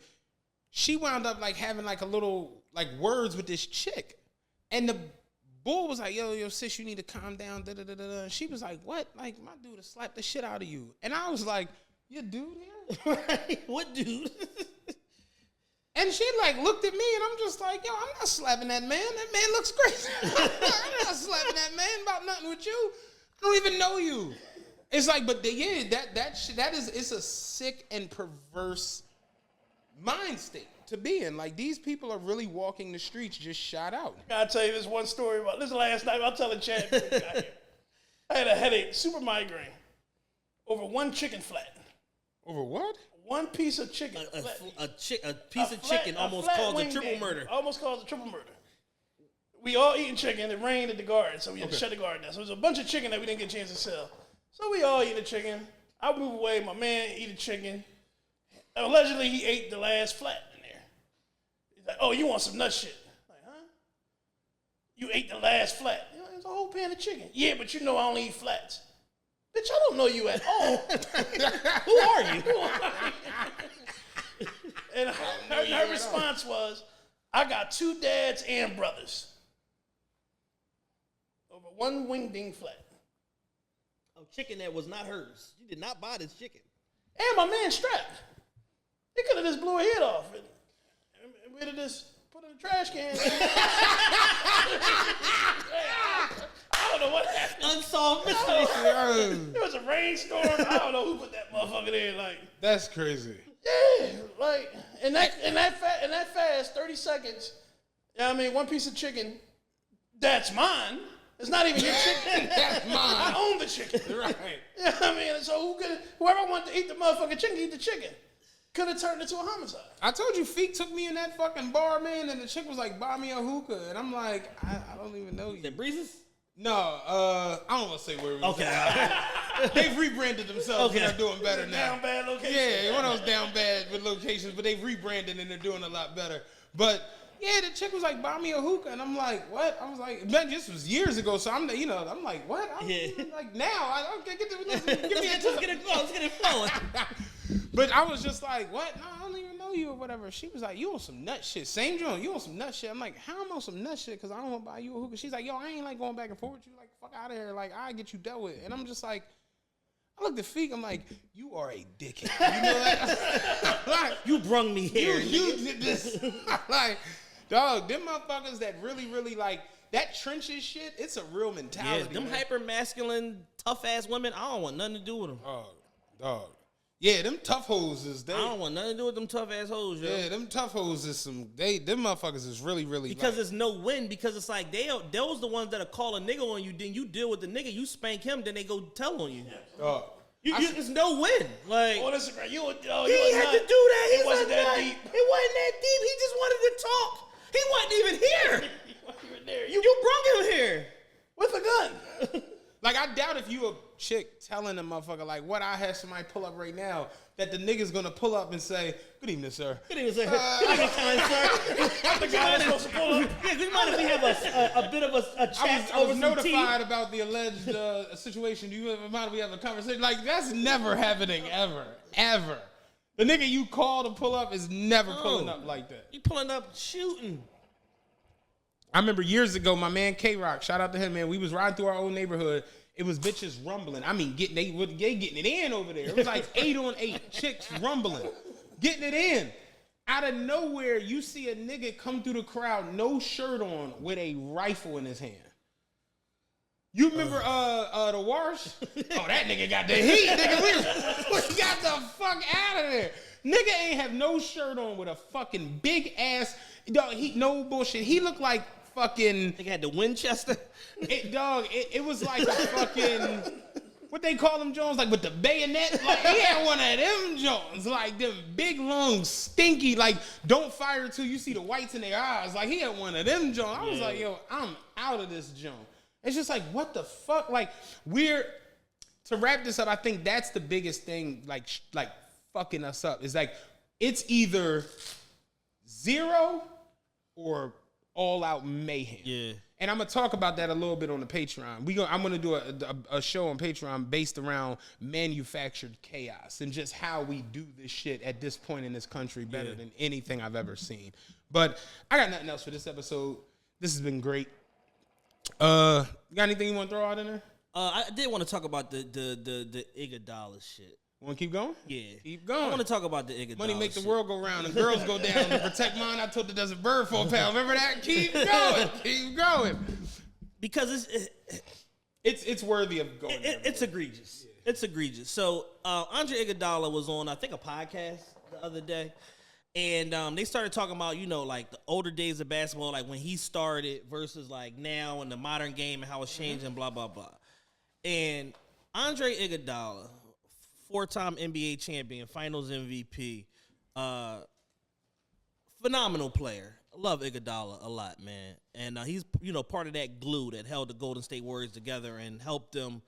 she wound up like having like a little like words with this chick, and the bull was like, yo, sis, you need to calm down, da-da-da-da-da. She was like, what? Like, my dude will slap the shit out of you. And I was like, your dude here? What dude? And she like looked at me, and I'm just like, yo, I'm not slapping that man. That man looks crazy. I'm not slapping that man about nothing with you. I don't even know you. It's like, but it's a sick and perverse mind state to be in. Like, these people are really walking the streets just shot out. I'll tell you this one story about this last night. I'll tell the Chad. I had a headache, super migraine, over one chicken flat. Over what? One piece of chicken. A piece of chicken almost caused a triple murder. Almost caused a triple murder. We all eating chicken. It rained at the garden, so we had to shut the garden down. So there's a bunch of chicken that we didn't get a chance to sell. So we all eat the chicken. I move away. My man eat the chicken. Allegedly, he ate the last flat in there. He's like, oh, you want some nut shit? I'm like, huh? You ate the last flat. You know, there's a whole pan of chicken. Yeah, but you know I only eat flats. Bitch, I don't know you at all. Who are you? And her response was, I got two dads and brothers. Over one wingding flat. Oh, chicken that was not hers. You did not buy this chicken. And my man strapped. He could have just blew her head off. And we'd have just put it in the trash can. I don't know what happened. Unsolved mystery. There was a rainstorm. I don't know who put that motherfucker there. Like, that's crazy. yeah, like in that fast 30 seconds. You know what I mean, one piece of chicken. That's mine. It's not even your chicken. That's mine. I own the chicken. Right. You know what I mean? So whoever wanted to eat the motherfucking chicken, eat the chicken. Could have turned into a homicide. I told you, Feek took me in that fucking bar, man, and the chick was like, buy me a hookah. And I'm like, I don't even know you. The Breezes? No, I don't want to say where we was at. They've rebranded themselves and they're doing better now. Down bad location. Yeah, one of those down bad with locations, but they've rebranded and they're doing a lot better. But yeah, the chick was like, buy me a hookah. And I'm like, what? I was like, man, this was years ago. So I'm like, what? I'm like, now, okay, give me a Let's get it flowing. But I was just like, what? No, I don't even know you or whatever. She was like, you on some nut shit. Same joint, you on some nut shit. I'm like, how am I on some nut shit? Because I don't want to buy you a hookah. She's like, yo, I ain't like going back and forth with you. Like, fuck out of here. Like, I get you dealt with. And I'm just like, I looked at Feek. I'm like, you are a dickhead. You know that? Like, You brung me here. you did this. Like, dog, them motherfuckers that really, really like, that trenches shit, it's a real mentality. Yeah, them man. hyper masculine, tough ass women, I don't want nothing to do with them. Dog. Yeah, them tough hoes is I don't want nothing to do with them tough ass hoes, yo. Yeah, them tough hoes is them motherfuckers is really, really because there's no win. Because it's like those the ones that'll call a nigga on you. Then you deal with the nigga. You spank him. Then they go tell on you. It's no win. Like on Instagram, he had to do that. It wasn't that deep. It wasn't that deep. He just wanted to talk. He wasn't even here. He wasn't even there. You brought him here with a gun. Like, I doubt if you a chick telling a motherfucker, like, what I have somebody pull up right now, that the nigga's gonna pull up and say, good evening, sir. Good evening, sir. Good evening, kind sir. I'm the guy that's supposed to pull up. Yeah, good morning. We have a bit of a chat I was notified about the alleged situation. Do you ever mind if we have a conversation? Like, that's never happening, ever. Ever. The nigga you call to pull up is never pulling up like that. You pulling up shooting. I remember years ago, my man K-Rock, shout out to him, man. We was riding through our old neighborhood. It was bitches rumbling. I mean, getting it in over there. It was like 8 on 8 chicks rumbling, getting it in. Out of nowhere, you see a nigga come through the crowd, no shirt on, with a rifle in his hand. You remember the Wash? Oh, that nigga got the heat, nigga. We got the fuck out of there. Nigga ain't have no shirt on with a fucking big ass. Dog, no bullshit. He looked like fucking. Nigga had the Winchester. It was like a fucking. What they call them Jones? Like with the bayonet? Like he had one of them Jones. Like them big, long, stinky, like don't fire till you see the whites in their eyes. Like he had one of them Jones. I was like, yo, I'm out of this Jones. It's just like, what the fuck? Like, to wrap this up, I think that's the biggest thing, like fucking us up. Is like, it's either zero or all out mayhem. Yeah. And I'm gonna talk about that a little bit on the Patreon. I'm gonna do a show on Patreon based around manufactured chaos and just how we do this shit at this point in this country better than anything I've ever seen. But I got nothing else for this episode. This has been great. You got anything you want to throw out in there? I did want to talk about the Iguodala shit. Want to keep going? Yeah. Keep going. I want to talk about the Iguodala Money make the shit. world go round and girls go down. To protect mine, I told the desert bird for a pound. Remember that? Keep going. Keep going. Because it's worthy of going. It's egregious. Yeah. It's egregious. So Andre Iguodala was on, I think, a podcast the other day. And they started talking about, like the older days of basketball, like when he started versus like now in the modern game and how it's changing, blah, blah, blah. And Andre Iguodala, 4-time NBA champion, finals MVP, phenomenal player. I love Iguodala a lot, man. And he's, part of that glue that held the Golden State Warriors together and helped them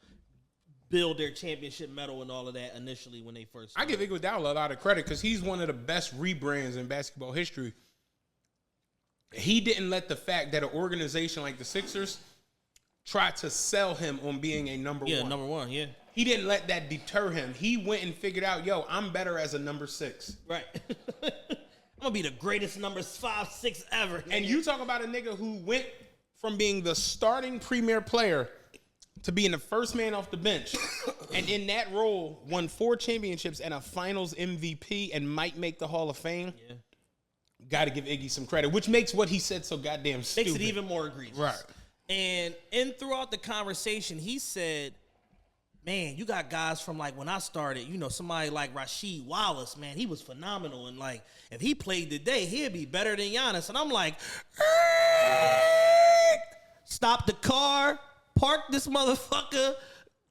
build their championship medal and all of that initially when they first started. I give Iguodala a lot of credit because he's one of the best rebrands in basketball history. He didn't let the fact that an organization like the Sixers try to sell him on being a number one. Yeah, number one, yeah. He didn't let that deter him. He went and figured out, yo, I'm better as a number 6. Right. I'm going to be the greatest number 5, 6 ever. Nigga. And you talk about a nigga who went from being the starting premier player to being the first man off the bench, and in that role won 4 championships and a finals MVP and might make the Hall of Fame. Yeah. Got to give Iggy some credit, which makes what he said so goddamn stupid. Makes it even more egregious. Right. And throughout the conversation, he said, man, you got guys from like when I started, somebody like Rasheed Wallace, man, he was phenomenal. And like, if he played today, he'd be better than Giannis. And I'm like, stop the car. Park this motherfucker.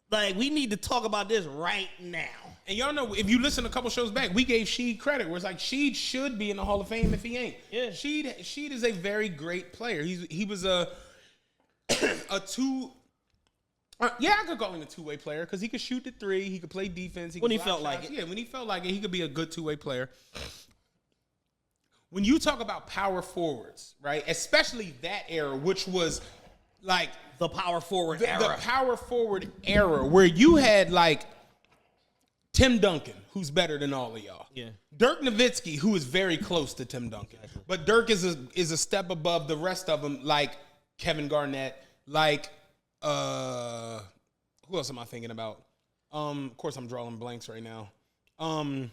Like, we need to talk about this right now. And y'all know, if you listen a couple shows back, we gave Sheed credit. Where it's like, Sheed should be in the Hall of Fame if he ain't. Yeah. Sheed is a very great player. He was a two... yeah, I could call him a two-way player because he could shoot the 3. He could play defense. When he felt like it. Yeah, when he felt like it, he could be a good two-way player. When you talk about power forwards, right, especially that era, which was like... The power forward era. The power forward era where you had like Tim Duncan, who's better than all of y'all. Yeah. Dirk Nowitzki, who is very close to Tim Duncan. Exactly. But Dirk is a step above the rest of them, like Kevin Garnett, like who else am I thinking about? Of course I'm drawing blanks right now. God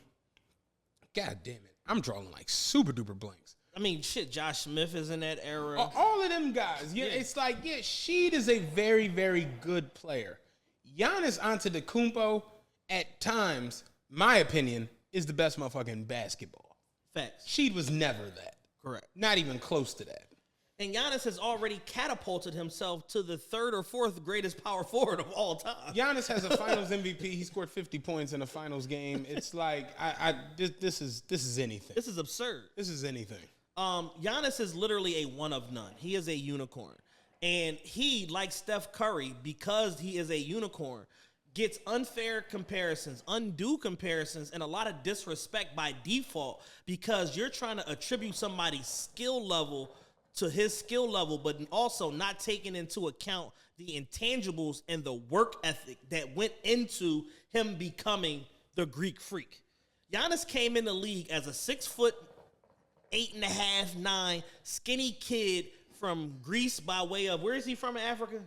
damn it. I'm drawing like super duper blanks. I mean, shit, Josh Smith is in that era. All of them guys. Yeah, it's like, Sheed is a very, very good player. Giannis Antetokounmpo, at times, my opinion, is the best motherfucker in basketball. Facts. Sheed was never that. Correct. Not even close to that. And Giannis has already catapulted himself to the third or fourth greatest power forward of all time. Giannis has a Finals MVP. He scored 50 points in a Finals game. It's like this is anything. This is absurd. This is anything. Giannis is literally a one of none. He is a unicorn. And he, like Steph Curry, because he is a unicorn, gets unfair comparisons, undue comparisons, and a lot of disrespect by default because you're trying to attribute somebody's skill level to his skill level, but also not taking into account the intangibles and the work ethic that went into him becoming the Greek freak. Giannis came in the league as a 6'8.5", 9" skinny kid from Greece by way of, where is he from in Africa?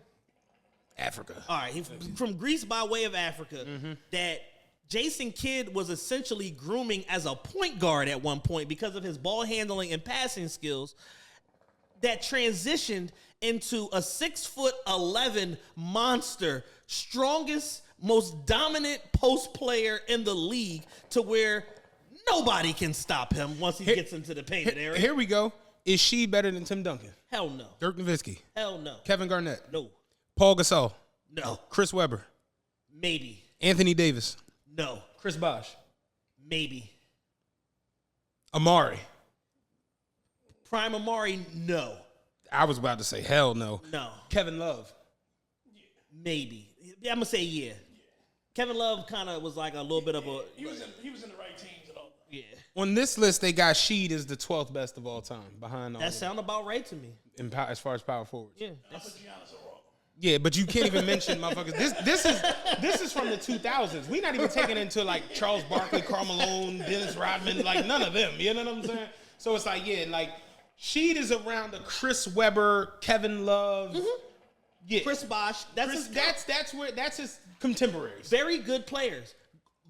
Africa. All right, he's from Greece by way of Africa. That Jason Kidd was essentially grooming as a point guard at one point because of his ball handling and passing skills. That transitioned into a 6'11" monster, strongest, most dominant post player in the league, to where nobody can stop him once he gets into the painted area. Here we go. Is she better than Tim Duncan? Hell no. Dirk Nowitzki? Hell no. Kevin Garnett? No. Paul Gasol? No. Chris Webber? Maybe. Anthony Davis? No. Chris Bosh? Maybe. Amari? Prime Amari, no. I was about to say hell no. No. Kevin Love? Maybe. Yeah, I'm going to say yeah. Kevin Love kind of was like a little bit of a... He was in the right teams at all. Yeah. On this list, they got Sheed as the 12th best of all time behind all That sound about right to me. as far as power forwards. Yeah. I put Giannis overall. Yeah, but you can't even mention motherfuckers. This is from the 2000s. We're not even taking into like Charles Barkley, Karl Malone, Dennis Rodman, like none of them. You know what I'm saying? So it's like, yeah, like Sheed is around the Chris Webber, Kevin Love. Yeah. Chris Bosh. That's his contemporaries. Very good players.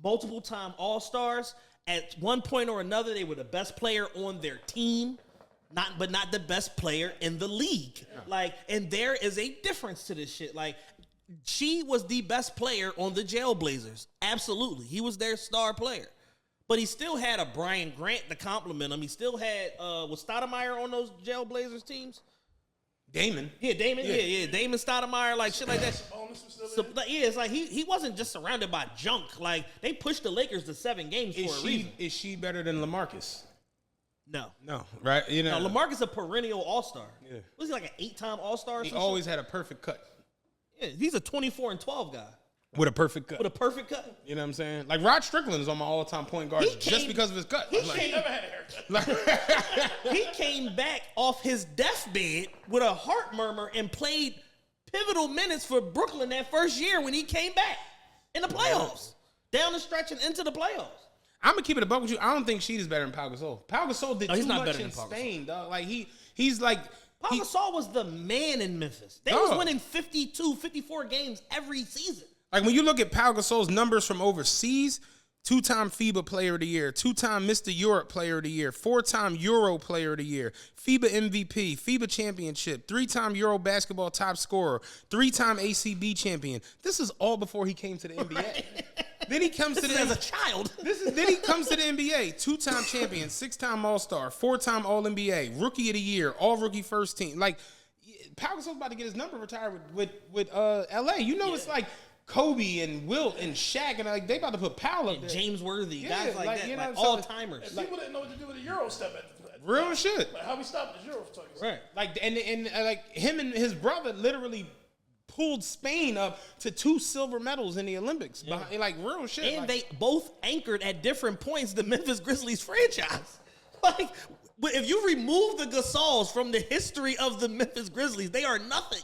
Multiple time All-Stars. At one point or another, they were the best player on their team. But not the best player in the league. Yeah. Like, and there is a difference to this shit. Like, she was the best player on the Jailblazers. Absolutely. He was their star player. But he still had a Brian Grant to compliment him. He still had, was Stoudemire on those Jailblazers teams? Damon. Yeah, Damon. Yeah. Damon Stoudemire, like shit like that. So, yeah, it's like he wasn't just surrounded by junk. Like, they pushed the Lakers to 7 games for a reason. Is she better than LaMarcus? No, right? You know, LaMarcus a perennial All-Star. Yeah. Was he like an 8-time All-Star? He always had a perfect cut. Yeah, he's a 24-12 guy. With a perfect cut. You know what I'm saying? Like Rod Strickland is on my all-time point guard just because of his cut. He never had a haircut. He came back off his deathbed with a heart murmur and played pivotal minutes for Brooklyn that first year when he came back in the playoffs. Down the stretch and into the playoffs. I'm gonna keep it a buck with you. I don't think Sheed is better than Pau Gasol. Pau Gasol did too much in Spain, dog. Like he's like Pau Gasol was the man in Memphis. They was winning 52, 54 games every season. Like when you look at Pau Gasol's numbers from overseas, 2-time FIBA Player of the Year, 2-time Mr. Europe Player of the Year, 4-time Euro Player of the Year, FIBA MVP, FIBA Championship, 3-time Euro Basketball top scorer, 3-time ACB champion. This is all before he came to the NBA. Right. Then he comes to as a child. Then he comes to the NBA, 2-time champion, 6-time All-Star, 4-time All-NBA, Rookie of the Year, All-Rookie First Team. Like Pau Gasol's about to get his number retired with LA. You know, it's like Kobe and Wilt and Shaq and like they about to put Pau up there. James Worthy, guys like that, you know, like all timers. People didn't know what to do with a Euro step at real shit. Like how we stopped the Euro talking. Right. Like and like him and his brother literally pulled Spain up to 2 silver medals in the Olympics. Yeah. Like real shit. And like, they both anchored at different points the Memphis Grizzlies franchise. Like, if you remove the Gasols from the history of the Memphis Grizzlies, they are nothing.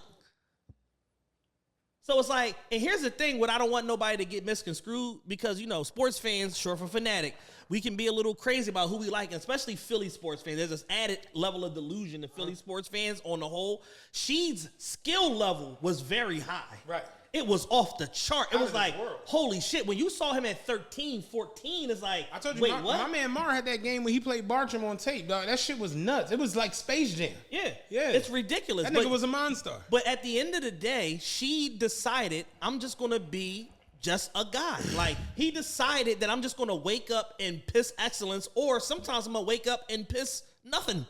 So it's like, and here's the thing, what I don't want nobody to get misconstrued, because, you know, sports fans, short for fanatic, we can be a little crazy about who we like, and especially Philly sports fans. There's this added level of delusion to Philly sports fans on the whole. Sheed's skill level was very high. Right. It was off the chart. It was like, holy shit. When you saw him at 13, 14, it's like, I told you, wait, my man Mar had that game when he played Bartram on tape, dog. That shit was nuts. It was like Space Jam. Yeah. Yeah. It's ridiculous. That nigga was a monster. But at the end of the day, she decided, I'm just going to be just a guy. Like, he decided that I'm just going to wake up and piss excellence, or sometimes I'm going to wake up and piss nothing.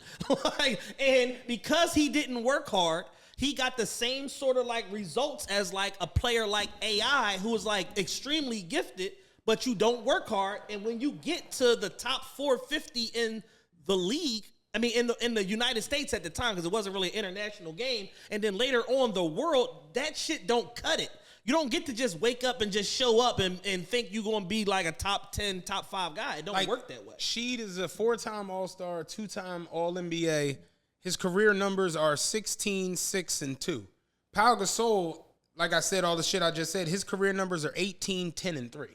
Like, and because he didn't work hard, he got the same sort of like results as like a player like AI who is like extremely gifted, but you don't work hard. And when you get to the top 450 in the league, I mean, in the United States at the time, because it wasn't really an international game, and then later on the world, that shit don't cut it. You don't get to just wake up and just show up and think you're going to be like a top 10, top 5 guy. It don't Like, work that way. Sheed is a 4-time All-Star, 2-time All-NBA. His career numbers are 16, 6, and 2. Pau Gasol, like I said, all the shit I just said, his career numbers are 18, 10, and 3.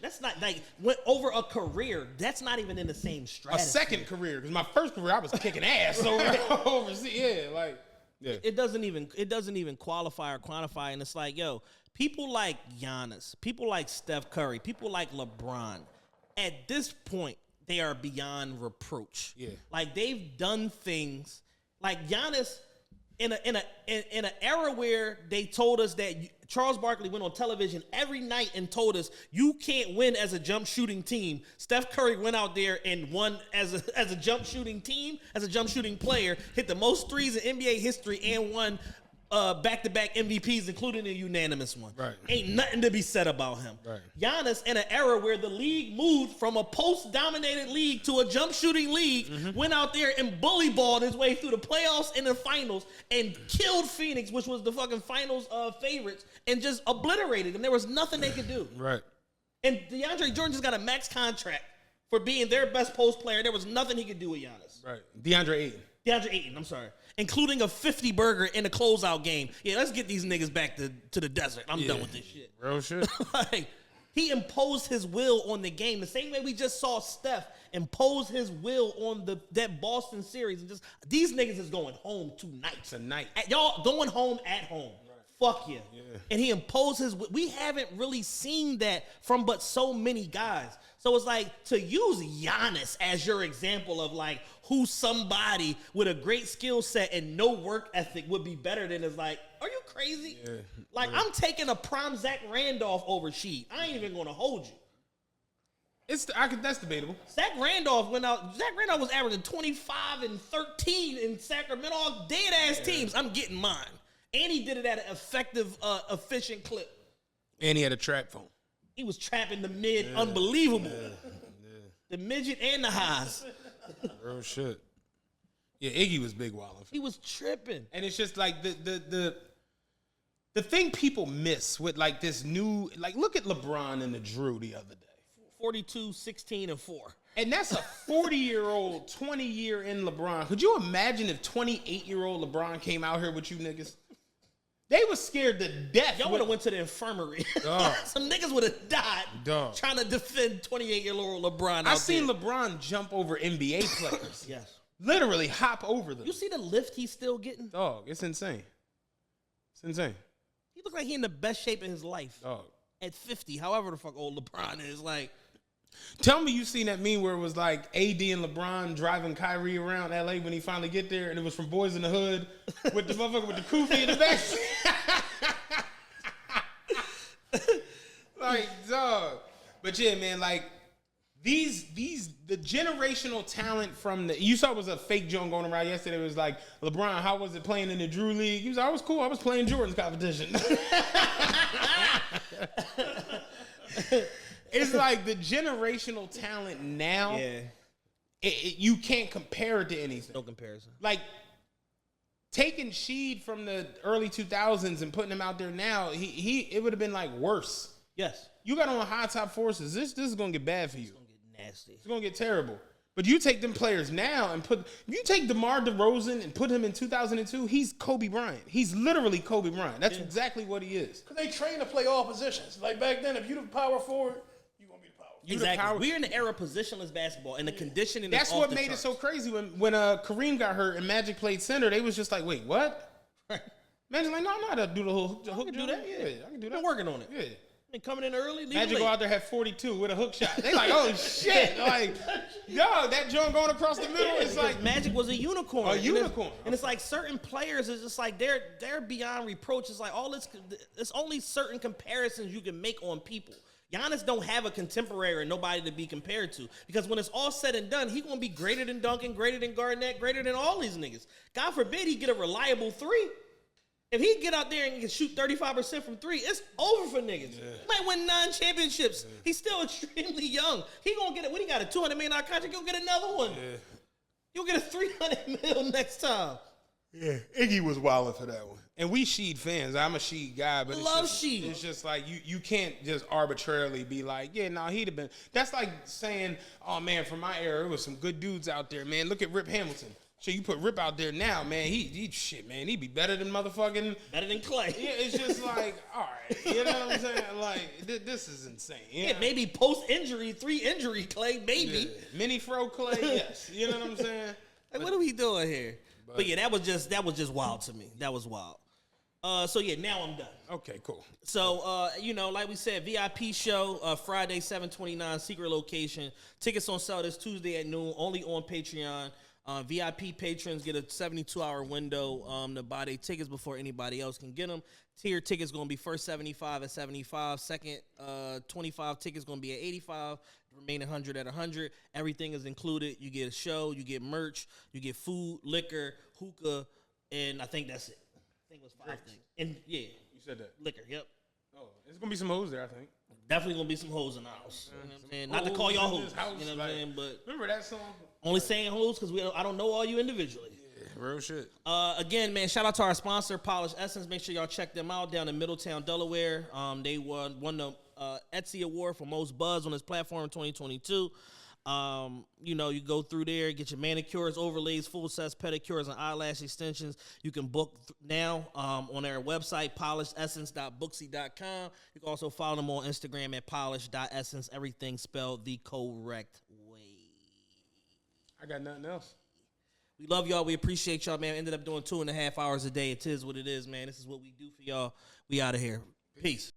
That's not like went over a career. That's not even in the same A strategy. second career, because my first career I was kicking ass overseas. Yeah, like It doesn't even qualify or quantify. And it's like, yo, people like Giannis, people like Steph Curry, people like LeBron, at this point, they are beyond reproach. Yeah. Like, they've done things like Giannis in an era where they told us that Charles Barkley went on television every night and told us you can't win as a jump shooting team. Steph Curry went out there and won as a jump shooting team, as a jump shooting player, hit the most threes in NBA history, and won back-to-back MVPs, including a unanimous one. Right. Ain't nothing to be said about him. Right. Giannis, in an era where the league moved from a post-dominated league to a jump-shooting league, went out there and bully-balled his way through the playoffs and the finals and killed Phoenix, which was the fucking finals favorites, and just obliterated them. There was nothing they could do. right. And DeAndre Jordan just got a max contract for being their best post player. There was nothing he could do with Giannis. Right. DeAndre Ayton. I'm sorry. Including a 50 burger in a closeout game. Yeah, let's get these niggas back to the desert. I'm done with this shit. Real shit. Like, he imposed his will on the game the same way we just saw Steph impose his will on that Boston series. And just, these niggas is going home tonight. Y'all going home at home. Fuck you. Yeah. And he imposed his. We haven't really seen that from but so many guys. So it's like, to use Giannis as your example of like who somebody with a great skill set and no work ethic would be better than, is like, are you crazy? Yeah. Like, I'm taking a prime Zach Randolph over Sheed. I ain't even gonna hold you. That's debatable. Zach Randolph was averaging 25 and 13 in Sacramento, all dead ass teams. I'm getting mine. And he did it at an effective, efficient clip. And he had a trap phone. He was trapping the mid, unbelievable. The midget and the highs. Real shit. Yeah, Iggy was big wildin'. He was tripping. And it's just like the thing people miss with like this new, like, look at LeBron and the Drew the other day. 42, 16, and 4. And that's a 40-year-old, 20-year in LeBron. Could you imagine if 28-year-old LeBron came out here with you niggas? They was scared to death. Y'all would have went to the infirmary. Some niggas would have died trying to defend 28-year-old LeBron. I seen LeBron jump over NBA players. Yes. Literally hop over them. You see the lift he's still getting? Dog, it's insane. It's insane. He looks like he in the best shape of his life. Dog. At 50, however the fuck old LeBron is. Like, tell me you seen that meme where it was like AD and LeBron driving Kyrie around LA when he finally get there, and it was from Boys in the Hood with the motherfucker with the kufi in the back. Like, dog. But yeah, man, like the generational talent from you saw it was a fake joke going around yesterday. It was like, LeBron, how was it playing in the Drew League? He was like, I was cool. I was playing Jordan's competition. It's like the generational talent now. yeah, You can't compare it to anything. no comparison. Like, taking Sheed from the early 2000s and putting him out there now, it would have been like worse. Yes. You got on high top forces. This is gonna get bad for you. It's gonna get nasty. It's gonna get terrible. But you take them players now and you take DeMar DeRozan and put him in 2002, he's Kobe Bryant. He's literally Kobe Bryant. That's exactly what he is. Because they train to play all positions. Like back then, if you're the power forward, you're going to be the power forward. Exactly. We're in the era of positionless basketball, and the conditioning That's is off what the made charts. it so crazy. When Kareem got hurt and Magic played center, they was just like, wait, what? Magic's like, no, I'm not to do the whole hook. I can do that. Yeah, I can do that. Been working on it. Yeah. And coming in early, leaving Magic late. go out there had 42 with a hook shot. They like, oh shit, like, yo, that joint going across the middle. It's like Magic was a unicorn. A unicorn. And it's like certain players is just like they're beyond reproach. It's like all this. It's only certain comparisons you can make on people. Giannis don't have a contemporary or nobody to be compared to because when it's all said and done, he gonna be greater than Duncan, greater than Garnett, greater than all these niggas. God forbid he get a reliable three. If he get out there and can shoot 35% from three, it's over for niggas. Yeah. He might win 9 championships. Yeah. He's still extremely young. He gonna get it. When he got a $200 million contract, he'll get another one. Yeah. You'll get a $300 million next time. Yeah, Iggy was wilding for that one. And we Sheed fans. I'm a Sheed guy, but Sheed. It's just like you can't just arbitrarily be like, yeah, no, he'd have been. That's like saying, oh man, from my era, there was some good dudes out there, man. Look at Rip Hamilton. So you put Rip out there now, man. He shit, man. He'd be better than motherfucking. Better than Clay. Yeah, it's just like, all right, you know what I'm saying? Like this is insane. Yeah, maybe post injury, 3 injury Clay, maybe. Yeah. Mini fro Clay, yes. You know what I'm saying? Like, what are we doing here? But yeah, that was just wild to me. That was wild. So yeah, now I'm done. Okay, cool. So like we said, VIP show Friday 7/29, secret location. Tickets on sale this Tuesday at noon. Only on Patreon. VIP patrons get a 72-hour window to buy their tickets before anybody else can get them. Tier tickets going to be first 75 at 75, second 25 tickets going to be at 85, the remaining 100 at 100. Everything is included. You get a show, you get merch, you get food, liquor, hookah, and I think that's it. I think it was 5 things. And yeah, you said that. Liquor, yep. Oh, there's going to be some hoes there, I think. Definitely gonna be some hoes in the house. You know what I'm saying? Not to call y'all hoes. You know what I'm saying? But remember that song? Only saying hoes because I don't know all you individually. Yeah, real shit. Again, man, shout out to our sponsor, Polished Essence. Make sure y'all check them out down in Middletown, Delaware. They won the Etsy Award for most buzz on this platform in 2022. You go through there, get your manicures, overlays, full sets, pedicures, and eyelash extensions. You can book now on their website, polishedessence.booksy.com. You can also follow them on Instagram at polish.essence. Everything spelled the correct way. I got nothing else. We love y'all. We appreciate y'all, man. Ended up doing 2.5 hours a day. It is what it is, man. This is what we do for y'all. We out of here. Peace.